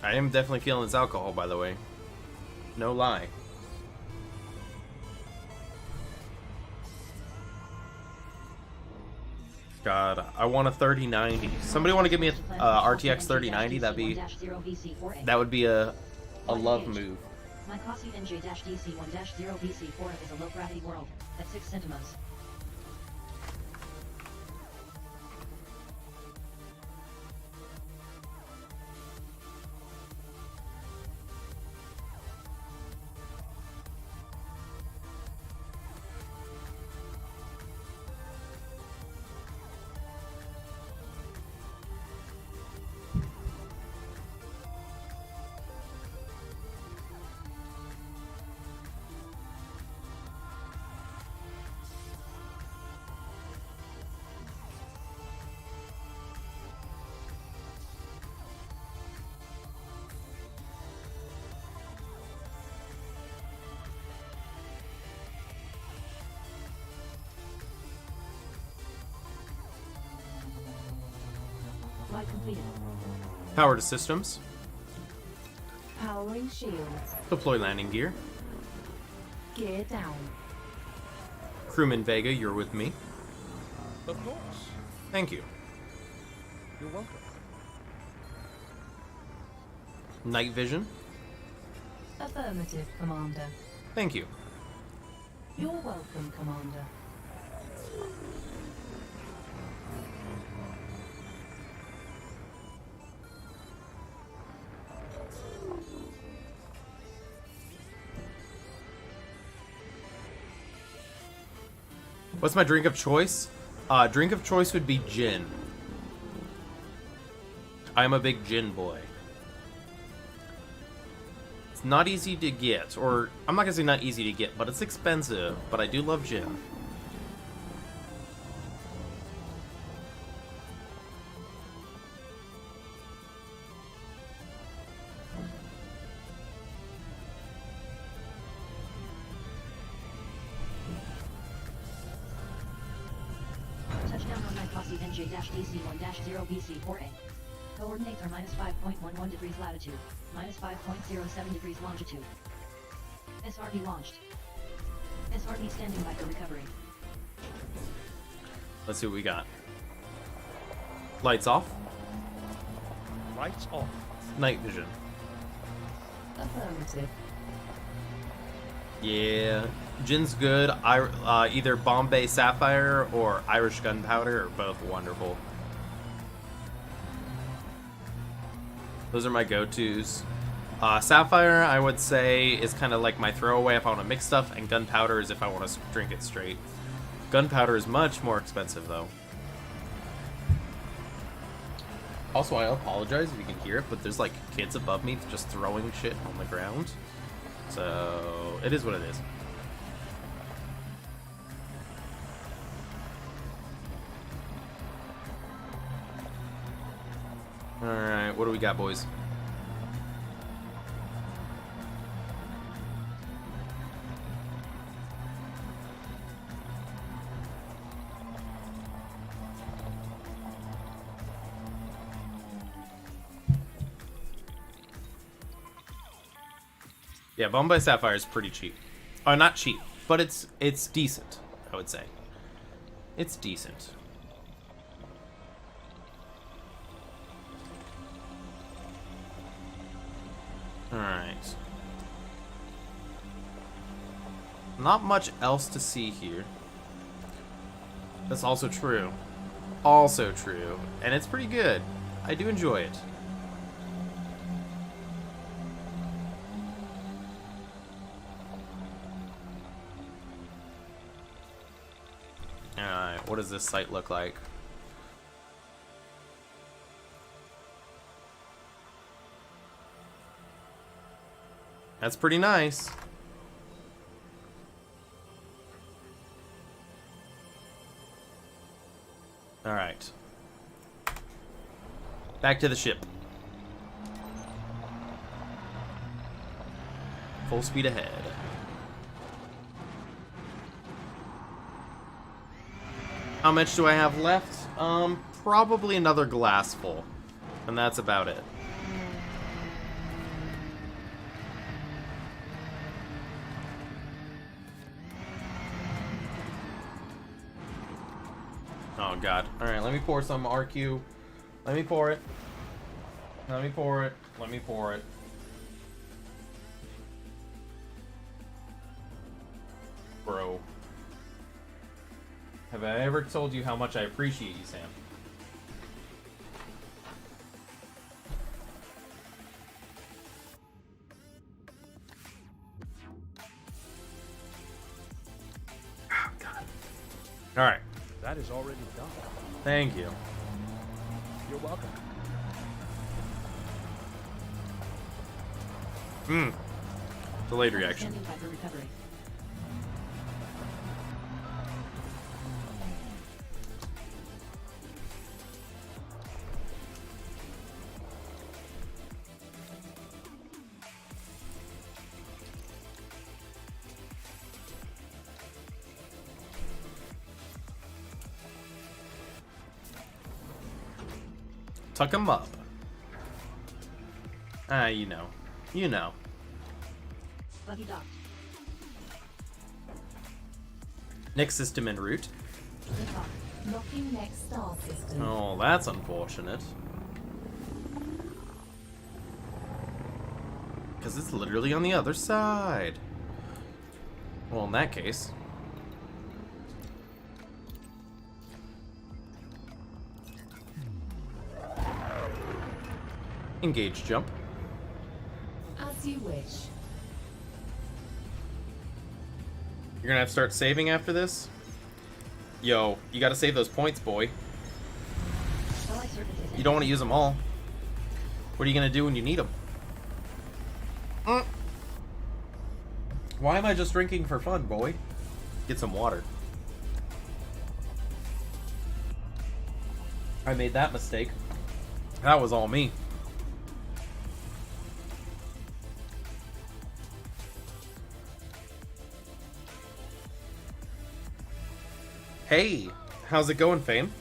I am definitely feeling this alcohol, by the way. No lie. God, I want a 3090. Somebody want to give me a RTX 3090? That would be a love move. My Classy NJ-DC1-0BC4 is a low-gravity world at 6 centimeters. Flight completed. Power to systems. Powering shields. Deploy landing gear. Gear down. Crewman Vega, you're with me. Of course. Thank you. You're welcome. Night vision. Affirmative, Commander. Thank you. You're welcome, Commander. What's my drink of choice? Drink of choice would be gin. I'm a big gin boy. It's not easy to get, or I'm not gonna say not easy to get, but it's expensive. But I do love gin. Touchdown on my Classy NJ-DC1-0BC4A. Coordinates are -5.11 degrees latitude, -5.07 degrees longitude. SRB launched. SRB standing by for recovery. Let's see what we got. Lights off. Lights off. Night vision. Affirmative. Yeah, gin's good. Either Bombay Sapphire or Irish Gunpowder are both wonderful. Those are my go-tos. Sapphire, I would say, is kind of like my throwaway if I want to mix stuff, and Gunpowder is if I want to drink it straight. Gunpowder is much more expensive, though. Also, I apologize if you can hear it, but there's like kids above me just throwing shit on the ground. So, it is what it is. Alright, what do we got, boys? Yeah, Bombay Sapphire is pretty cheap. Not cheap, but it's decent, I would say. It's decent. Alright. Not much else to see here. That's also true. Also true. And it's pretty good. I do enjoy it. Alright, what does this site look like? That's pretty nice. Alright. Back to the ship. Full speed ahead. How much do I have left? Probably another glass full. And that's about it. Oh god. Alright, let me pour some RQ. Let me pour it. Let me pour it. Let me pour it. Bro. Have I ever told you how much I appreciate you, Sam? Oh, God. Alright. That is already done. Thank you. You're welcome. Delayed reaction. Standing by for recovery. Tuck him up. Ah, you know. You know. Buggy docked. Next system en route. Liftoff. Locking next star system. Oh, that's unfortunate. Because it's literally on the other side. Well, in that case. Engage jump. As you wish. You're gonna have to start saving after this? Yo, you gotta save those points, boy. Starlight surface is You don't want to use them all. What are you gonna do when you need them? Why am I just drinking for fun, boy? Get some water. I made that mistake. That was all me. Hey, how's it going, Fame?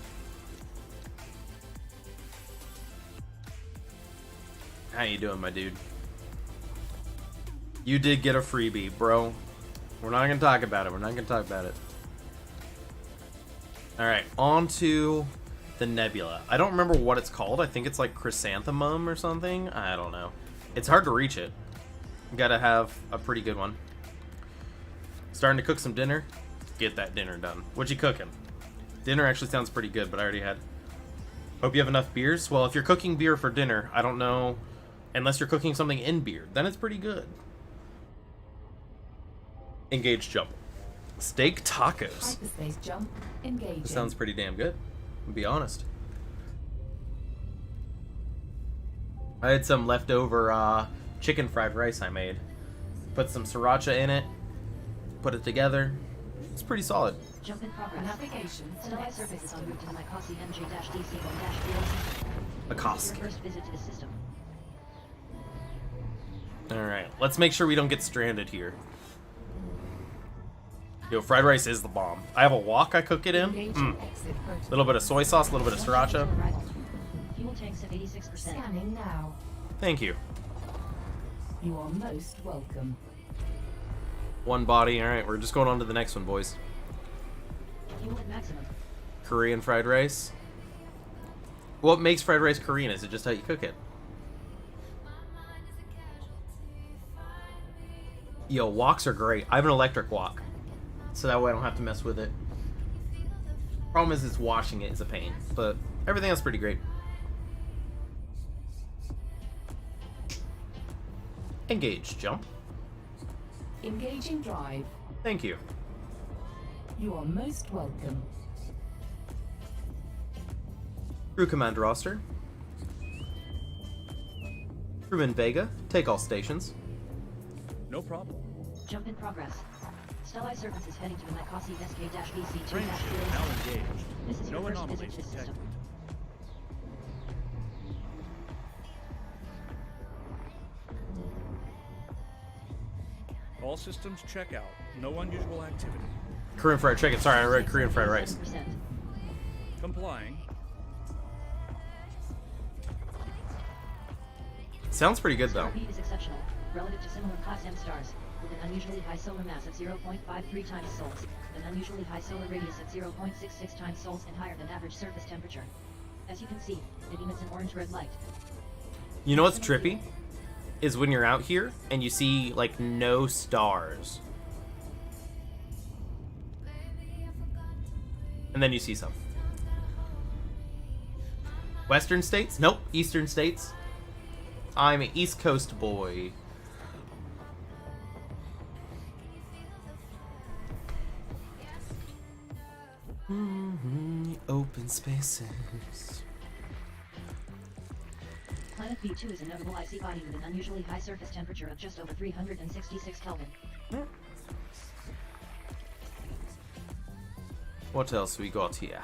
How you doing, my dude? You did get a freebie, bro. We're not gonna talk about it. We're not gonna talk about it. Alright, on to the nebula. I don't remember what it's called. I think it's like chrysanthemum or something. I don't know. It's hard to reach it. You gotta have a pretty good one. Starting to cook some dinner. Get that dinner done. What you cooking? Dinner actually sounds pretty good, but I already had. Hope you have enough beers. Well, if you're cooking beer for dinner, I don't know. Unless you're cooking something in beer, then it's pretty good. Engage jump. Steak tacos. Hyperspace jump. Engaging. This sounds pretty damn good. To be honest. I had some leftover chicken fried rice I made. Put some sriracha in it. Put it together. It's pretty solid. jump in progress. Navigation. Starlight surface is en route to the Mikosi MJ-DC1-DLC. Akoski. Your first visit to the system. Alright, let's make sure we don't get stranded here. Yo, fried rice is the bomb. I have a wok I cook it in. Engaging exit A protocol. little bit of soy sauce, a little bit of sriracha. Fuel tanks at 86%. Scanning now. Thank you. You are most welcome. One body. Alright, we're just going on to the next one, boys. Fuel at maximum. Korean fried rice. What makes fried rice Korean? Is it just how you cook it? Yo, woks are great. I have an electric wok, so that way I don't have to mess with it. Problem is, it's washing it is a pain, but everything else is pretty great. Engage, jump. Engaging drive. Thank you. You are most welcome. Crew command roster. Crewman Vega, take all stations. No problem. Jump in progress. Stellae Serpents is heading to the Nicosi SK-BC Train shield now 2-2. engaged. This is your No first anomalies visit to the detected. system. All systems check out. No unusual activity. Korean fried chicken. Sorry, I read Korean fried rice. 7%. Complying. Sounds pretty good though. Starbeam is exceptional, relative to similar class M stars, with an unusually high solar mass of 0.53 times sols, an unusually high solar radius of 0.66 times sols, and higher than average surface temperature. As you can see, it emits an orange-red light. You know what's trippy? Is when you're out here and you see like no stars. And then you see some. Western states? Nope. Eastern states. I'm an East Coast boy. Open spaces. Planet B2 is a notable icy body with an unusually high surface temperature of just over 366 Kelvin. What else we got here?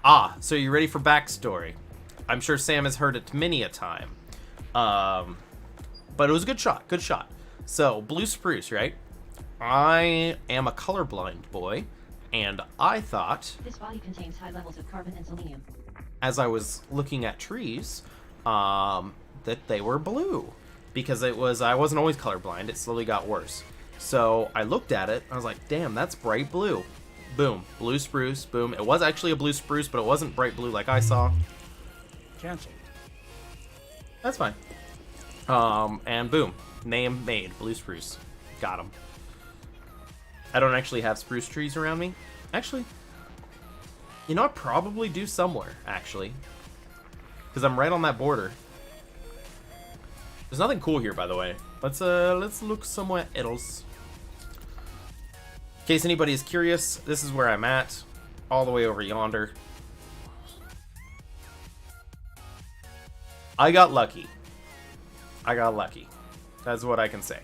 Ah, so you ready for backstory? I'm sure Sam has heard it many a time. But it was a good shot, good shot. So, blue spruce, right? I am a colorblind boy, and I thought, This body contains high levels of carbon and selenium. as I was looking at trees, that they were blue. Because I wasn't always colorblind, it slowly got worse. So I looked at it, I was like, damn, that's bright blue. Boom, blue spruce, boom. It was actually a blue spruce, but it wasn't bright blue like I saw. Cancelled. That's fine. And boom, name made, blue spruce. Got him. I don't actually have spruce trees around me. Actually, you know, I probably do somewhere, actually. Because I'm right on that border. There's nothing cool here, by the way. Let's look somewhere else. In case anybody is curious, this is where I'm at. All the way over yonder. I got lucky. I got lucky. That's what I can say.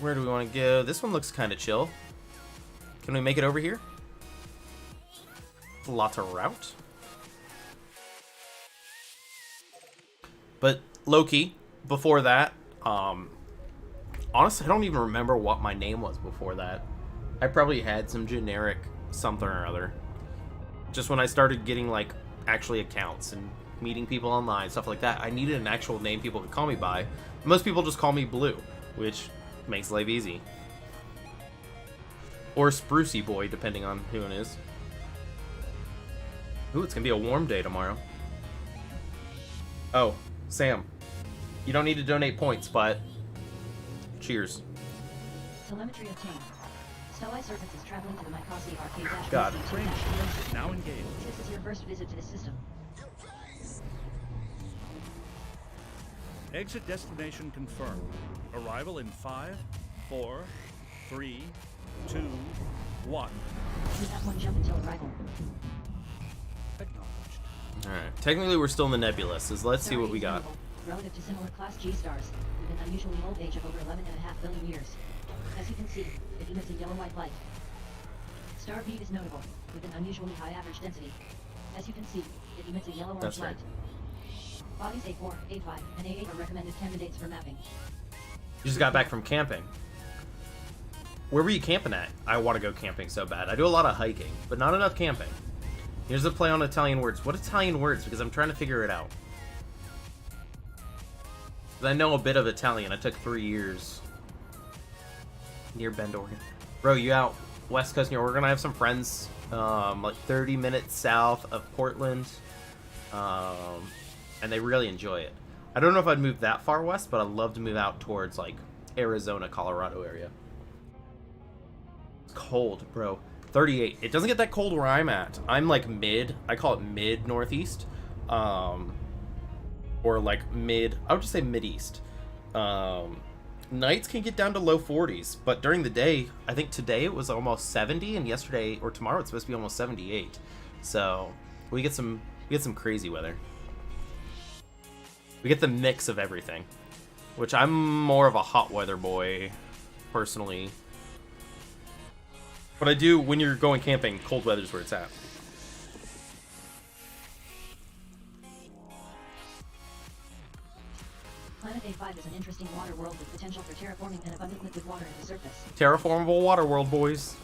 Where do we want to go? This one looks kind of chill. Can we make it over here? Lots of route. But Loki, before that, honestly, I don't even remember what my name was before that. I probably had some generic something or other. Just when I started getting, like, actually accounts and meeting people online, stuff like that, I needed an actual name people could call me by. Most people just call me Blue, which makes life easy. Or Sprucey Boy, depending on who it is. Ooh, it's gonna be a warm day tomorrow. Oh, Sam, you don't need to donate points, but cheers. Telemetry obtained. Stellae Serpents is traveling to the Nicosi Arcade God. Train shield is now engaged. This is your first visit to the system. Exit destination confirmed. Arrival in 5, 4, 3, 2, 1. Do not one jump until arrival. Acknowledged. Alright, technically we're still in the nebula, so let's see what we got. Relative to similar class G stars, with an unusually old age of over 11.5 billion years. As you can see, it emits a yellow-white light. Star B is notable, with an unusually high average density. As you can see, it emits a yellow-orange That's right. light. Bodies A4, A5, and A8 are recommended candidates for mapping. You just got back from camping. Where were you camping at? I want to go camping so bad. I do a lot of hiking, but not enough camping. Here's a play on Italian words. What Italian words? Because I'm trying to figure it out. 'Cause I know a bit of Italian. I took 3 years. Near Bend, Oregon. Bro, you out west coast near Oregon? I have some friends like 30 minutes south of Portland. And they really enjoy it. I don't know if I'd move that far west, but I'd love to move out towards like Arizona, Colorado area. It's cold, bro. 38. It doesn't get that cold where I'm at. I'm like mid. I call it mid northeast. Or like mid. I would just say mid east. Nights can get down to low 40s, but during the day, I think today it was almost 70, and yesterday or tomorrow it's supposed to be almost 78. So We get some crazy weather. We get the mix of everything, which I'm more of a hot weather boy, personally. But I do, when you're going camping, cold weather's where it's at. Planet A5 is an interesting water world with potential for terraforming and abundant liquid water at the surface. Terraformable water world, boys.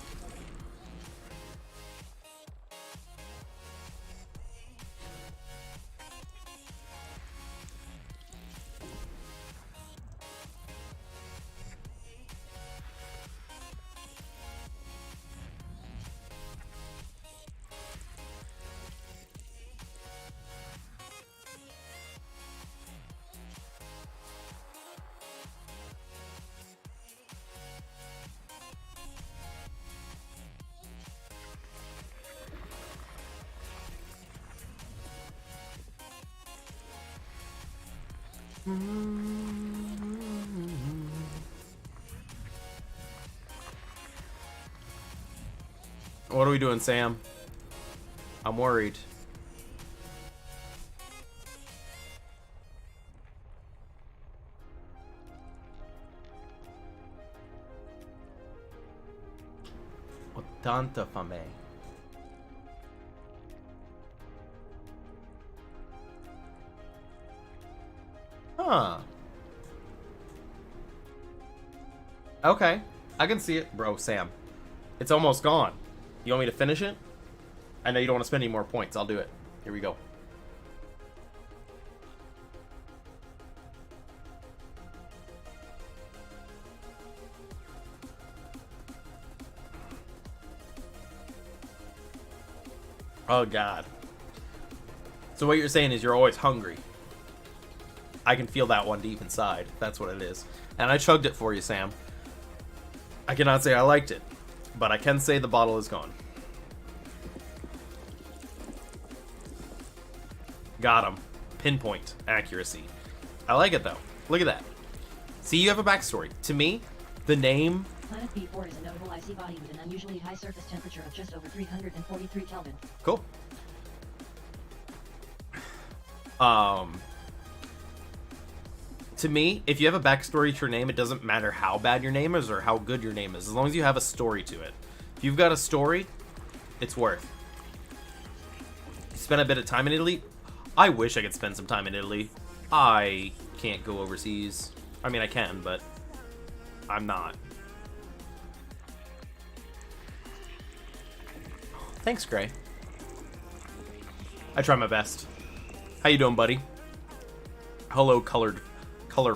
What are we doing, Sam? I'm worried. Ho tanta fame. Huh. Okay. I can see it. Bro, Sam. It's almost gone. You want me to finish it? I know you don't want to spend any more points. I'll do it. Here we go. Oh, God. So what you're saying is you're always hungry. I can feel that one deep inside. That's what it is. And I chugged it for you, Sam. I cannot say I liked it, but I can say the bottle is gone. Got him. Pinpoint accuracy. I like it, though. Look at that. See, you have a backstory. To me, the name... Planet B4 is a notable icy body with an unusually high surface temperature of just over 343 Kelvin. Cool. To me, if you have a backstory to your name, it doesn't matter how bad your name is or how good your name is, as long as you have a story to it. If you've got a story, it's worth. You spend a bit of time in Italy. I wish I could spend some time in Italy. I can't go overseas. I mean, I can, but I'm not. Thanks, Gray. I try my best. How you doing, buddy? Hello, color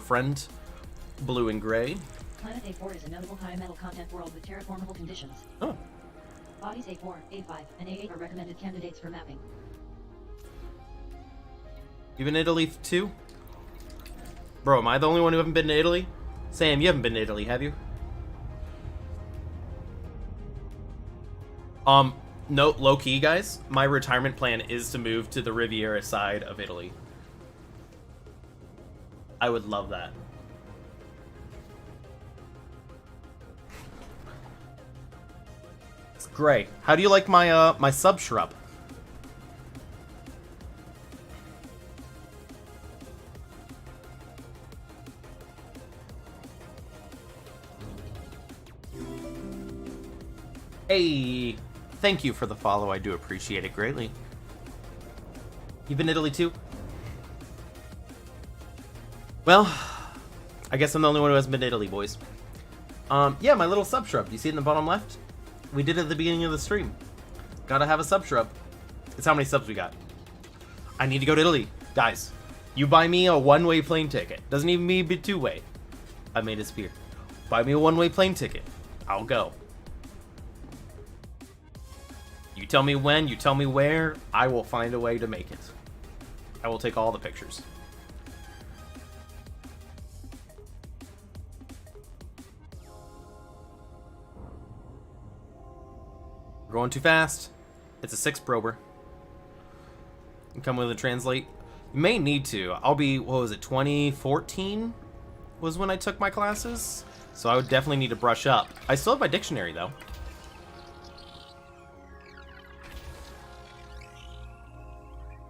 friend. Blue and gray. Planet A4 is a notable high metal content world with terraformable conditions. Oh. Bodies A4, A5, and A8 are recommended candidates for mapping. You been to Italy too? Bro, am I the only one who haven't been to Italy? Sam, you haven't been to Italy, have you? No, low-key, guys. My retirement plan is to move to the Riviera side of Italy. I would love that. It's great. How do you like my my sub shrub? Hey, thank you for the follow. I do appreciate it greatly. You've been to Italy too? Well, I guess I'm the only one who hasn't been to Italy, boys. Yeah, my little sub shrub. You see it in the bottom left? We did it at the beginning of the stream. Gotta have a sub shrub. It's how many subs we got. I need to go to Italy. Guys, you buy me a one-way plane ticket. Doesn't even need to be two-way. I made a spear. Buy me a one-way plane ticket. I'll go. You tell me when, you tell me where, I will find a way to make it. I will take all the pictures. We're going too fast. It's a 6 prober. You come with a translate. You may need to. I'll be, what was it, 2014 was when I took my classes? So I would definitely need to brush up. I still have my dictionary, though.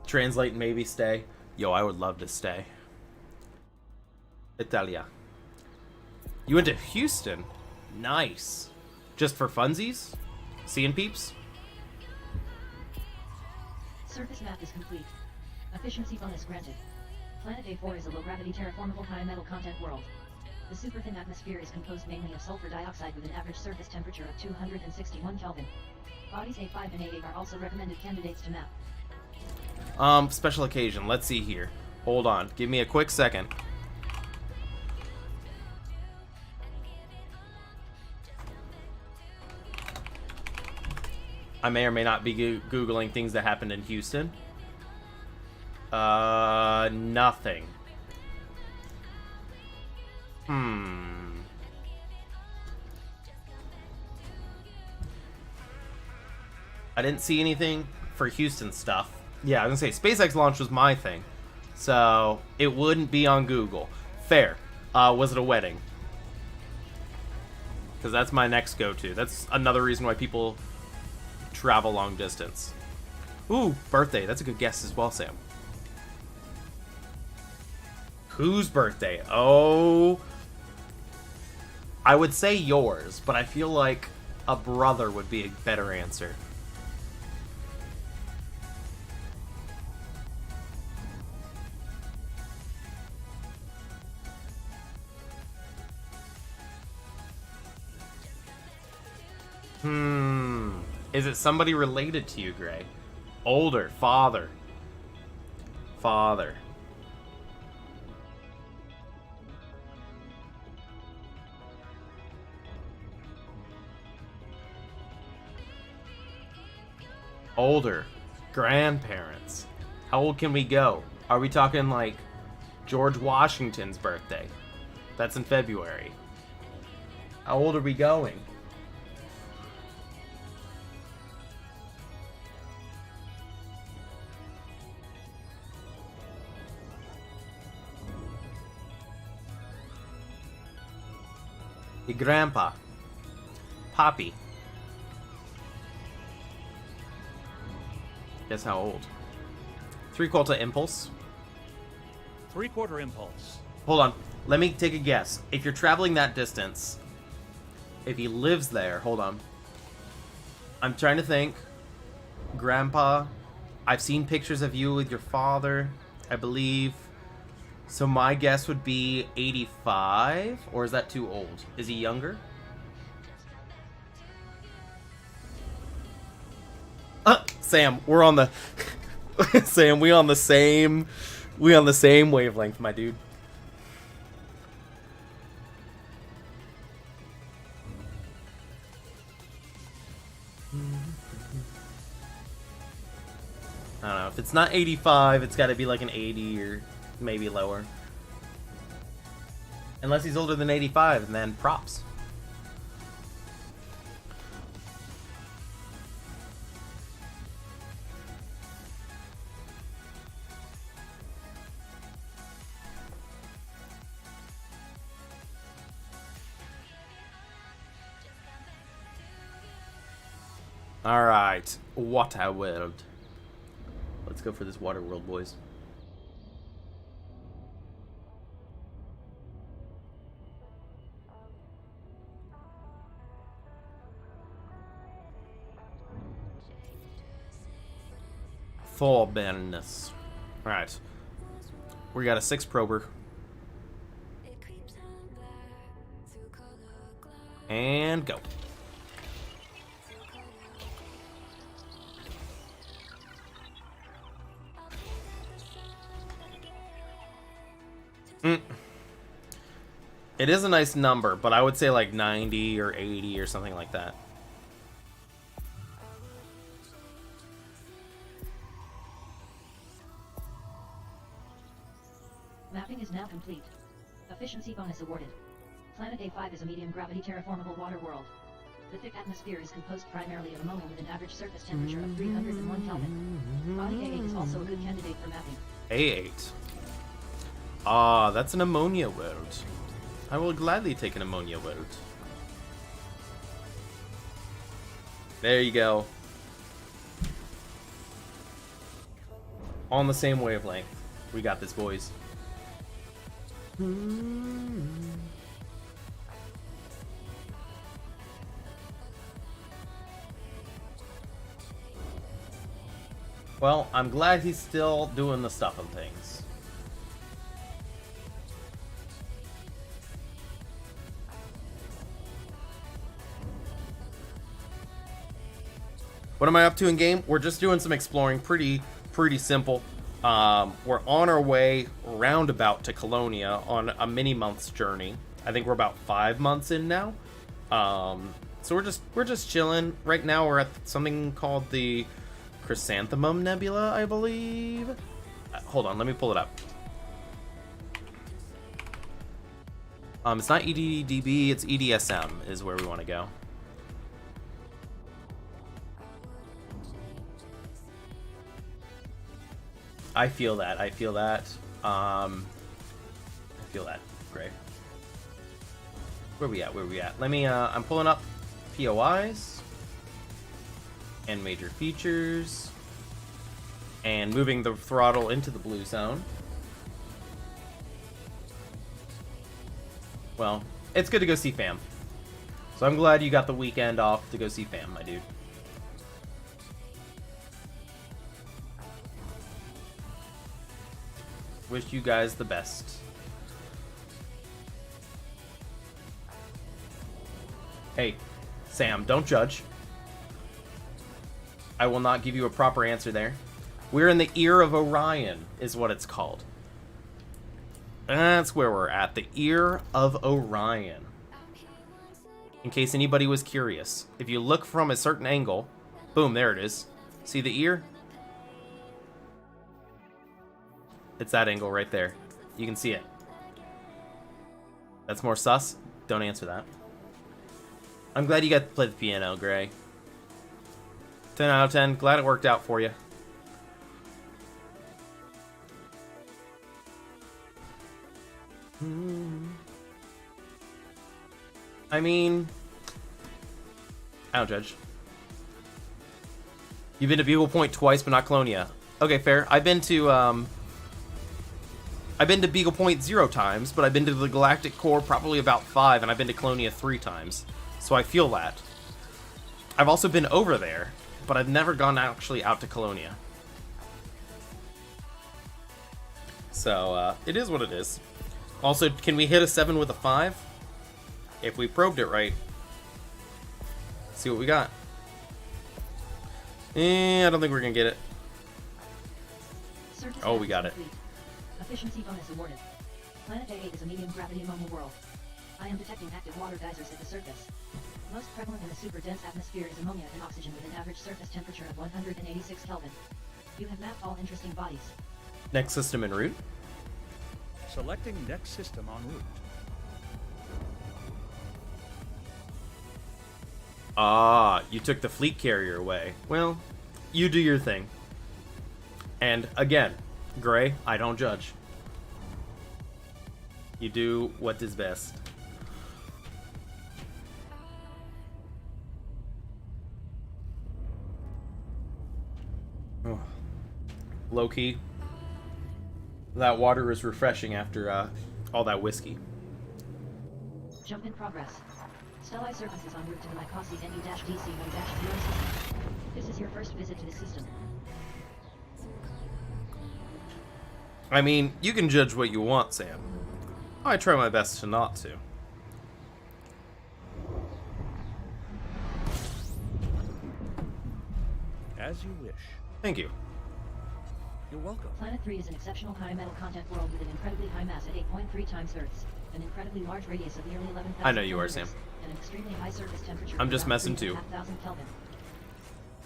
Translate maybe stay. Yo, I would love to stay. Italia. You went to Houston? Nice. Just for funsies? Seeing peeps? Surface map is complete. Efficiency bonus granted. Planet A4 is a low-gravity terraformable high metal content world. The super-thin atmosphere is composed mainly of sulfur dioxide with an average surface temperature of 261 Kelvin. Bodies A5 and A8 are also recommended candidates to map. Special occasion. Let's see here. Hold on. Give me a quick second. I may or may not be Googling things that happened in Houston. Nothing. I didn't see anything for Houston stuff. Yeah, I was gonna say, SpaceX launch was my thing. So, it wouldn't be on Google. Fair. Was it a wedding? Because that's my next go-to. That's another reason why people travel long distance. Ooh, birthday. That's a good guess as well, Sam. Whose birthday? Oh, I would say yours, but I feel like a brother would be a better answer. Is it somebody related to you, Gray? Older. Father. Father. Older. Grandparents. How old can we go? Are we talking like George Washington's birthday? That's in February. How old are we going? Your grandpa. Poppy. Guess how old? 3/4 impulse. 3/4 impulse. Hold on. Let me take a guess. If you're traveling that distance, if he lives there, hold on. I'm trying to think. Grandpa. I've seen pictures of you with your father, I believe. So my guess would be 85, or is that too old? Is he younger? Sam, we're on the Sam, we on the same wavelength, my dude. I don't know. If it's not 85, it's got to be like an 80 or maybe lower. Unless he's older than 85, and then props. Alright, water world. Let's go for this water world, boys. Thorbenus. Alright. We got a 6 prober. And go. It is a nice number, but I would say like 90 or 80 or something like that. Mapping is now complete. Efficiency bonus awarded. Planet A5 is a medium gravity terraformable water world. The thick atmosphere is composed primarily of ammonia with an average surface temperature of 301 Kelvin. Body A8 is also a good candidate for mapping. A8. Ah, that's an ammonia world. I will gladly take an ammonia world. There you go. On the same wavelength. We got this, boys. Well, I'm glad he's still doing the stuff and things. What am I up to in game? We're just doing some exploring, pretty simple. We're on our way roundabout to Colonia on a mini month's journey. I think we're about 5 months in now. So we're just chilling. Right now we're at something called the Chrysanthemum Nebula, I believe. Hold on, let me pull it up. It's not EDDB, it's EDSM is where we want to go. I feel that. I feel that. Great. Where we at? Where we at? Let me. I'm pulling up POIs and major features and moving the throttle into the blue zone. Well, it's good to go see fam. So I'm glad you got the weekend off to go see fam, my dude. Wish you guys the best. Hey, Sam, don't judge. I will not give you a proper answer there. We're in the Ear of Orion, is what it's called. That's where we're at, the Ear of Orion. In case anybody was curious. If you look from a certain angle, boom, there it is. See the ear? It's that angle right there. You can see it. That's more sus? Don't answer that. I'm glad you got to play the piano, Gray. 10 out of 10. Glad it worked out for you. I mean, I don't judge. You've been to Bugle Point twice, but not Colonia. Okay, fair. I've been to Beagle Point 0 times, but I've been to the Galactic Core probably about 5, and I've been to Colonia 3 times. So I feel that. I've also been over there, but I've never gone actually out to Colonia. So, it is what it is. Also, can we hit a 7 with a 5? If we probed it right. See what we got. I don't think we're gonna get it. Surface Oh, we got it. complete. Efficiency bonus awarded. Planet A8 is a medium gravity ammonia world. I am detecting active water geysers at the surface. Most prevalent in the super dense atmosphere is ammonia and oxygen with an average surface temperature of 186 Kelvin. You have mapped all interesting bodies. Next system en route. Selecting next system en route. Ah, you took the fleet carrier away. Well, you do your thing. And again, Gray, I don't judge. You do what is best. Oh. Low-key. That water is refreshing after all that whiskey. Jump in progress. Stellite Serpents is en route to the Mycosi NE-DC-1-0 system. This is your first visit to the system. I mean, you can judge what you want, Sam. I try my best to not to. As you wish. Thank you. You're welcome. Planet 3 is an exceptional high metal content world with an incredibly high mass at 8.3 times Earth's, an incredibly large radius of nearly 11,000 I know you are, kilometers, Sam. and an extremely high surface temperature I'm of just around messing too. 3,500 Kelvin.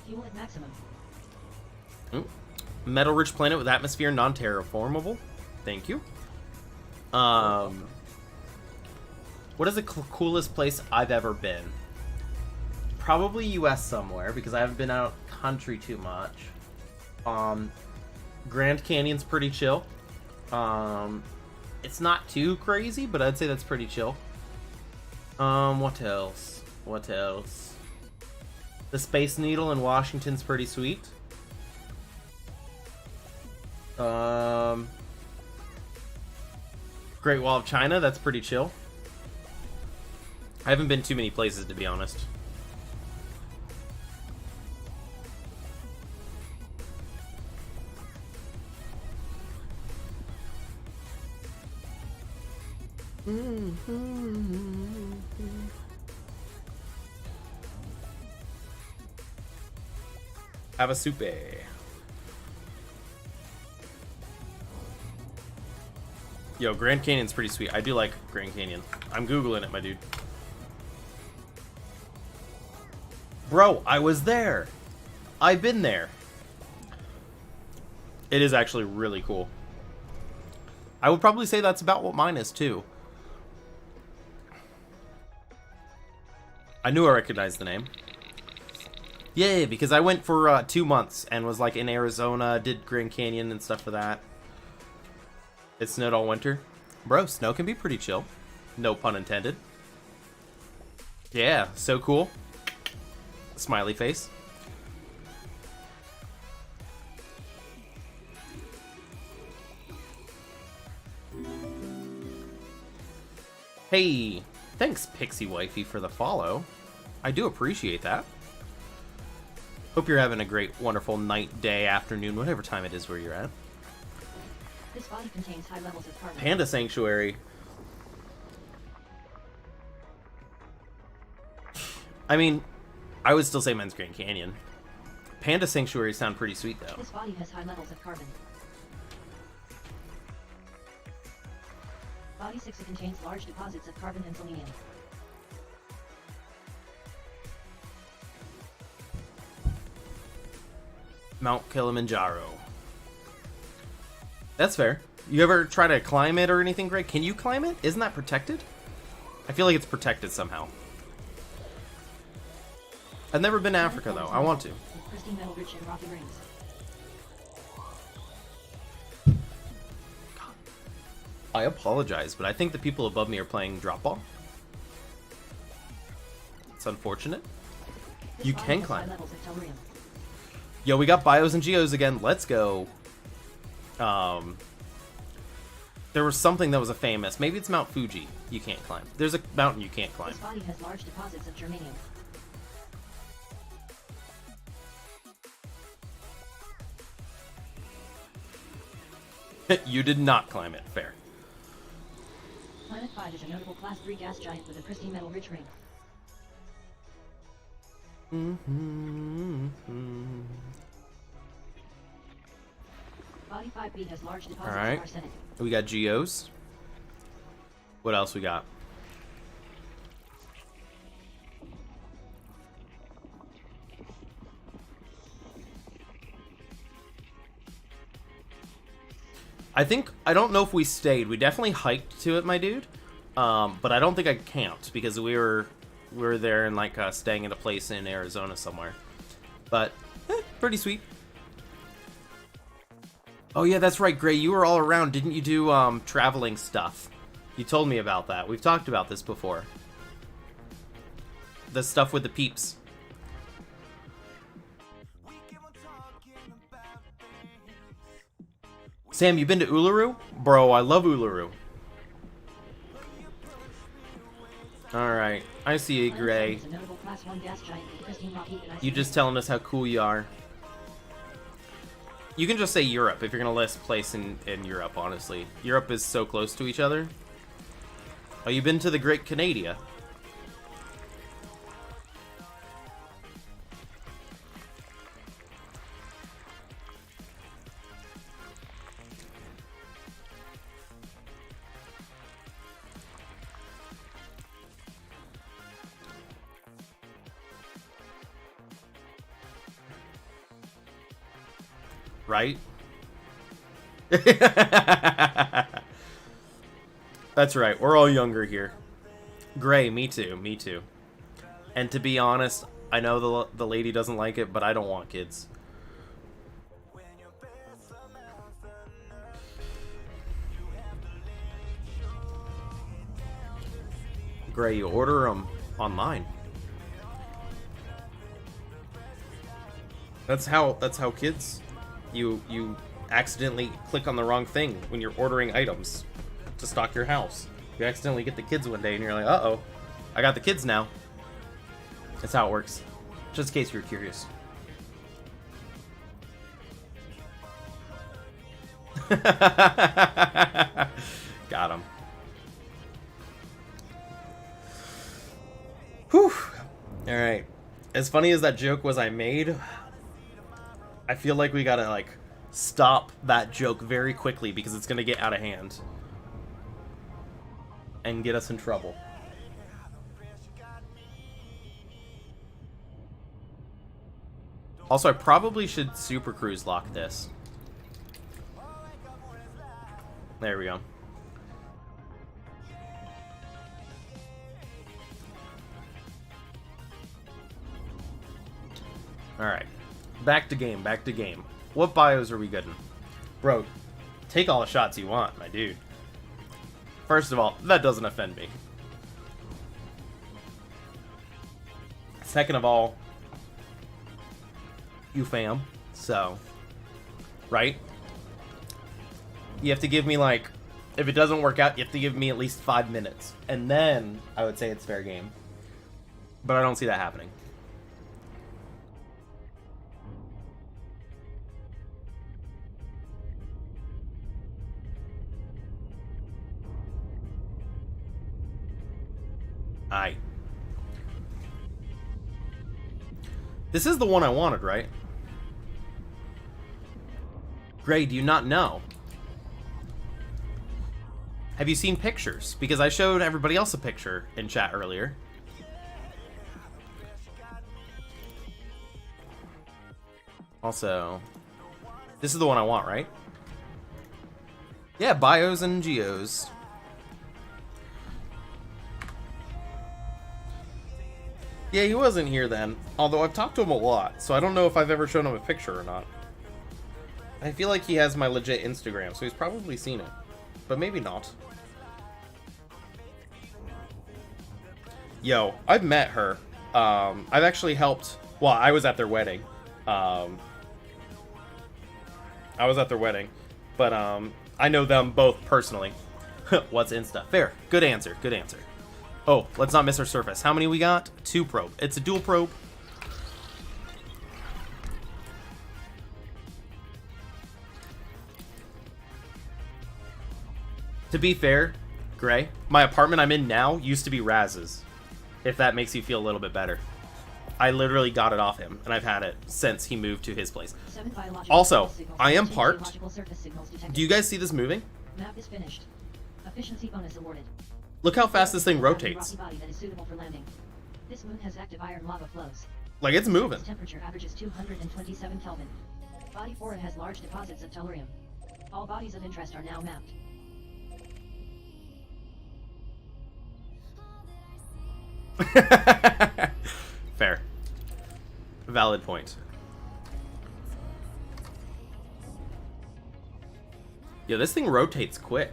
Fuel at maximum. Ooh. Metal-rich planet with atmosphere non-terraformable. Thank you. What is the coolest place I've ever been? Probably US somewhere, because I haven't been out country too much. Grand Canyon's pretty chill. It's not too crazy, but I'd say that's pretty chill. What else? What else? The Space Needle in Washington's pretty sweet. Great Wall of China, that's pretty chill. I haven't been too many places, to be honest. Have a soupe. Yo, Grand Canyon's pretty sweet. I do like Grand Canyon. I'm Googling it, my dude. Bro, I was there. I've been there. It is actually really cool. I would probably say that's about what mine is, too. I knew I recognized the name. Yay, because I went for 2 months and was like in Arizona, did Grand Canyon and stuff for that. It snowed all winter. Bro, snow can be pretty chill. No pun intended. Yeah, so cool. Smiley face. Hey, thanks Pixie Wifey for the follow. I do appreciate that. Hope you're having a great, wonderful night, day, afternoon, whatever time it is where you're at. This body contains high levels of carbon. Panda Sanctuary. I mean, I would still say mine's Grand Canyon. Panda Sanctuary sound pretty sweet, though. This body has high levels of carbon. Body 6 contains large deposits of carbon and selenium. Mount Kilimanjaro. That's fair. You ever try to climb it or anything, Greg? Can you climb it? Isn't that protected? I feel like it's protected somehow. I've never been to Africa, though. I want to. With pristine metal rich and rocky rings. I apologize, but I think the people above me are playing drop ball. It's unfortunate. This You body can has climb. high levels of tellurium. Yo, we got bios and geos again. Let's go. There was something that was a famous. Maybe it's Mount Fuji. You can't climb. There's a mountain you can't climb. This body has large deposits of germanium. You did not climb it. Fair. Planet 5 is a notable Class 3 gas giant with a pristine metal rich ring. Body 5B has large deposits Alright. of arsenic. We got geos. What else we got? I don't know if we stayed. We definitely hiked to it, my dude. But I don't think I camped because we were there and like staying in a place in Arizona somewhere. But pretty sweet. Oh yeah, that's right, Gray. You were all around. Didn't you do traveling stuff? You told me about that. We've talked about this before. The stuff with the peeps. Sam, you been to Uluru? Bro, I love Uluru. Alright, I see you, Gray. Planet 7 is a notable Class 1 gas giant with pristine rocky and icy You just telling us how cool you are. You can just say Europe if you're gonna list place in Europe, honestly. Europe is so close to each other. Oh, you been to the Great Canada? Right? That's right. We're all younger here. Gray, me too. Me too. And to be honest, I know the lady doesn't like it, but I don't want kids. Gray, you order them online. That's how kids. You accidentally click on the wrong thing when you're ordering items to stock your house. You accidentally get the kids one day and you're like, uh-oh, I got the kids now. That's how it works. Just in case you're curious. Got him. Whew. Alright. As funny as that joke was I made, I feel like we gotta, like, stop that joke very quickly because it's gonna get out of hand. And get us in trouble. Also, I probably should Super Cruise lock this. There we go. Alright. Back to game, back to game. What bios are we good in? Bro, take all the shots you want, my dude. First of all, that doesn't offend me. Second of all, you fam, so, right? You have to give me, like, if it doesn't work out, you have to give me at least 5 minutes. And then I would say it's fair game. But I don't see that happening. Aye. This is the one I wanted, right? Gray, do you not know? Have you seen pictures? Because I showed everybody else a picture in chat earlier. Also, this is the one I want, right? Yeah, bios and geos. Yeah, he wasn't here then. Although I've talked to him a lot, so I don't know if I've ever shown him a picture or not. I feel like he has my legit Instagram, so he's probably seen it. But maybe not. Yo, I've met her. I've actually helped... Well, I was at their wedding. I was at their wedding. But I know them both personally. What's Insta? Fair. Good answer. Good answer. Oh, let's not miss our surface. How many we got? 2 probe. It's a dual probe. To be fair, Gray, my apartment I'm in now used to be Raz's. If that makes you feel a little bit better. I literally got it off him, and I've had it since he moved to his place. Also, I am parked. Do you guys see this moving? Map is finished. Efficiency bonus awarded. Look how fast this thing rotates. Body that is suitable for landing. This moon has active iron lava flows. Like, it's moving. Its temperature averages 227 Kelvin. Body 4 has large deposits of tellurium. All bodies of interest are now mapped. Fair. Valid point. Yeah, this thing rotates quick.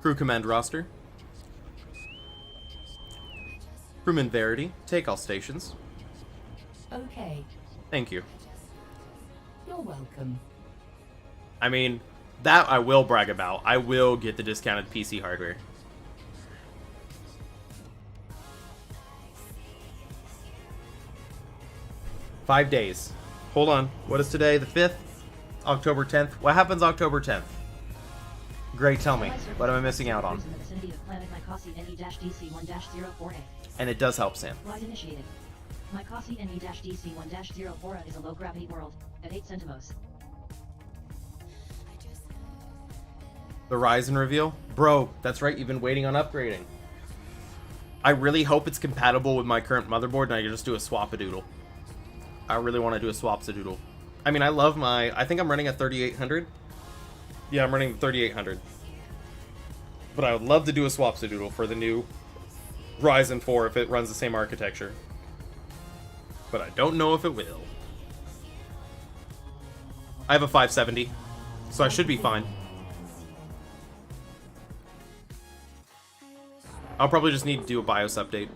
Crew command roster. Crewman Verity, take all stations. Okay, Thank you. you're welcome. I mean, that I will brag about. I will get the discounted PC hardware. Five days. Hold on. What is today? The 5th? October 10th? What happens October 10th? Great, tell me. What am I missing out on? In the vicinity of planet Mycosi NE-DC1-04A. And it does help, Sam. Flight initiated. Mycosi NE-DC1-04A is a low-gravity world, at 8 centimos. The Ryzen reveal? Bro, that's right, you've been waiting on upgrading. I really hope it's compatible with my current motherboard and I can just do a swap-a-doodle. I really want to do a swap-a-doodle. I mean, I love my... I think I'm running a 3800. Yeah, I'm running the 3800. But I would love to do a swap-a-doodle for the new Ryzen 4 if it runs the same architecture. But I don't know if it will. I have a 570, so I should be fine. I'll probably just need to do a BIOS update.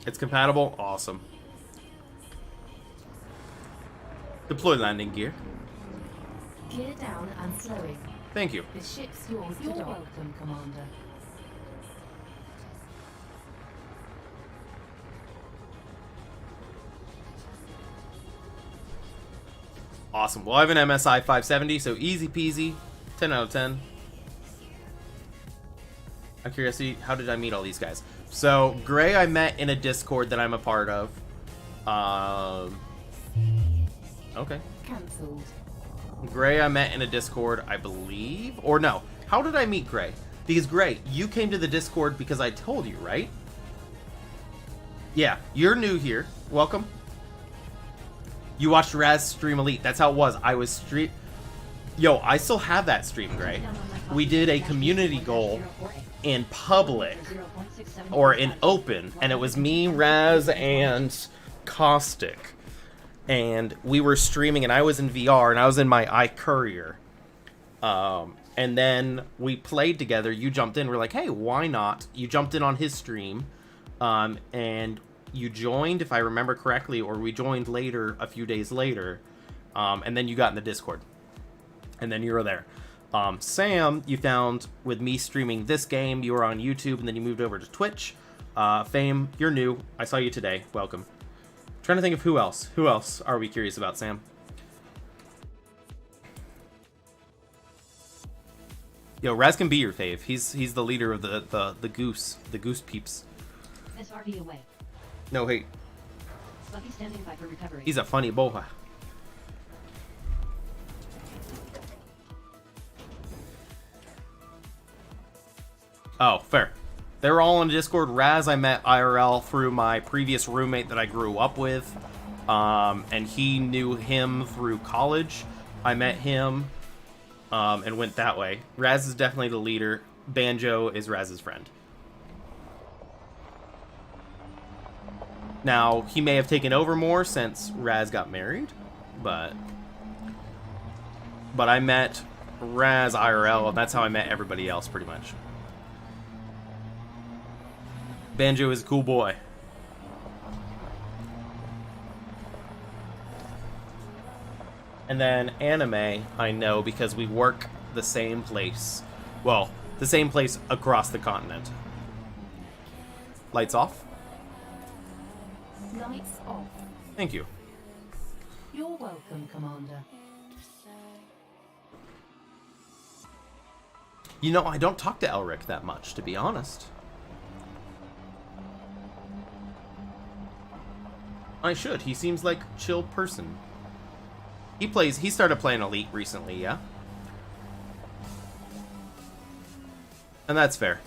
It's compatible? Awesome. Deploy landing gear. Gear down and slowing. Thank you. The ship's yours to dock. Welcome, Commander. Awesome. Well, I have an MSI 570, so easy peasy. 10 out of 10. I'm curious, how did I meet all these guys? So, Gray I met in a Discord that I'm a part of. Okay. Cancelled. Gray I met in a Discord, I believe. Or no. How did I meet Gray? Because Gray, you came to the Discord because I told you, right? Yeah, you're new here. Welcome. You watched Raz stream Elite. That's how it was. I was stream... Yo, I still have that stream, Gray. We did a community goal in public, or in open, and it was me, Raz, and Caustic. And we were streaming, and I was in VR, and I was in my iCourier. And then we played together. You jumped in. We're like, hey, why not? You jumped in on his stream, and you joined, if I remember correctly, or we joined later, a few days later, and then you got in the Discord. And then you were there. Sam, you found with me streaming this game. You were on YouTube, and then you moved over to Twitch. Fame, you're new. I saw you today. Welcome. Trying to think of who else. Who else are we curious about, Sam? Yo, Raz can be your fave. He's the leader of the goose peeps. SRV away. No hate. Bucky standing by for recovery. He's a funny boy. Oh, fair. They were all on Discord. Raz I met IRL through my previous roommate that I grew up with. And he knew him through college. I met him and went that way. Raz is definitely the leader. Banjo is Raz's friend. Now, he may have taken over more since Raz got married, but I met Raz IRL, and that's how I met everybody else, pretty much. Banjo is a cool boy. And then Anime, I know because we work the same place. Well, the same place across the continent. Lights off? Lights off. Thank you. You're welcome, Commander. You know, I don't talk to Elric that much, to be honest. I should. He seems like a chill person. He started playing Elite recently, yeah? And that's fair.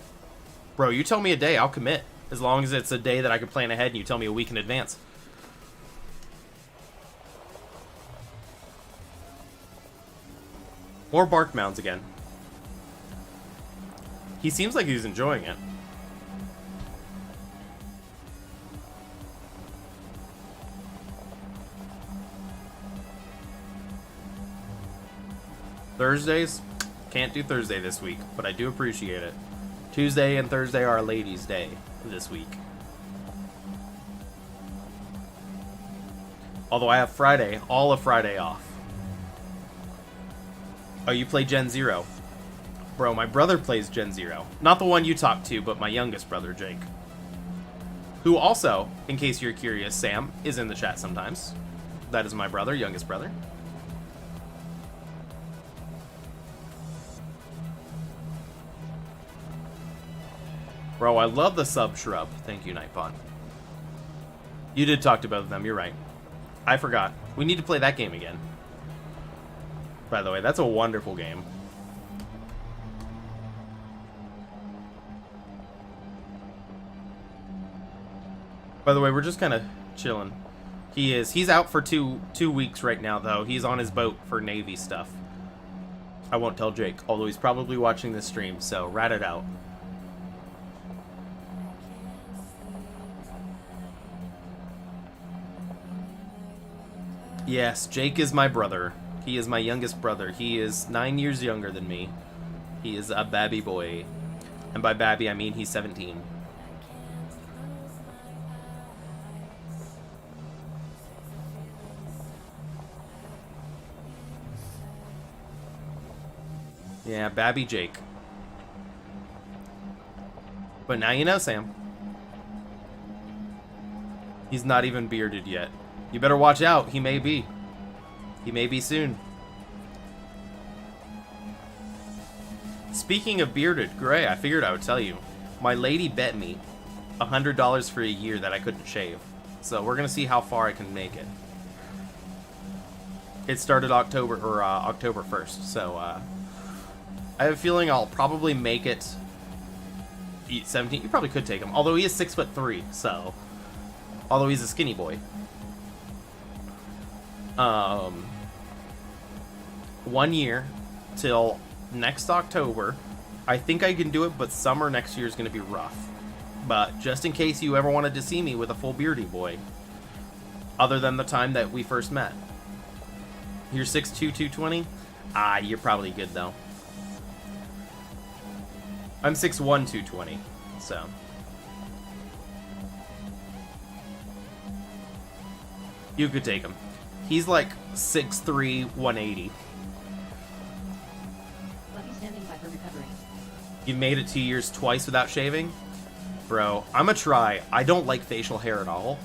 Bro, you tell me a day, I'll commit. As long as it's a day that I can plan ahead and you tell me a week in advance. More bark mounds again. He seems like he's enjoying it. Thursdays? Can't do Thursday this week, but I do appreciate it. Tuesday and Thursday are Ladies' Day this week. Although I have Friday, all of Friday off. Oh, you play Gen Zero? Bro, my brother plays Gen Zero. Not the one you talked to, but my youngest brother, Jake. Who also, in case you're curious, Sam, is in the chat sometimes. That is my brother, youngest brother. Bro, I love the sub shrub. Thank you, Nightbot. You did talk to both of them, you're right. I forgot. We need to play that game again. By the way, that's a wonderful game. By the way, we're just kind of chilling. He's out for two weeks right now, though. He's on his boat for Navy stuff. I won't tell Jake, although he's probably watching this stream, so rat it out. Yes, Jake is my brother. He is my youngest brother. He is 9 years younger than me. He is a babby boy. And by babby, I mean he's 17. Yeah, babby Jake. But now you know, Sam. He's not even bearded yet. You better watch out. He may be. He may be soon. Speaking of bearded, Gray, I figured I would tell you. My lady bet me $100 for a year that I couldn't shave. So we're gonna see how far I can make it. It started October 1st, so I have a feeling I'll probably make it 17. You probably could take him, although he is 6'3", so although he's a skinny boy. 1 year till next October. I think I can do it, but summer next year is going to be rough. But just in case you ever wanted to see me with a full beardy boy, other than the time that we first met. You're 6'2", 220? Ah, you're probably good though. I'm 6'1", 220, so. You could take him. He's like 6'3", 180. Lucky standing by for recovery. You made it 2 years twice without shaving? Bro, I'm gonna try. I don't like facial hair at all.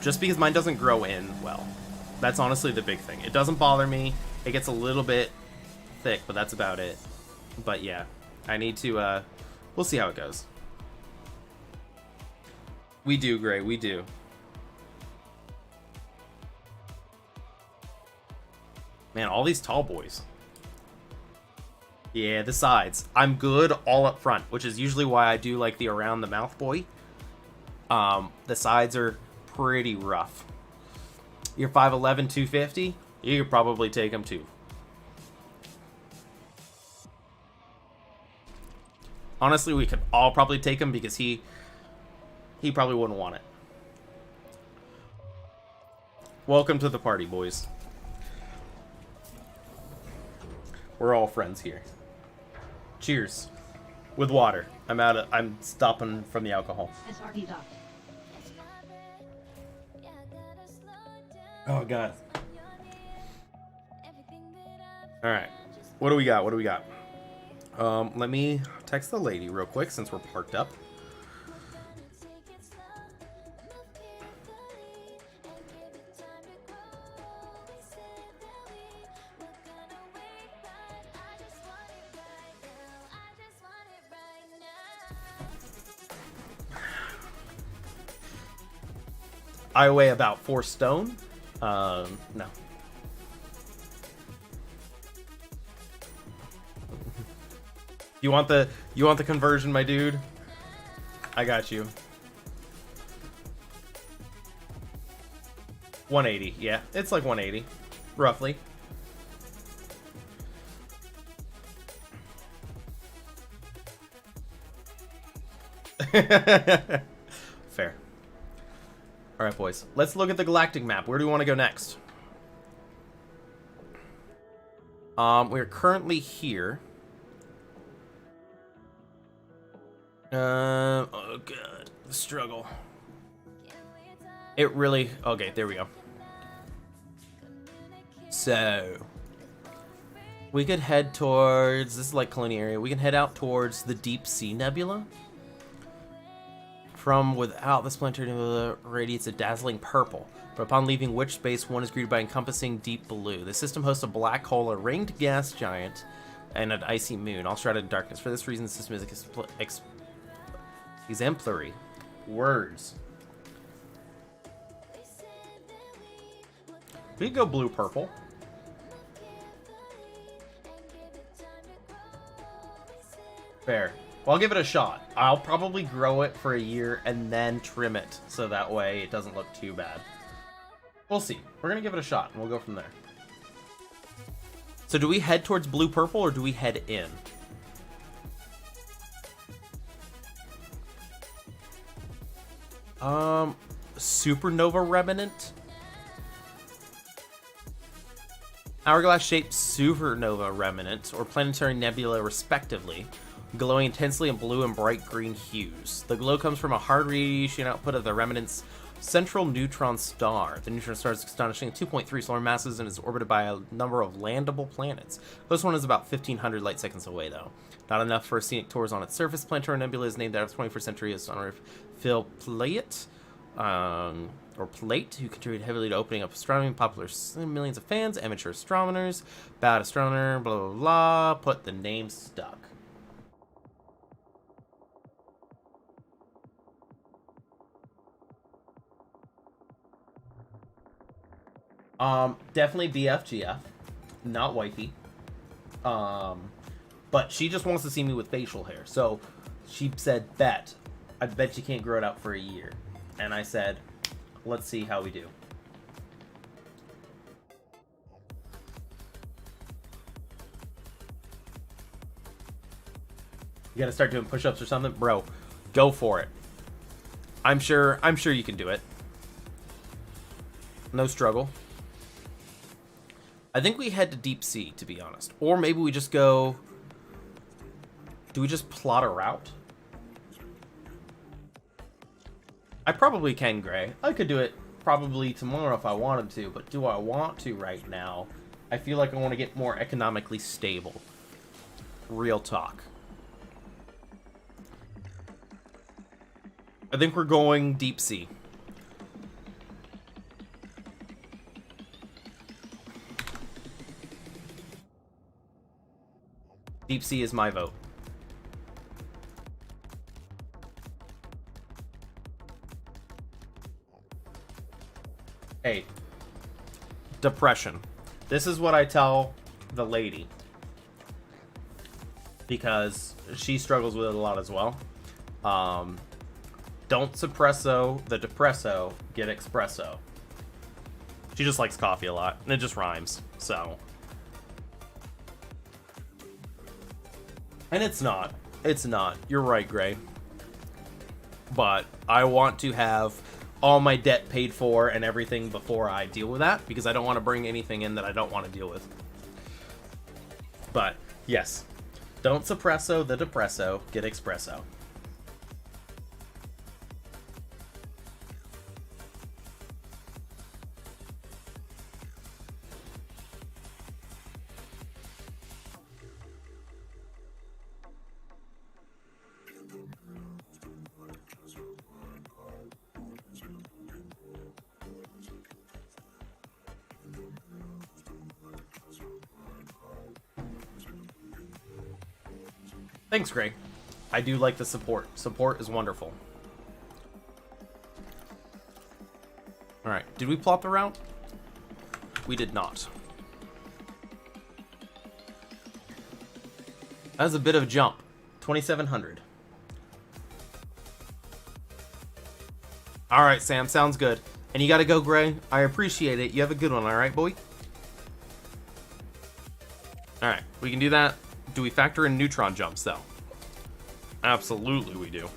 Just because mine doesn't grow in well. That's honestly the big thing. It doesn't bother me. It gets a little bit thick, but that's about it. But yeah, I need to, we'll see how it goes. We do, Gray, we do. Man, all these tall boys. Yeah, the sides. I'm good all up front, which is usually why I do like the around the mouth boy. The sides are pretty rough. You're 5'11", 250? You could probably take him too. Honestly, we could all probably take him because he probably wouldn't want it. Welcome to the party, boys. We're all friends here. Cheers. With water. I'm stopping from the alcohol. SRP docked. Oh god. Alright. What do we got? What do we got? Let me text the lady real quick since we're parked up. I weigh about 4 stone. No. You want the conversion, my dude? I got you. 180, yeah. It's like 180, roughly. Fair. Alright, boys. Let's look at the galactic map. Where do we want to go next? We're currently here. Oh god. The struggle. It really... Okay, there we go. So... we could head towards... This is like Colonia area. We can head out towards the Deep Sea Nebula. From without, this planetary nebula radiates a dazzling purple, but upon leaving which space, one is greeted by encompassing deep blue. The system hosts a black hole, a ringed gas giant, and an icy moon, all shrouded in darkness. For this reason, the system is exemplary. Words. We could go blue-purple. Fair. Well, I'll give it a shot. I'll probably grow it for a year and then trim it, so that way it doesn't look too bad. We'll see. We're going to give it a shot, and we'll go from there. So do we head towards blue-purple, or do we head in? Supernova Remnant? hourglass-shaped supernova remnant or planetary nebula, respectively, glowing intensely in blue and bright green hues. The glow comes from a hard radiation output of the remnant's central neutron star. The neutron star is astonishing 2.3 solar masses and is orbited by a number of landable planets. This one is about 1,500 light seconds away, though. Not enough for scenic tours on its surface. Planetary nebula is named after 21st century astronomer Phil Plait, or Plate, who contributed heavily to opening up astronomy, popular millions of fans, amateur astronomers, bad astronomer, blah blah blah. Put the name stuck. Definitely BFGF, not wifey. But she just wants to see me with facial hair. So she said, I bet you can't grow it out for a year. And I said, let's see how we do. You gotta start doing push-ups or something? Bro, go for it. I'm sure you can do it. No struggle. I think we head to deep sea, to be honest. Or maybe we just go... Do we just plot a route? I probably can, Gray. I could do it probably tomorrow if I wanted to, but do I want to right now? I feel like I want to get more economically stable. Real talk. I think we're going deep sea. Deep sea is my vote. Hey, depression. This is what I tell the lady, because she struggles with it a lot as well. Don't suppresso the depresso, get espresso. She just likes coffee a lot, and it just rhymes, so. And it's not. It's not. You're right, Gray. But I want to have all my debt paid for and everything before I deal with that, because I don't want to bring anything in that I don't want to deal with. But, yes. Don't suppresso the depresso, get espresso. Thanks, Greg. I do like the support. Support is wonderful. Alright, did we plot the route? We did not. That was a bit of a jump. 2,700. Alright, Sam, sounds good. And you gotta go, Gray. I appreciate it. You have a good one, alright, boy? Alright, we can do that. Do we factor in neutron jumps, though? Absolutely we do.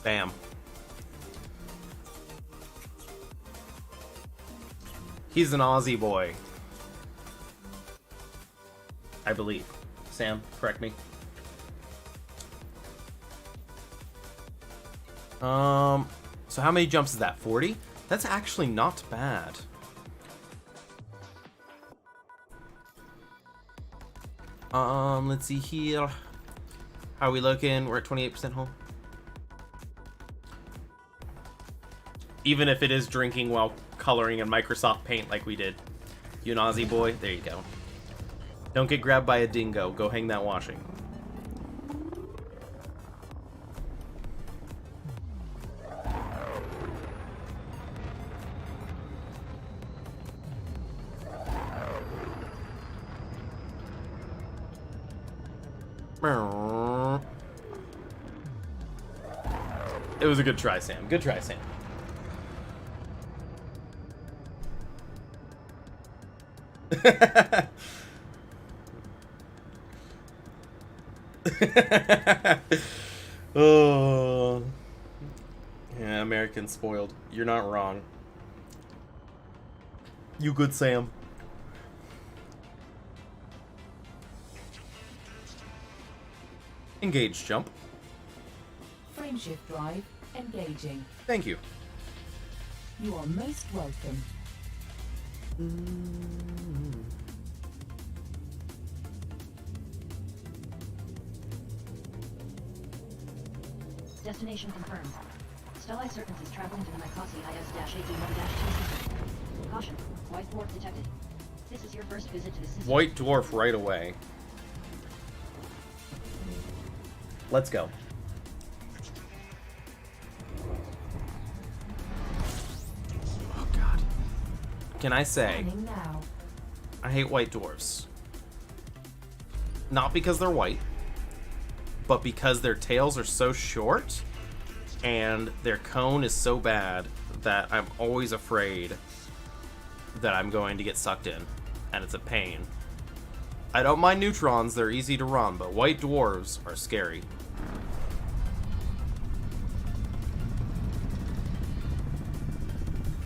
Bam. He's an Aussie boy. I believe. Sam, correct me. So how many jumps is that? 40? That's actually not bad. Let's see here. How are we looking? We're at 28% home. Even if it is drinking while coloring in Microsoft Paint like we did. You an Aussie boy? There you go. Don't get grabbed by a dingo. Go hang that washing. It was a good try, Sam. Good try, Sam. Oh. Yeah, American spoiled. You're not wrong. You good, Sam? Engage jump. Frameshift drive engaging. Thank you. You are most welcome. Destination confirmed. Stellae Serpent is traveling to the Mycosi IS-81-2 system. Caution, white dwarf detected. This is your first visit to the system. White dwarf right away. Let's go. Oh god. Can I say, Scanning now. I hate white dwarfs. Not because they're white, but because their tails are so short and their cone is so bad that I'm always afraid that I'm going to get sucked in, and it's a pain. I don't mind neutrons, they're easy to run, but white dwarves are scary.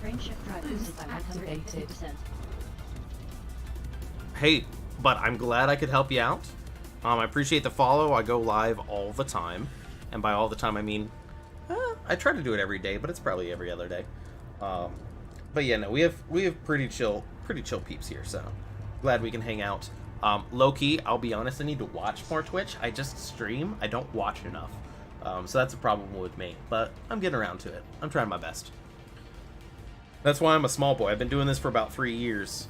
Frameshift drive boosted by 180%. Hey, but I'm glad I could help you out. I appreciate the follow. I go live all the time, and by all the time I mean, I try to do it every day, but it's probably every other day. But yeah, no, we have pretty chill peeps here, so glad we can hang out. Low key, I'll be honest, I need to watch more Twitch. I just stream. I don't watch enough, so that's a problem with me. But I'm getting around to it. I'm trying my best. That's why I'm a small boy. I've been doing this for about 3 years,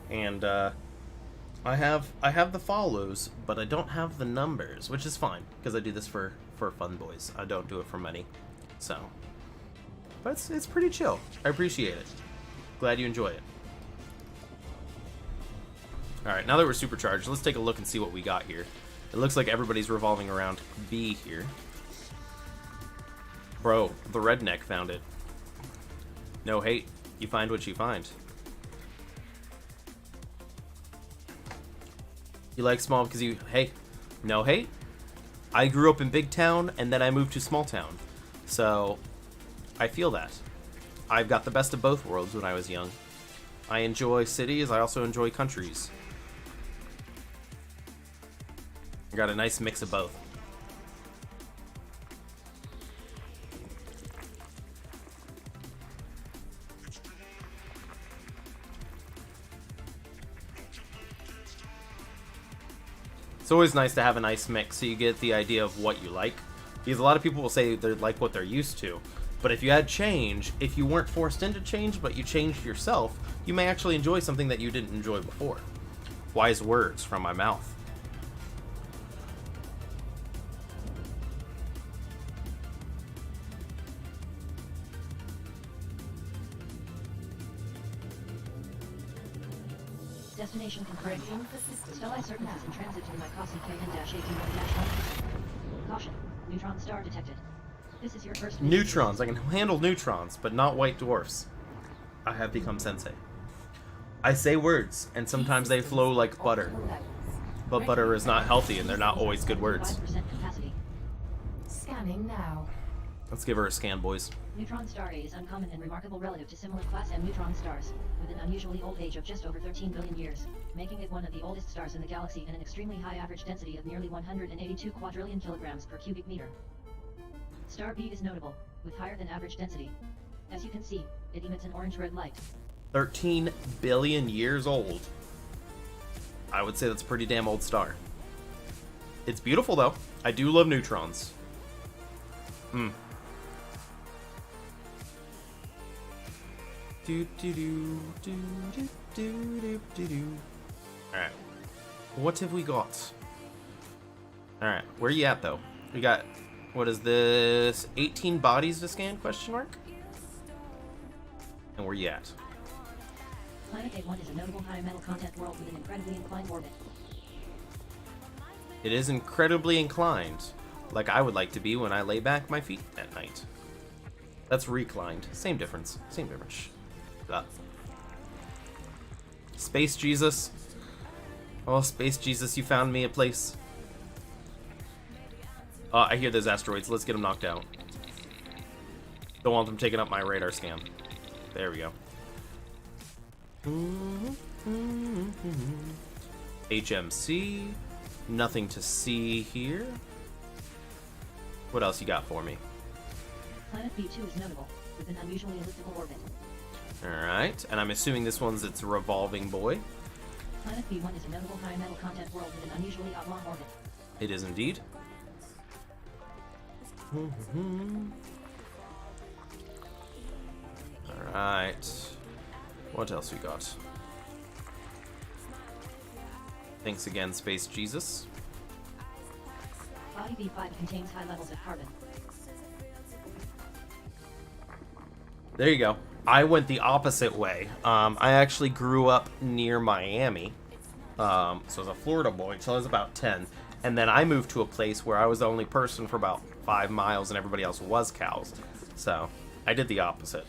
and I have the follows, but I don't have the numbers, which is fine because I do this for fun, boys. I don't do it for money, so. But it's pretty chill. I appreciate it. Glad you enjoy it. All right, now that we're supercharged, let's take a look and see what we got here. It looks like everybody's revolving around B here. Bro, the redneck found it. No hate. You find what you find. You like small because you... Hey, no hate. I grew up in big town, and then I moved to small town. So, I feel that. I've got the best of both worlds when I was young. I enjoy cities, I also enjoy countries. I got a nice mix of both. It's always nice to have a nice mix so you get the idea of what you like. Because a lot of people will say they like what they're used to. But if you had change, if you weren't forced into change, but you changed yourself, you may actually enjoy something that you didn't enjoy before. Wise words from my mouth. Destination confirmed. Bracing for system. Stellae Serpent is in transit to the Mycosi KN-81-1. Caution, neutron star detected. This is your first... Neutrons. I can handle neutrons, but not white dwarfs. I have become sensei. I say words, and sometimes they flow like butter. But butter is not healthy, and they're not always good words. 5% capacity. Scanning now. Let's give her a scan, boys. Neutron star A is uncommon and remarkable relative to similar class M neutron stars, with an unusually old age of just over 13 billion years, making it one of the oldest stars in the galaxy and an extremely high average density of nearly 182 quadrillion kilograms per cubic meter. Star B is notable, with higher than average density. As you can see, it emits an orange-red light. 13 billion years old. I would say that's a pretty damn old star. It's beautiful, though. I do love neutrons. Alright. What have we got? Alright, where you at, though? We got, what is this? 18 bodies to scan, question mark? And where you at? Planet A1 is a notable high metal content world with an incredibly inclined orbit. It is incredibly inclined, like I would like to be when I lay back my feet at night. That's reclined. Same difference. Same difference. Space Jesus. Oh, Space Jesus, you found me a place. I hear those asteroids. Let's get them knocked out. Don't want them taking up my radar scan. There we go. HMC. Nothing to see here. What else you got for me? Planet B2 is notable, with an unusually elliptical orbit. Alright, and I'm assuming this one's its revolving boy. Planet B1 is a notable high metal content world with an unusually oblong orbit. It is indeed. Alright. What else we got? Thanks again, Space Jesus. Body B5 contains high levels of carbon. There you go. I went the opposite way. I actually grew up near Miami. So I was a Florida boy until I was about 10. And then I moved to a place where I was the only person for about 5 miles and everybody else was cows. So I did the opposite.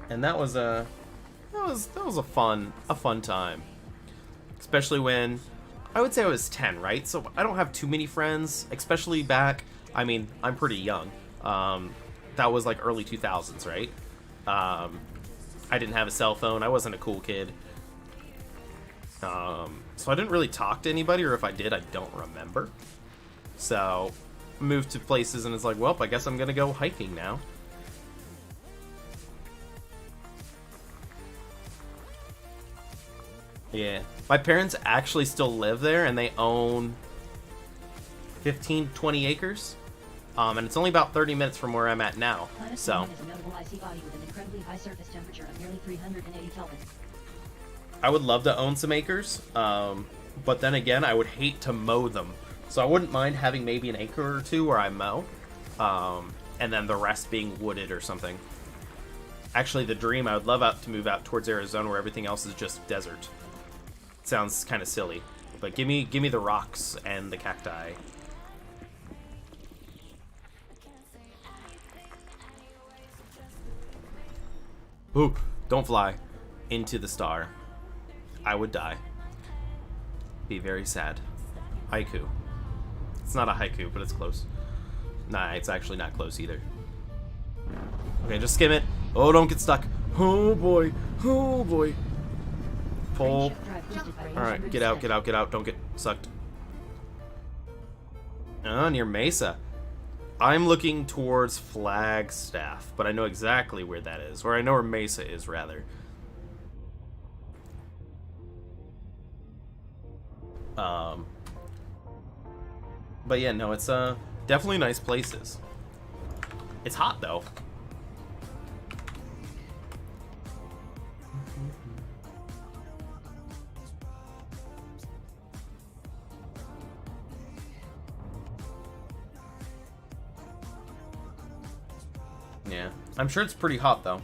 And that was a fun time. Especially when I would say I was 10, right? So I don't have too many friends, especially back, I mean, I'm pretty young. That was like early 2000s, right? I didn't have a cell phone. I wasn't a cool kid. So I didn't really talk to anybody, or if I did, I don't remember. So moved to places and it's like, well, I guess I'm gonna go hiking now. Yeah. My parents actually still live there, and they own 15, 20 acres. And it's only about 30 minutes from where I'm at now. Planet So B1 is a notable icy body with an incredibly high surface temperature of nearly 380 Kelvin. I would love to own some acres, but then again, I would hate to mow them. So I wouldn't mind having maybe an acre or two where I mow, and then the rest being wooded or something. Actually, the dream, I would love to move out towards Arizona where everything else is just desert. Sounds kind of silly, but give me the rocks and the cacti. Ooh, don't fly into the star. I would die. Be very sad. Haiku. It's not a haiku, but it's close. Nah, it's actually not close either. Okay, just skim it. Oh, don't get stuck. Oh boy. Oh boy. Pull. Shift drive boosted by Alright, 100%. get out. Don't get sucked. Near Mesa. I'm looking towards Flagstaff, but I know exactly where that is. Or I know where Mesa is, rather. But yeah, no, it's definitely nice places. It's hot, though. Yeah, I'm sure it's pretty hot though.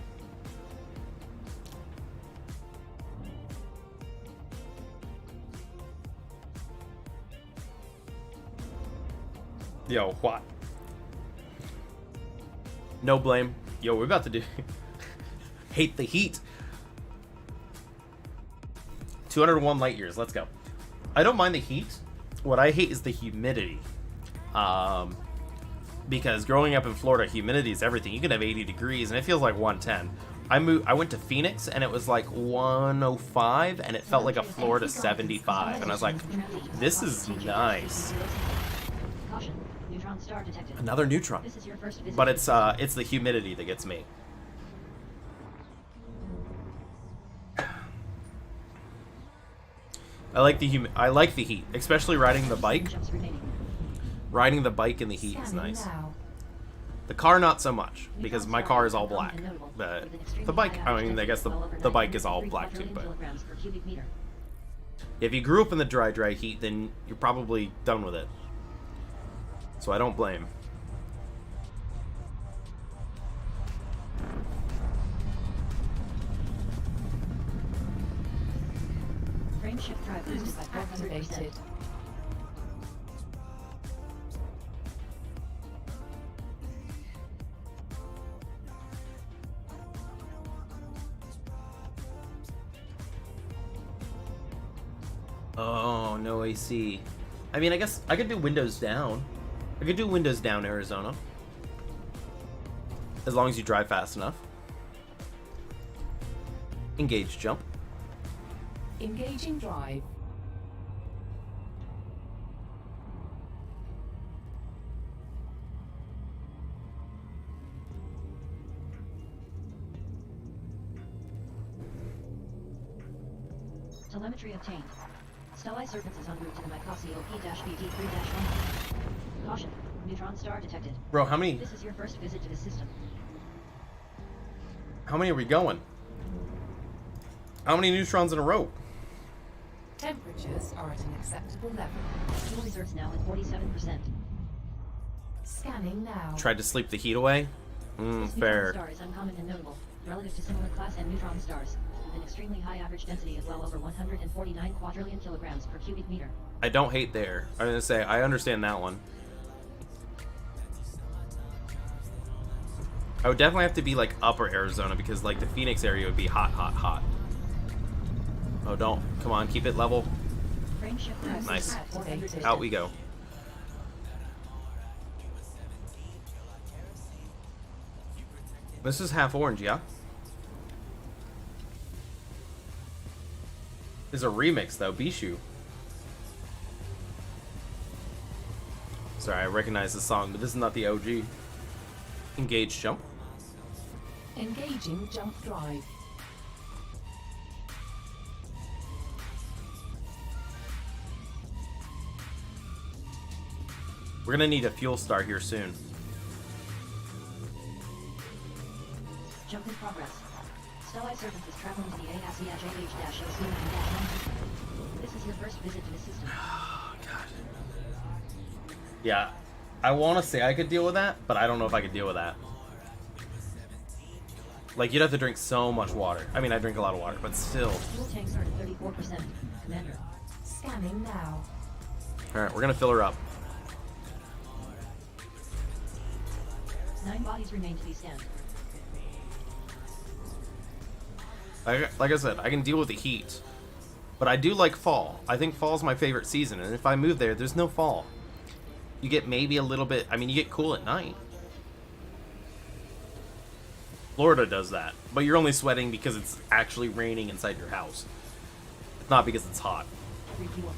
Yo, what? No blame. Yo, we're about to do hate the heat. 201 light years, let's go. I don't mind the heat. What I hate is the humidity. Because growing up in Florida, humidity is everything. You can have 80 degrees and it feels like 110. I went to Phoenix and it was like 105 and it felt like a Florida 75. And I was like, this is nice. Caution, neutron star detected. Another neutron. This is your first visit. But it's the humidity that gets me. I like the heat, especially riding the bike. Jumps remaining. Riding the bike in the heat is Scanning nice. now. The car not so much, because my car is all black. But the bike, I mean, I guess the bike is all black too, but if you grew up in the dry heat, then you're probably done with it. So I don't blame. Frame shift drive boosted by 400%. Activated. Oh, no AC. I mean, I guess I could do Windows down. I could do Windows down Arizona. As long as you drive fast enough. Engage jump. Engaging drive. Telemetry obtained. Stellai Serpents is en route to the Mycosi OP-BT3-1. Caution. Neutron star detected. Bro, how many This is your first visit to the system. are we going? How many neutrons in a row? Temperatures are at an acceptable level. Fuel reserves now at 47%. Scanning now. Tried to sleep the heat away? This neutron Fair. star is uncommon and notable, relative to similar class and neutron stars, with an extremely high average density of well over 149 quadrillion kilograms per cubic meter. I don't hate there. I was gonna say, I understand that one. I would definitely have to be like upper Arizona because like the Phoenix area would be hot, hot, hot. Oh, don't. Come on, keep it level. Frame shift process Nice. at 400%. Out we go. This is half orange, yeah? This is a remix though, Bishu. Sorry, I recognize the song, but this is not the OG. Engage jump. Engaging jump drive. We're gonna need a fuel star here soon. Jump in progress. Stellai Serpents is traveling to the ASCIH-OC9-1. This is your first visit to the system. Yeah, I want to say I could deal with that, but I don't know if I could deal with that. Like, you'd have to drink so much water. I mean, I drink a lot of water, but still. Fuel tanks are at 34%. Commander. Scanning now. Alright, we're gonna fill her up. 9 bodies remain to be scanned. Like I said, I can deal with the heat. But I do like fall. I think fall's my favorite season, and if I move there, there's no fall. You get maybe a little bit, I mean, you get cool at night. Florida does that, but you're only sweating because it's actually raining inside your house. It's not because it's hot. Refuel.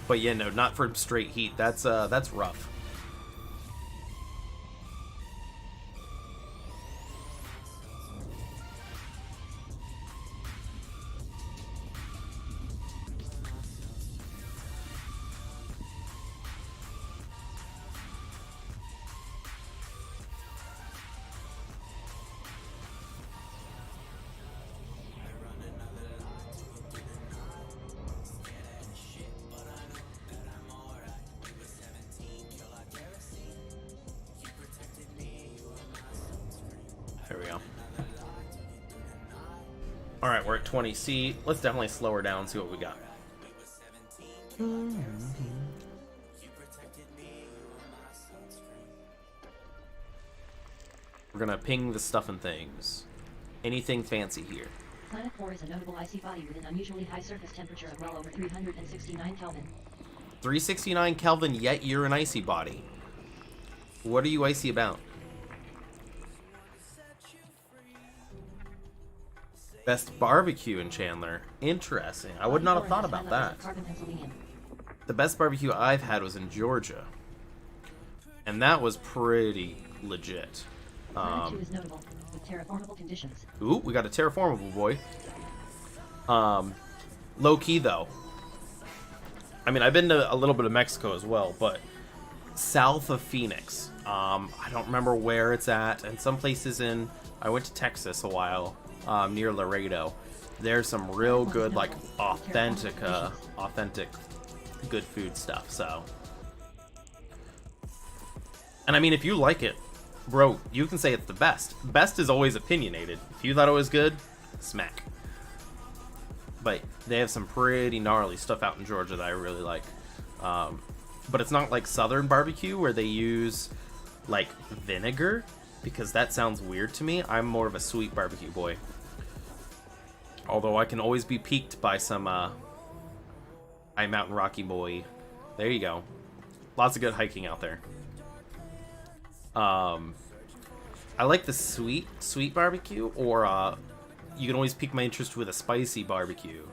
But yeah, no, not for straight heat. That's rough. There we go. Alright, we're at 20C. Let's definitely slow her down and see what we got. We're gonna ping the stuff and things. Anything fancy here? Planet 4 is a notable icy body with an unusually high surface temperature of well over 369 Kelvin. 369 Kelvin, yet you're an icy body. What are you icy about? Best barbecue in Chandler. Interesting. I would not have thought about that. Carbon, Pennsylvania. The best barbecue I've had was in Georgia. And that was pretty legit. Planet 2 is notable, with terraformable conditions. Ooh, we got a terraformable boy. Low key though. I mean, I've been to a little bit of Mexico as well, but south of Phoenix. I don't remember where it's at, and some places in. I went to Texas a while, near Laredo. There's some real good, like authentic good food stuff. So, and I mean, if you like it, bro, you can say it's the best. Best is always opinionated. If you thought it was good, smack. But they have some pretty gnarly stuff out in Georgia that I really like. But it's not like Southern barbecue where they use like vinegar, because that sounds weird to me. I'm more of a sweet barbecue boy. Although I can always be piqued by some High Mountain Rocky boy. There you go. Lots of good hiking out there. I like the sweet barbecue, or you can always pique my interest with a spicy barbecue.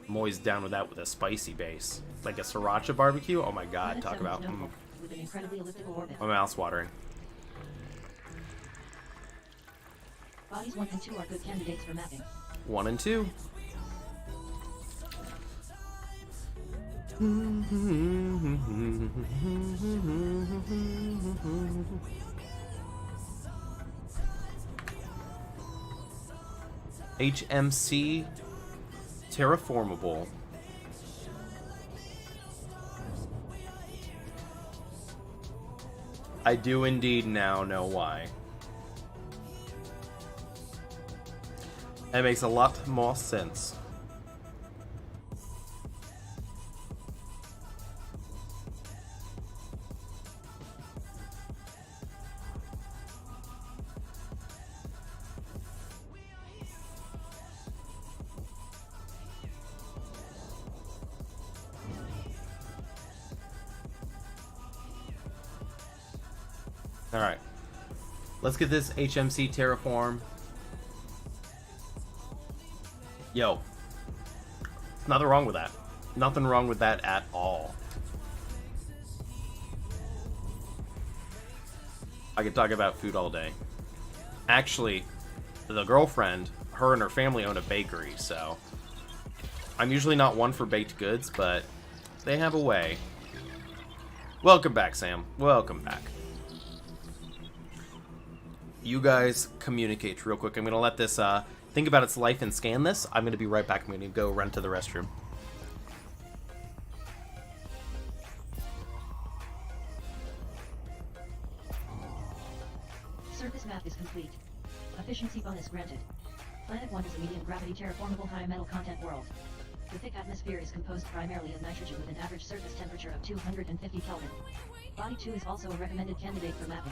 I'm always down with that with a spicy base. Like a sriracha barbecue? Oh my god, Planet talk 7 is about... notable with an incredibly elliptical orbit. My mouth's watering. Bodies 1 and 2 are good candidates for mapping. 1 and 2. HMC Terraformable. I do indeed now know why. That makes a lot more sense. Alright. Let's get this HMC Terraform. Yo. Nothing wrong with that. Nothing wrong with that at all. I could talk about food all day. Actually, the girlfriend, her and her family own a bakery, so... I'm usually not one for baked goods, but they have a way. Welcome back, Sam. Welcome back. You guys communicate real quick. I'm going to let this think about its life and scan this. I'm going to be right back. I'm going to go run to the restroom. Surface map is complete. Efficiency bonus granted. Planet 1 is a medium gravity terraformable high metal content world. The thick atmosphere is composed primarily of nitrogen with an average surface temperature of 250 Kelvin. Body 2 is also a recommended candidate for mapping.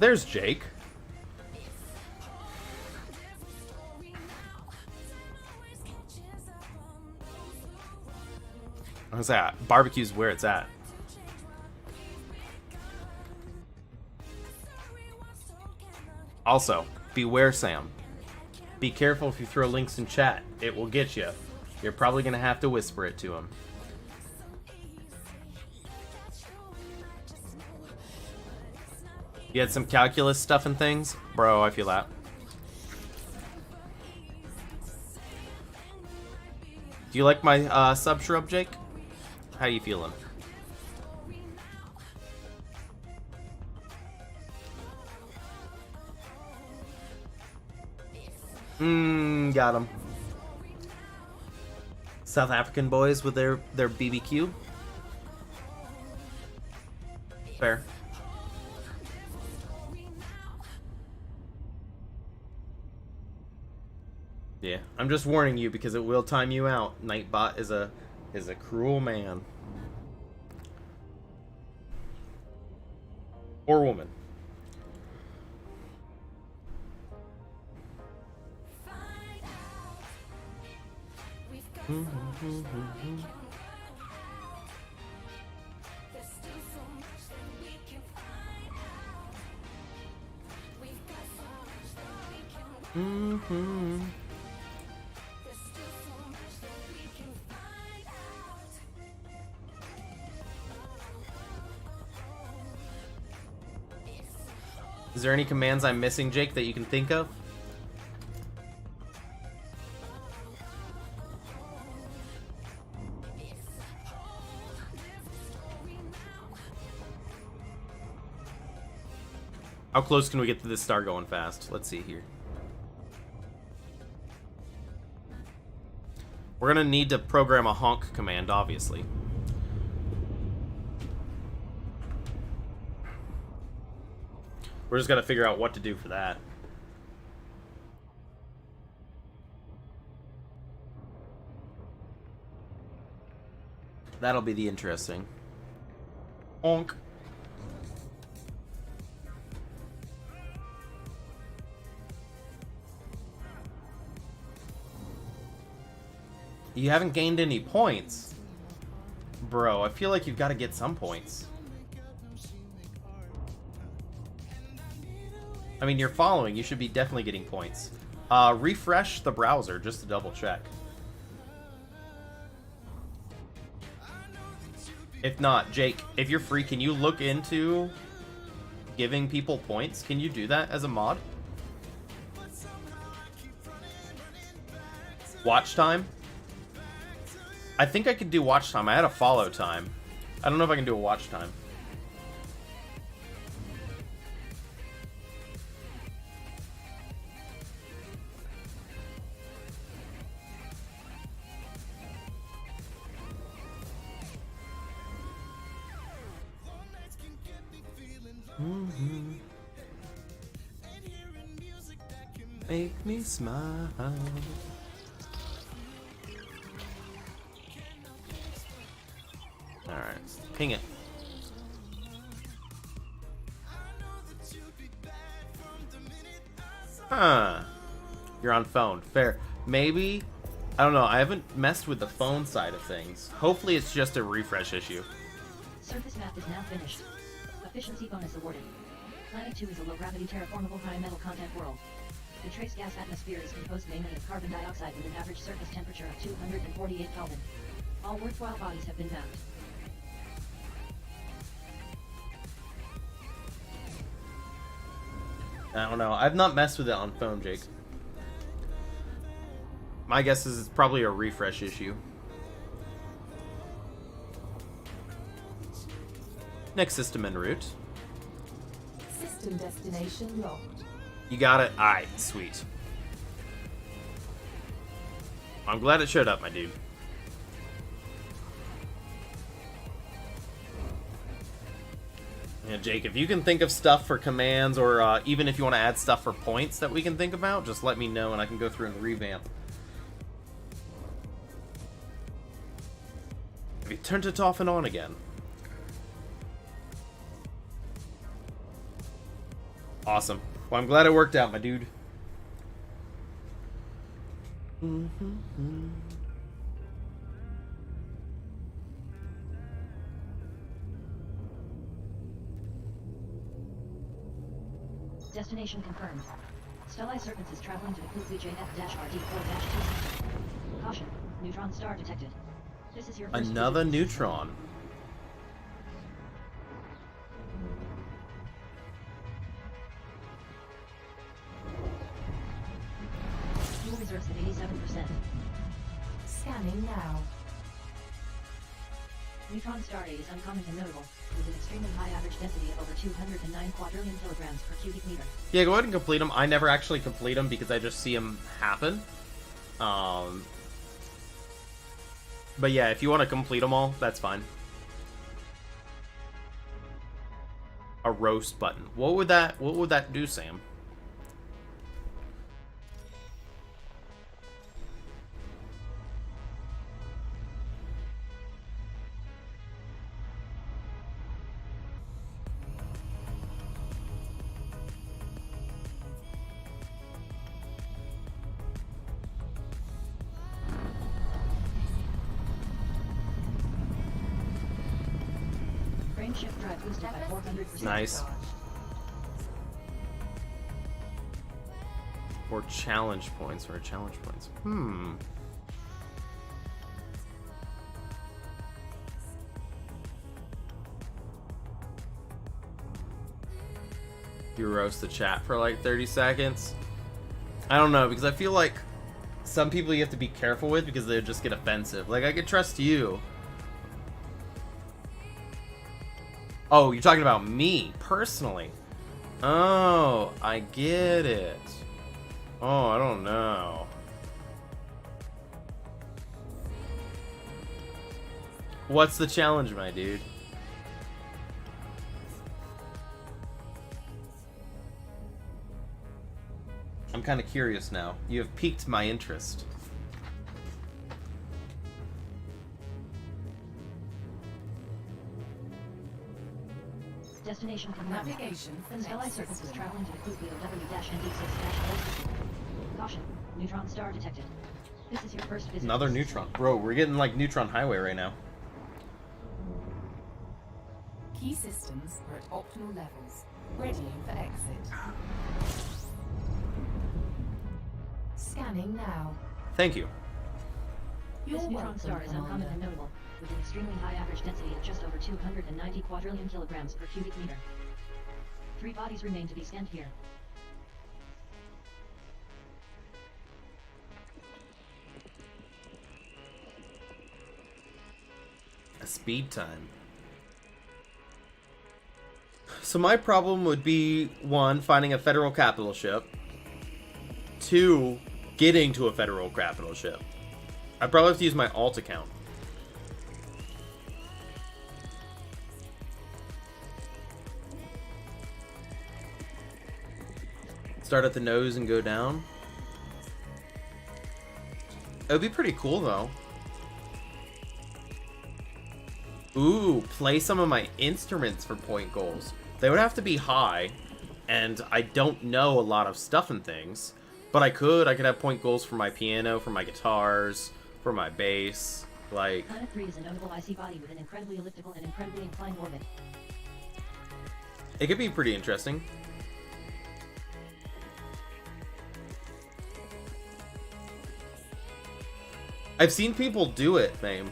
There's Jake. What's that? Barbecue's where it's at. Also, beware, Sam. Be careful if you throw links in chat. It will get you. You're probably going to have to whisper it to him. You had some calculus stuff and things? Bro, I feel that. Do you like my sub shrub, Jake? How you feeling? Got him. South African boys with their BBQ. Fair. Yeah, I'm just warning you because it will time you out. Nightbot is a cruel man. Or woman. Is there any commands I'm missing, Jake, that you can think of? How close can we get to this star going fast? Let's see here. We're gonna need to program a honk command, obviously. We're just gonna figure out what to do for that. That'll be the interesting. Honk. You haven't gained any points. Bro, I feel like you've got to get some points. I mean, you're following. You should be definitely getting points. Refresh the browser just to double check. If not, Jake, if you're free, can you look into giving people points? Can you do that as a mod? Watch time? I think I could do watch time. I had a follow time. I don't know if I can do a watch time. Make me smile. Alright, ping it. Huh. You're on phone. Fair. Maybe. I don't know. I haven't messed with the phone side of things. Hopefully it's just a refresh issue. Surface map is now finished. Efficiency bonus awarded. Planet 2 is a low-gravity terraformable high metal content world. The trace gas atmosphere is composed mainly of carbon dioxide with an average surface temperature of 248 Kelvin. All worthwhile bodies have been mapped. I don't know. I've not messed with it on phone, Jake. My guess is it's probably a refresh issue. Next system en route. System destination locked. You got it? Alright, sweet. I'm glad it showed up, my dude. Yeah, Jake, if you can think of stuff for commands, or even if you want to add stuff for points that we can think about, just let me know and I can go through and revamp. Have you turned it off and on again? Awesome. Well, I'm glad it worked out, my dude. Destination confirmed. Stellae Serpents is traveling to the Kuku JF-RD4-2. Caution. Neutron star detected. This is your first Another visit. neutron. Fuel reserves at 87%. Scanning now. Neutron star A is uncommon and notable, with an extremely high average density of over 209 quadrillion kilograms per cubic meter. Yeah, go ahead and complete them. I never actually complete them because I just see them happen. But yeah, if you want to complete them all, that's fine. A roast button. What would that do, Sam? Frame shift drive boosted by 400%. Nice. Or challenge points, Hmm. You roast the chat for like 30 seconds? I don't know, because I feel like some people you have to be careful with because they just get offensive. Like, I could trust you. Oh, you're talking about me, personally. Oh, I get it. Oh, I don't know. What's the challenge, my dude? I'm kind of curious now. You have piqued my interest. Destination confirmed. Navigation for Sky next Circus is system. traveling to the QPOW-ND6-. Caution, neutron star detected. This is your first visit. Another neutron. Bro, we're getting like Neutron Highway right now. Key systems are at optimal levels, readying for exit. Scanning now. Thank you. You're This neutron welcome, star is uncommon Commander. and notable, with an extremely high average density of just over 290 quadrillion kilograms per cubic meter. 3 bodies remain to be scanned here. A speed time. So my problem would be 1, finding a federal capital ship. 2, getting to a federal capital ship. I'd probably have to use my alt account. Start at the nose and go down. It would be pretty cool though. Ooh, play some of my instruments for point goals. They would have to be high, and I don't know a lot of stuff and things, but I could have point goals for my piano, for my guitars, for my bass, like... Planet 3 is a notable icy body with an incredibly elliptical and incredibly inclined orbit. It could be pretty interesting. I've seen people do it, fame.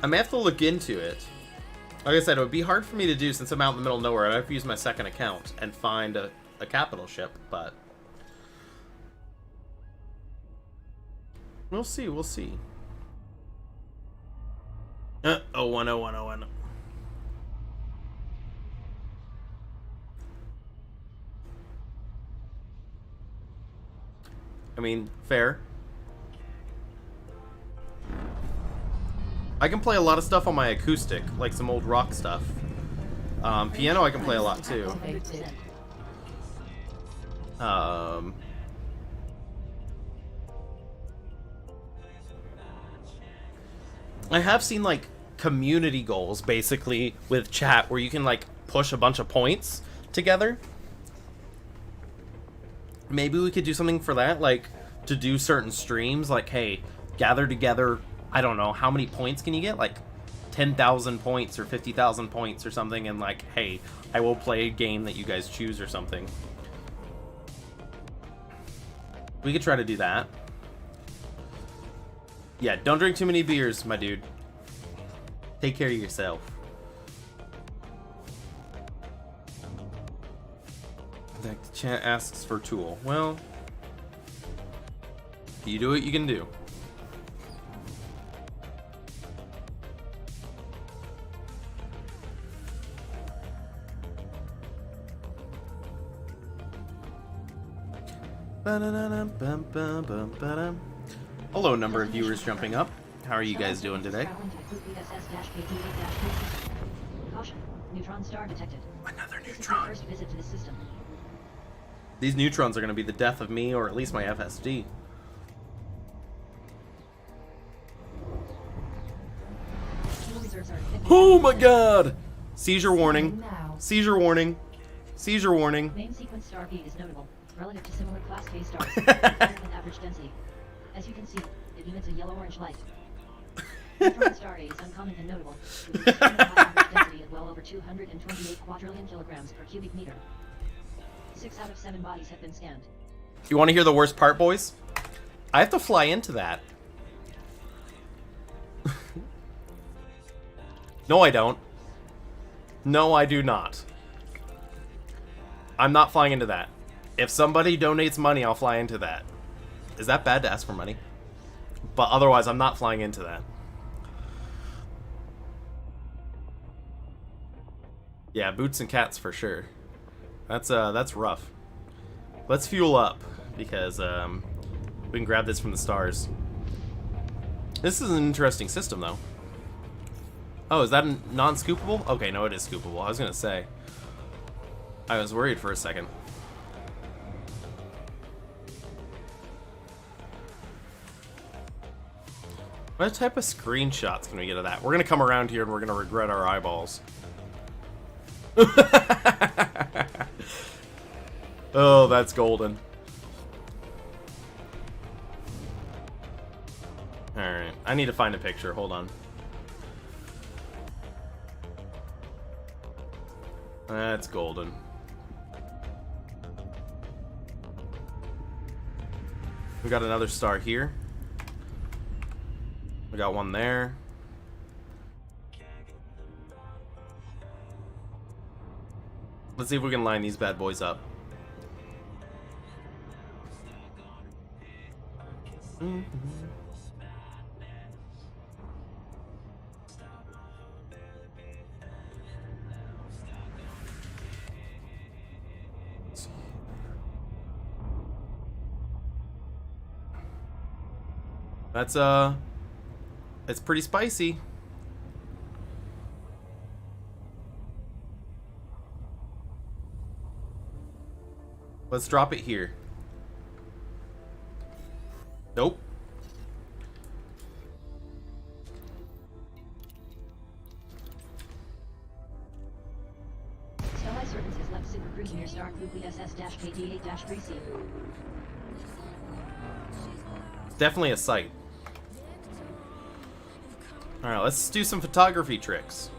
I may have to look into it. Like I said, it would be hard for me to do since I'm out in the middle of nowhere. I'd have to use my second account and find a capital ship, but... We'll see, we'll see. 010101. I mean, fair. I can play a lot of stuff on my acoustic, like some old rock stuff. Piano I can play a lot too. 100%. I have seen like community goals basically with chat where you can like push a bunch of points together. Maybe we could do something for that, like to do certain streams, like hey, gather together, I don't know, how many points can you get? Like 10,000 points or 50,000 points or something, and like, hey, I will play a game that you guys choose or something. We could try to do that. Yeah, don't drink too many beers, my dude. Take care of yourself. The chat asks for Tool. Well, you do what you can do. Hello, number of viewers jumping up. How are you guys doing today? Caution, neutron star detected. Another This is your neutron. first visit to the system. These neutrons are going to be the death of me, or at least my FSD. Fuel reserves are at 50. Oh my god! Seizure warning. Now. Seizure warning. Seizure warning. Main sequence star B is notable, relative to similar class K stars, higher than average density. As you can see, it emits a yellow-orange light. Neutron star A is uncommon and notable, with an extremely high average density of well over 228 quadrillion kilograms per cubic meter. 6 out of 7 bodies have been scanned. You want to hear the worst part, boys? I have to fly into that. No, I don't. No, I do not. I'm not flying into that. If somebody donates money, I'll fly into that. Is that bad to ask for money? But otherwise, I'm not flying into that. Yeah, boots and cats for sure. That's rough. Let's fuel up because we can grab this from the stars. This is an interesting system though. Oh, is that non-scoopable? Okay, no, it is scoopable. I was gonna say. I was worried for a second. What type of screenshots can we get of that? We're gonna come around here and we're gonna regret our eyeballs. Oh, that's golden. Alright, I need to find a picture. Hold on. That's golden. We got another star here. We got one there. Let's see if we can line these bad boys up. That's it's pretty spicy. Let's drop it here. Nope. Stellar Services left Super Cruise near Star Group SS-KD8-3C. Definitely a sight. Alright, let's do some photography tricks.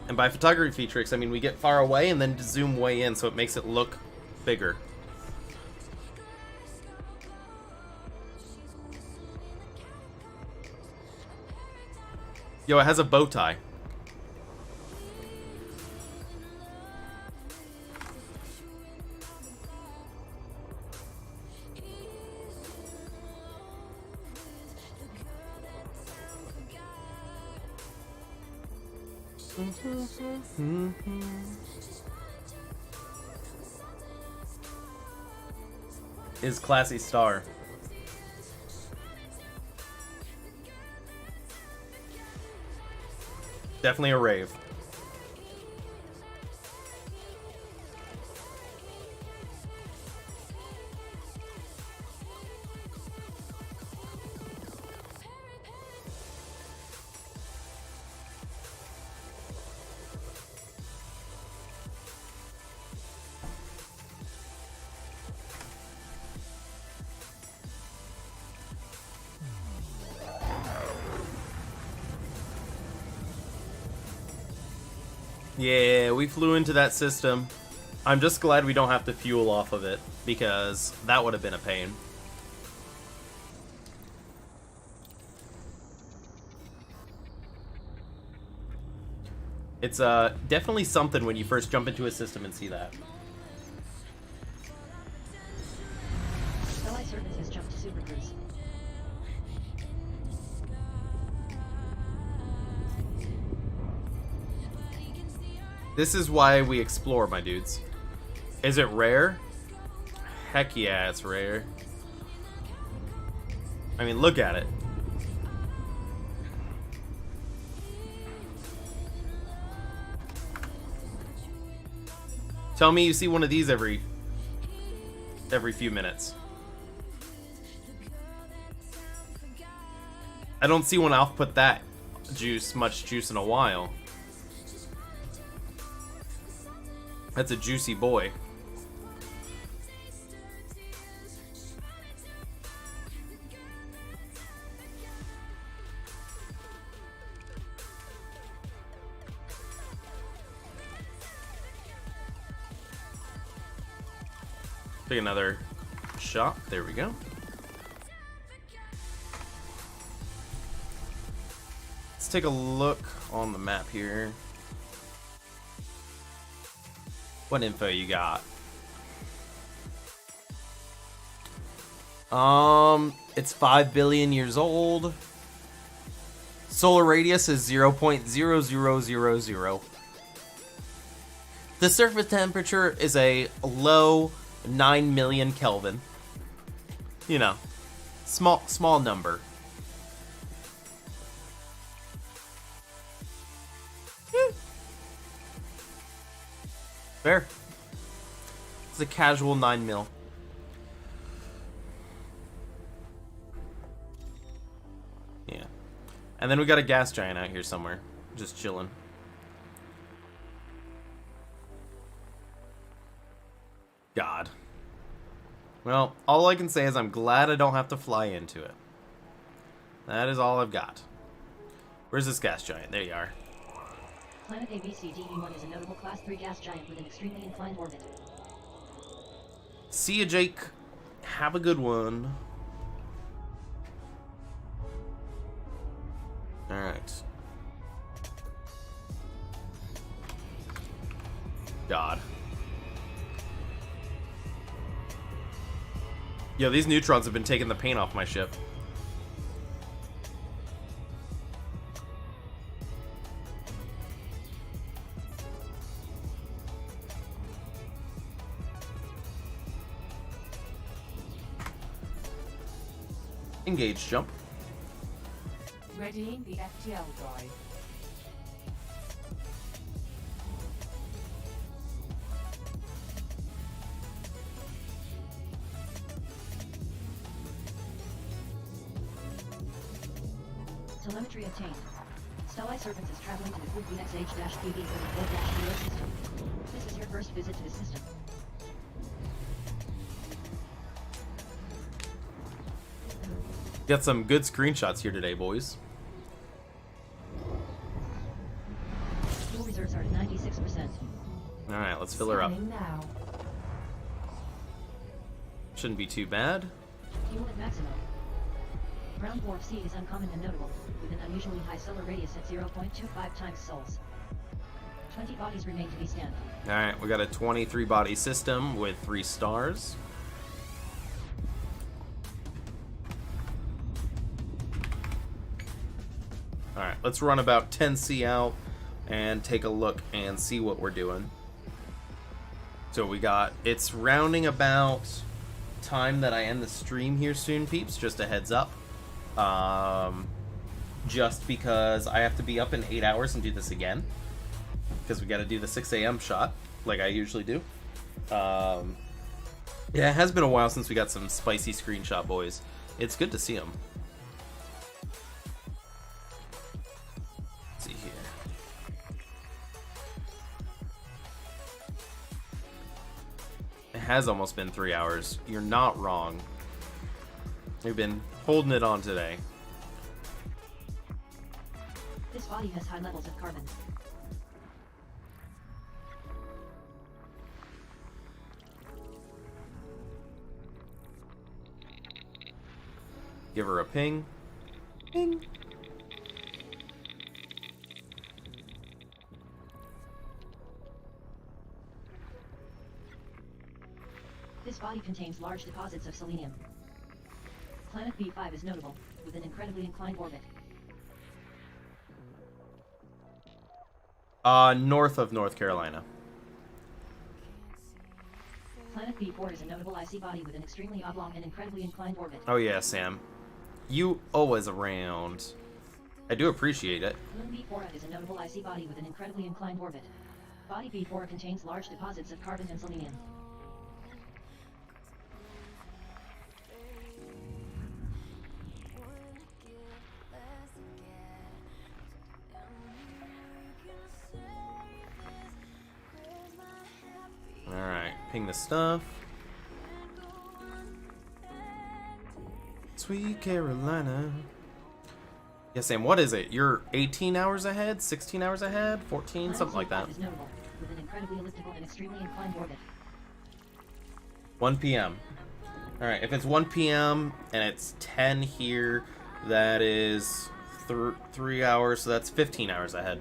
And by photography tricks, I mean we get far away and then zoom way in so it makes it look bigger. Yo, it has a bow tie. Is classy star. Definitely a rave. Yeah, we flew into that system. I'm just glad we don't have to fuel off of it, because that would have been a pain. It's definitely something when you first jump into a system and see that. Stellar Services jumped to Super Cruise. This is why we explore, my dudes. Is it rare? Heck yeah, it's rare. I mean, look at it. Tell me you see one of these every few minutes. I don't see one output that much juice in a while. That's a juicy boy. Take another shot. There we go. Let's take a look on the map here. What info you got? It's 5 billion years old. Solar radius is 0.0000. The surface temperature is a low 9 million Kelvin. You know, small number. Fair. It's a casual 9 mil. Yeah. And then we got a gas giant out here somewhere. Just chilling. God. Well, all I can say is I'm glad I don't have to fly into it. That is all I've got. Where's this gas giant? There you are. Planet ABCDE1 is a notable Class 3 gas giant with an extremely inclined orbit. See ya, Jake. Have a good one. Alright. God. Yo, these neutrons have been taking the paint off my ship. Engage jump. Readying the FTL drive. Telemetry obtained. Stellite Serpents is traveling to the Group BXH-PB34-0 system. This is your first visit to the system. Got some good screenshots here today, boys. Fuel reserves are at 96%. Alright, let's fill her up. Scanning now. Shouldn't be too bad. Fuel at maximum. Ground dwarf C is uncommon and notable, with an unusually high solar radius at 0.25 times sols. 20 bodies remain to be scanned. Alright, we got a 23 body system with 3 stars. Alright, let's run about 10C out and take a look and see what we're doing. So we got, it's rounding about time that I end the stream here soon, peeps, just a heads up. Just because I have to be up in 8 hours and do this again. Because we got to do the 6 a.m. shot, like I usually do. Yeah, it has been a while since we got some spicy screenshot, boys. It's good to see them. Let's see here. It has almost been 3 hours. You're not wrong. We've been holding it on today. This body has high levels of carbon. Give her a ping. Ping. This body contains large deposits of selenium. Planet B5 is notable, with an incredibly inclined orbit. North of North Carolina. Planet B4 is a notable icy body with an extremely oblong and incredibly inclined orbit. Oh yeah, Sam. You always around. I do appreciate it. Moon B4 is a notable icy body with an incredibly inclined orbit. Body B4 contains large deposits of carbon and selenium. Alright, ping the stuff. Sweet Carolina. Yeah, Sam, what is it? You're 18 hours ahead? 16 hours ahead? 14? Something like that. Planet C5 is notable, with an incredibly elliptical and extremely inclined orbit. 1 p.m. Alright, if it's 1 p.m. and it's 10 here, that is 3 hours, so that's 15 hours ahead.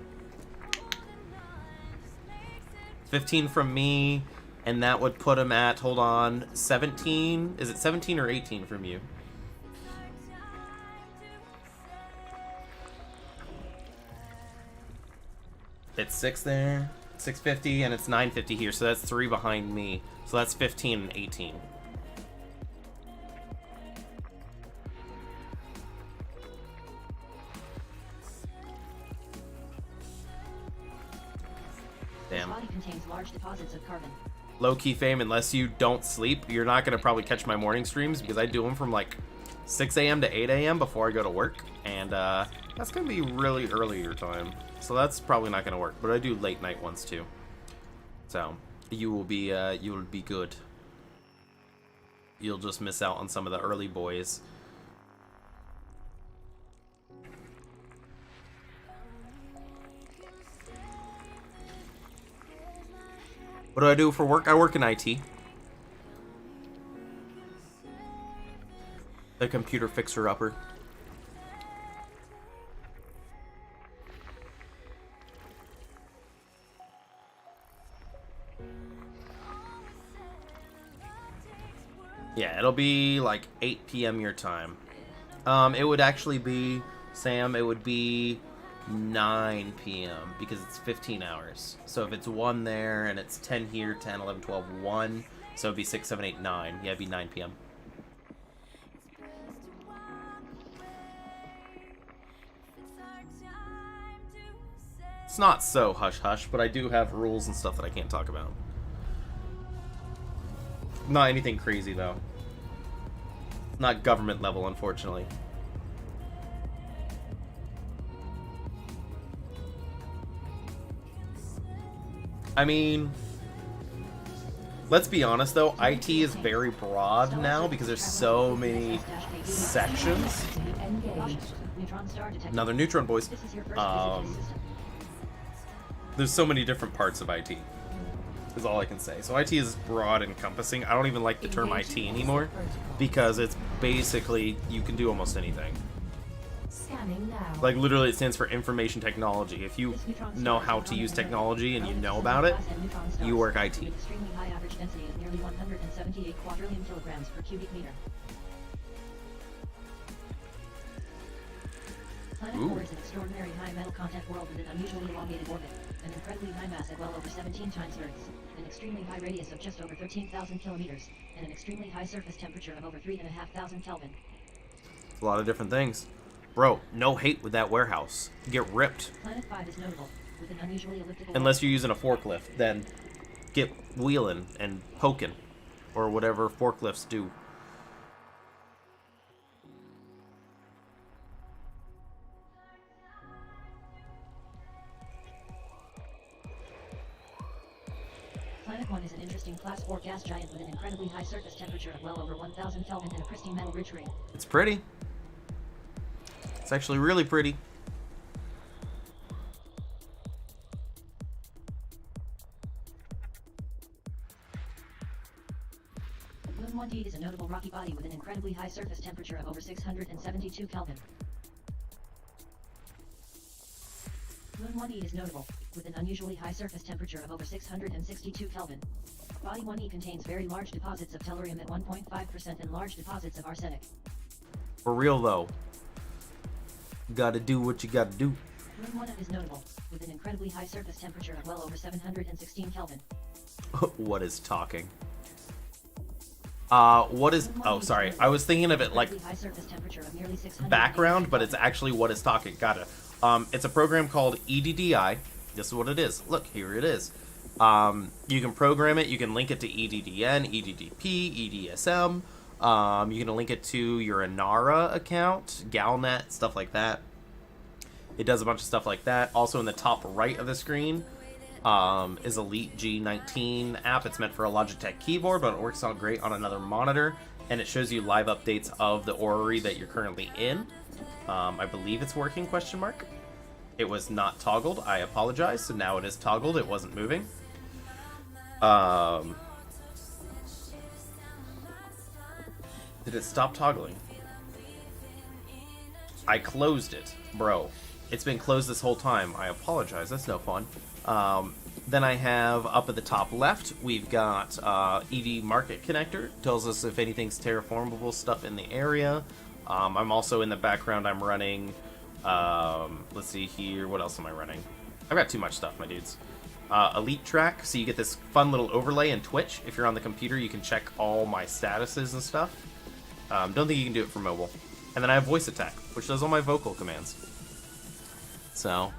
15 from me, and that would put him at, hold on, 17? Is it 17 or 18 from you? It's 6 there. 650, and it's 950 here, so that's 3 behind me. So that's 15 and 18. This Damn. body contains large deposits of carbon. Low-key fame, unless you don't sleep, you're not going to probably catch my morning streams because I do them from like 6 a.m. to 8 a.m. before I go to work. And that's going to be really early your time. So that's probably not going to work. But I do late night ones too. So you will be good. You'll just miss out on some of the early boys. What do I do for work? I work in IT. The computer fixer-upper. Yeah, it'll be like 8 p.m. your time. It would actually be, Sam, it would be 9 p.m. because it's 15 hours. So if it's 1 there and it's 10 here, 10, 11, 12, 1. So it'd be 6, 7, 8, 9. Yeah, it'd be 9 p.m. It's not so hush-hush, but I do have rules and stuff that I can't talk about. Not anything crazy, though. Not government level, unfortunately. I mean, let's be honest though, IT is very broad now because there's so many sections. Neutron star detected. Another neutron, boys. This is your first visit to the system. There's so many different parts of IT. Is all I can say. So IT is broad encompassing. I don't even like the term IT anymore because it's basically you can do almost anything. Scanning now. Like literally it stands for information technology. If you This neutron star know is how a to use common technology and you element know of about it, class and neutron you stars work IT. with extremely high average density of nearly 178 quadrillion kilograms per cubic meter. Planet Ooh. 4 is an extraordinary high metal content world with an unusually elongated orbit, an incredibly high mass at well over 17 times Earth's, an extremely high radius of just over 13,000 kilometers, and an extremely high surface temperature of over 3,500 Kelvin. A lot of different things. Bro, no hate with that warehouse. Get ripped. Planet 5 is notable, with an unusually elliptical Unless you're using a forklift, then get wheeling and poking. Or whatever forklifts do. Planet 1 is an interesting Class 4 gas giant with an incredibly high surface temperature of well over 1,000 Kelvin and a pristine metal rich ring. It's pretty. It's actually really pretty. Moon 1D is a notable rocky body with an incredibly high surface temperature of over 672 Kelvin. Moon 1E is notable, with an unusually high surface temperature of over 662 Kelvin. Body 1E contains very large deposits of tellurium at 1.5% and large deposits of arsenic. For real though. Gotta do what you gotta do. Moon 1F is notable, with an incredibly high surface temperature of well over 716 Kelvin. What is talking? What is... Oh, sorry. I was thinking of it like Incredibly high surface temperature of nearly 600 background, but it's actually what is talking. Got it. It's a program called EDDI. This is what it is. Look, here it is. You can program it. You can link it to EDDN, EDDP, EDSM. You can link it to your Inara account, Galnet, stuff like that. It does a bunch of stuff like that. Also in the top right of the screen is Elite G19 app. It's meant for a Logitech keyboard, but it works out great on another monitor. And it shows you live updates of the orrery that you're currently in. I believe it's working, question mark. It was not toggled. I apologize. So now it is toggled. It wasn't moving. Did it stop toggling? I closed it. Bro, it's been closed this whole time. I apologize. That's no fun. Then I have up at the top left, we've got ED Market Connector. Tells us if anything's terraformable stuff in the area. I'm also in the background, I'm running... let's see here. What else am I running? I've got too much stuff, my dudes. Elite Track, so you get this fun little overlay in Twitch. If you're on the computer, you can check all my statuses and stuff. Don't think you can do it for mobile. And then I have Voice Attack, which does all my vocal commands. So,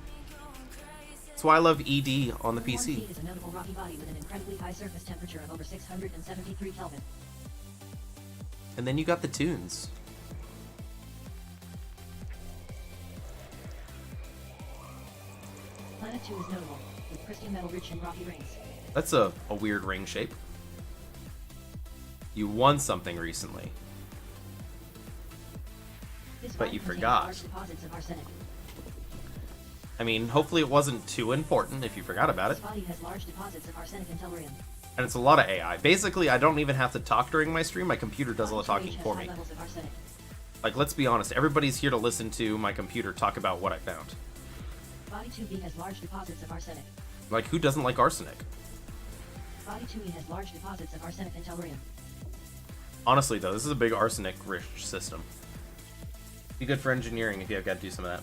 that's why I love ED on the PC. Warm is a notable rocky body with an incredibly high surface temperature of over 673 Kelvin. And then you got the tunes. Planet 2 is notable, with crystal metal rich and rocky rings. That's a weird ring shape. You won something recently. This But body you contains forgot. large deposits of arsenic. I mean, hopefully it wasn't too important if you forgot about it. This body has large deposits of arsenic and tellurium. And it's a lot of AI. Basically, I don't even have to talk during my stream. My computer does all the Body talking 2H has for high me. levels of arsenic. Like, let's be honest. Everybody's here to listen to my computer talk about what I found. Body 2B has large deposits of arsenic. Like, who doesn't like arsenic? Body 2E has large deposits of arsenic and tellurium. Honestly, though, this is a big arsenic-rich system. Be good for engineering if you have got to do some of that.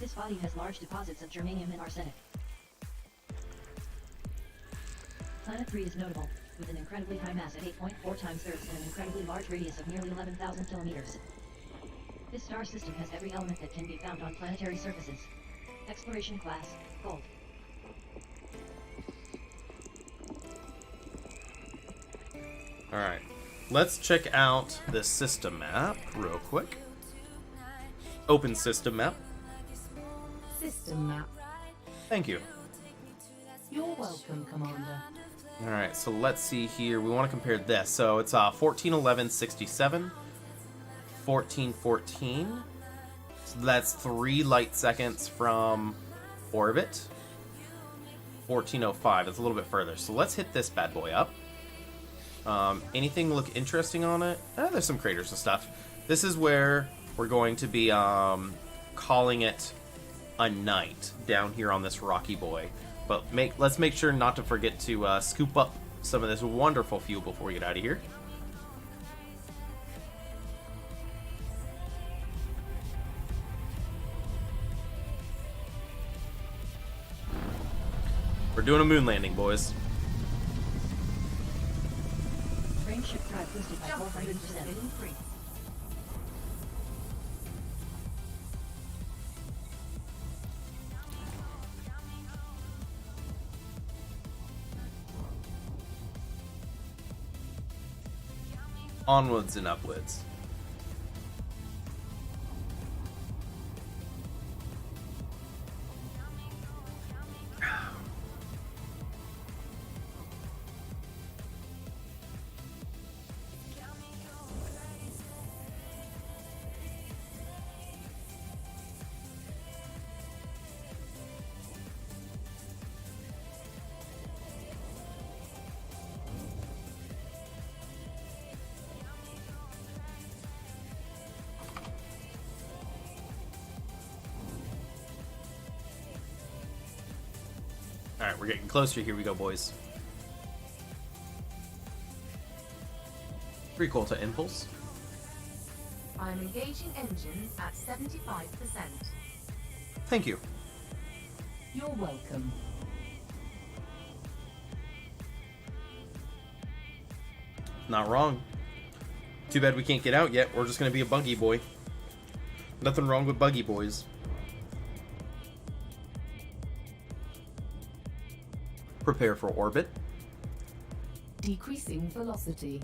This body has large deposits of germanium and arsenic. Planet 3 is notable, with an incredibly high mass at 8.4 times Earth's and an incredibly large radius of nearly 11,000 kilometers. This star system has every element that can be found on planetary surfaces. Exploration class, Gold. Alright. Let's check out the system map real quick. Open system map. System map. Thank you. You're welcome, Commander. Alright, so let's see here. We want to compare this. So it's 1411.67, 1414. So that's 3 light seconds from orbit. 1405. That's a little bit further. So let's hit this bad boy up. Anything look interesting on it? There's some craters and stuff. This is where we're going to be calling it a night down here on this rocky boy. But let's make sure not to forget to scoop up some of this wonderful fuel before we get out of here. We're doing a moon landing, boys. Range ship drive boosted by 400%. Increase. Onwards and upwards. Alright, we're getting closer. Here we go, boys. Pretty cool to impulse. I'm engaging engines at 75%. Thank you. You're welcome. Not wrong. Too bad we can't get out yet. We're just gonna be a buggy boy. Nothing wrong with buggy boys. Prepare for orbit. Decreasing velocity.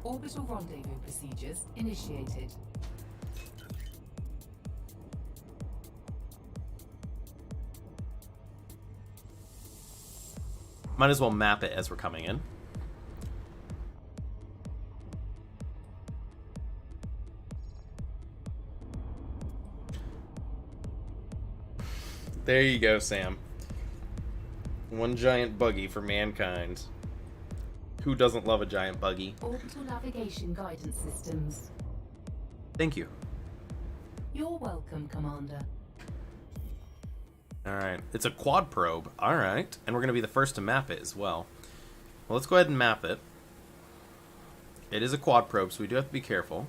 Orbital rendezvous procedures initiated. Might as well map it as we're coming in. There you go, Sam. One giant buggy for mankind. Who doesn't love a giant buggy? Orbital navigation guidance systems. Thank you. You're welcome, Commander. Alright, it's a quad probe. Alright, and we're going to be the first to map it as well. Well, let's go ahead and map it. It is a quad probe, so we do have to be careful.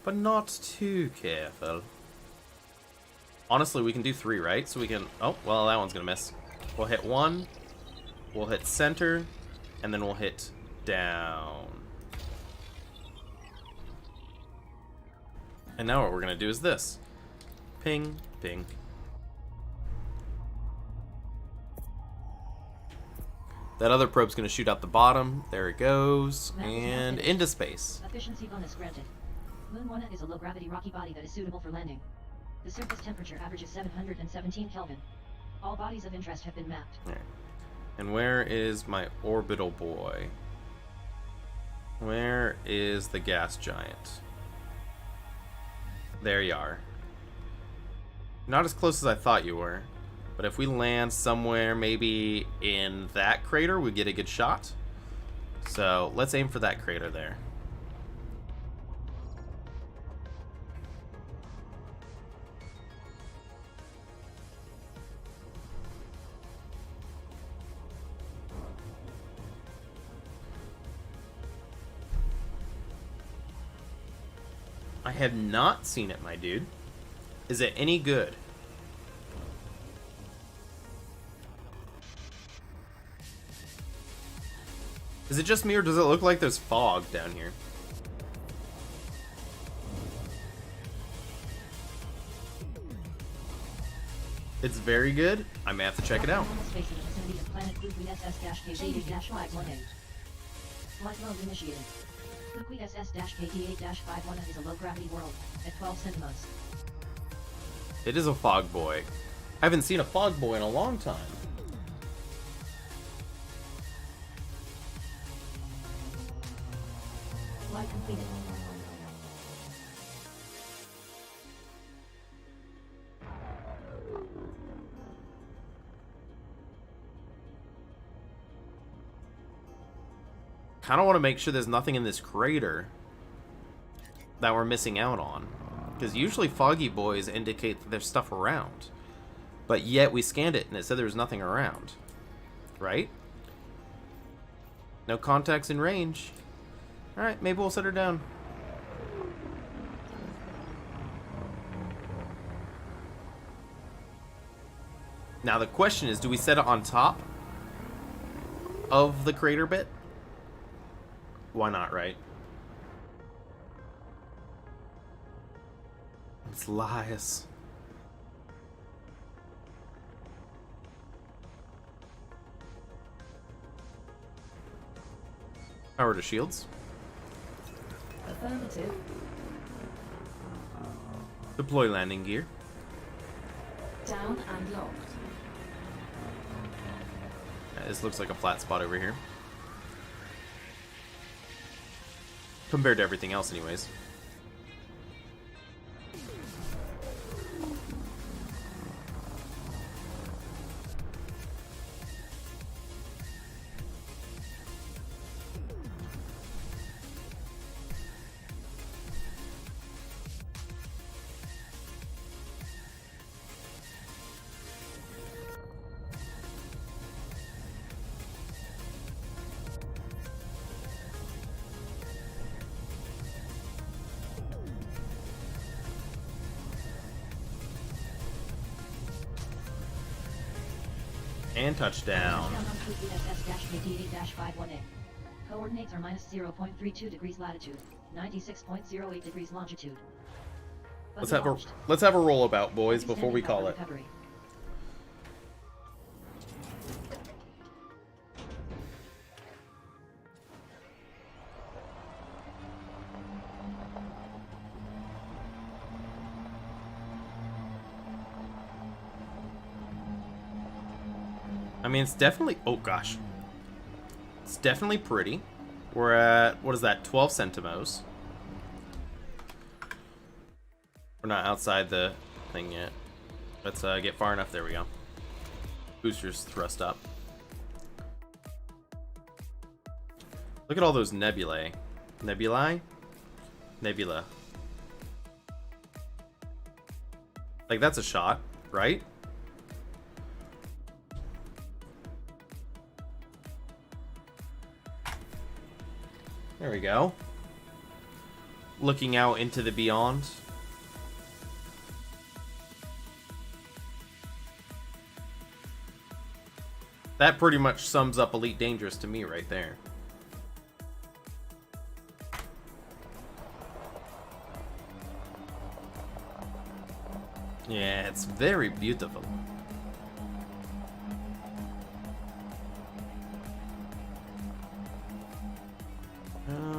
But not too careful. Honestly, we can do 3, right? So we can... Oh, well, that one's going to miss. We'll hit 1. We'll hit center. And then we'll hit down. And now what we're going to do is this. Ping, ping. That other probe's going to shoot out the bottom. There it goes. And into space. Efficiency bonus granted. Moon 1 is a low-gravity rocky body that is suitable for landing. The surface temperature averages 717 Kelvin. All bodies of interest have been mapped. Alright. And where is my orbital boy? Where is the gas giant? There you are. Not as close as I thought you were. But if we land somewhere maybe in that crater, we get a good shot. So let's aim for that crater there. I have not seen it, my dude. Is it any good? Is it just me, or does it look like there's fog down here? It's very good. I may have to check it out. Space in the vicinity of planet Fluke SS-KD-518. Flight mode initiated. Fluke SS-KD-8-51 is a low-gravity world at 12 centimos. It is a fog boy. I haven't seen a fog boy in a long time. Flight completed. Kind of want to make sure there's nothing in this crater that we're missing out on. Because usually foggy boys indicate that there's stuff around. But yet we scanned it and it said there was nothing around. Right? No contacts in range. Alright, maybe we'll set her down. Now the question is, do we set it on top of the crater bit? Why not, right? It's Lias. Power to shields. Affirmative. Deploy landing gear. Down and locked. This looks like a flat spot over here. Compared to everything else anyways. And touchdown. Touchdown on Fluke SS-KD-8-51A. Coordinates are minus 0.32 degrees latitude, 96.08 degrees longitude. Let's have a rollabout, boys, before we call it. Recovery. I mean, it's definitely... Oh, gosh. It's definitely pretty. We're at... What is that? 12 centimos. We're not outside the thing yet. Let's get far enough. There we go. Boosters thrust up. Look at all those nebulae. Nebulae? Nebula. Like, that's a shot, right? There we go. Looking out into the beyond. That pretty much sums up Elite Dangerous to me right there. Yeah, it's very beautiful.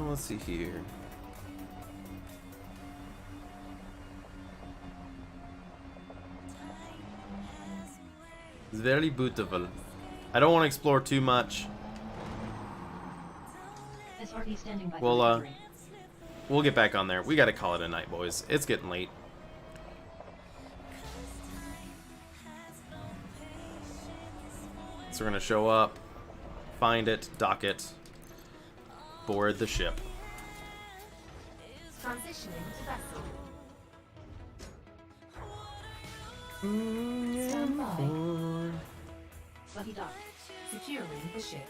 Let's see here. It's very beautiful. I don't want to explore too much. SRP standing by. Well, for victory. We'll get back on there. We gotta call it a night, boys. It's getting late. So we're gonna show up, find it, dock it, board the ship. Transitioning to vessel. Stand by. Buggy docked. Securing the ship.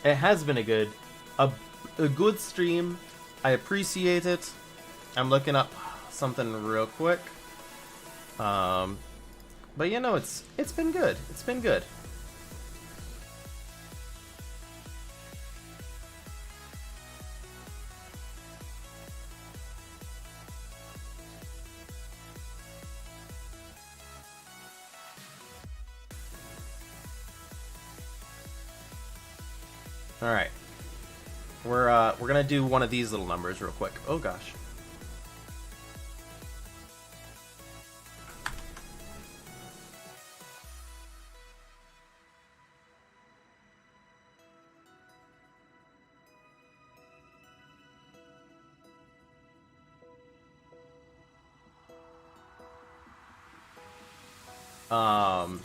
It has been a good stream. I appreciate it. I'm looking up something real quick. But you know, it's been good. It's been good. All right, we're gonna do one of these little numbers real quick. Oh gosh.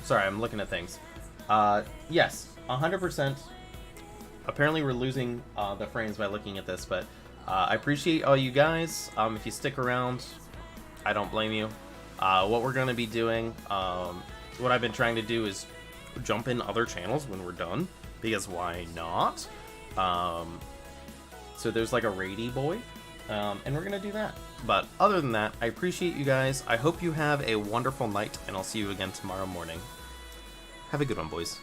Sorry, I'm looking at things. Yes, 100%. Apparently we're losing the frames by looking at this, but I appreciate all you guys. If you stick around, I don't blame you. What we're going to be doing, what I've been trying to do is jump in other channels when we're done, because why not? So there's like a Rady boy, and we're going to do that. But other than that, I appreciate you guys. I hope you have a wonderful night, and I'll see you again tomorrow morning. Have a good one, boys.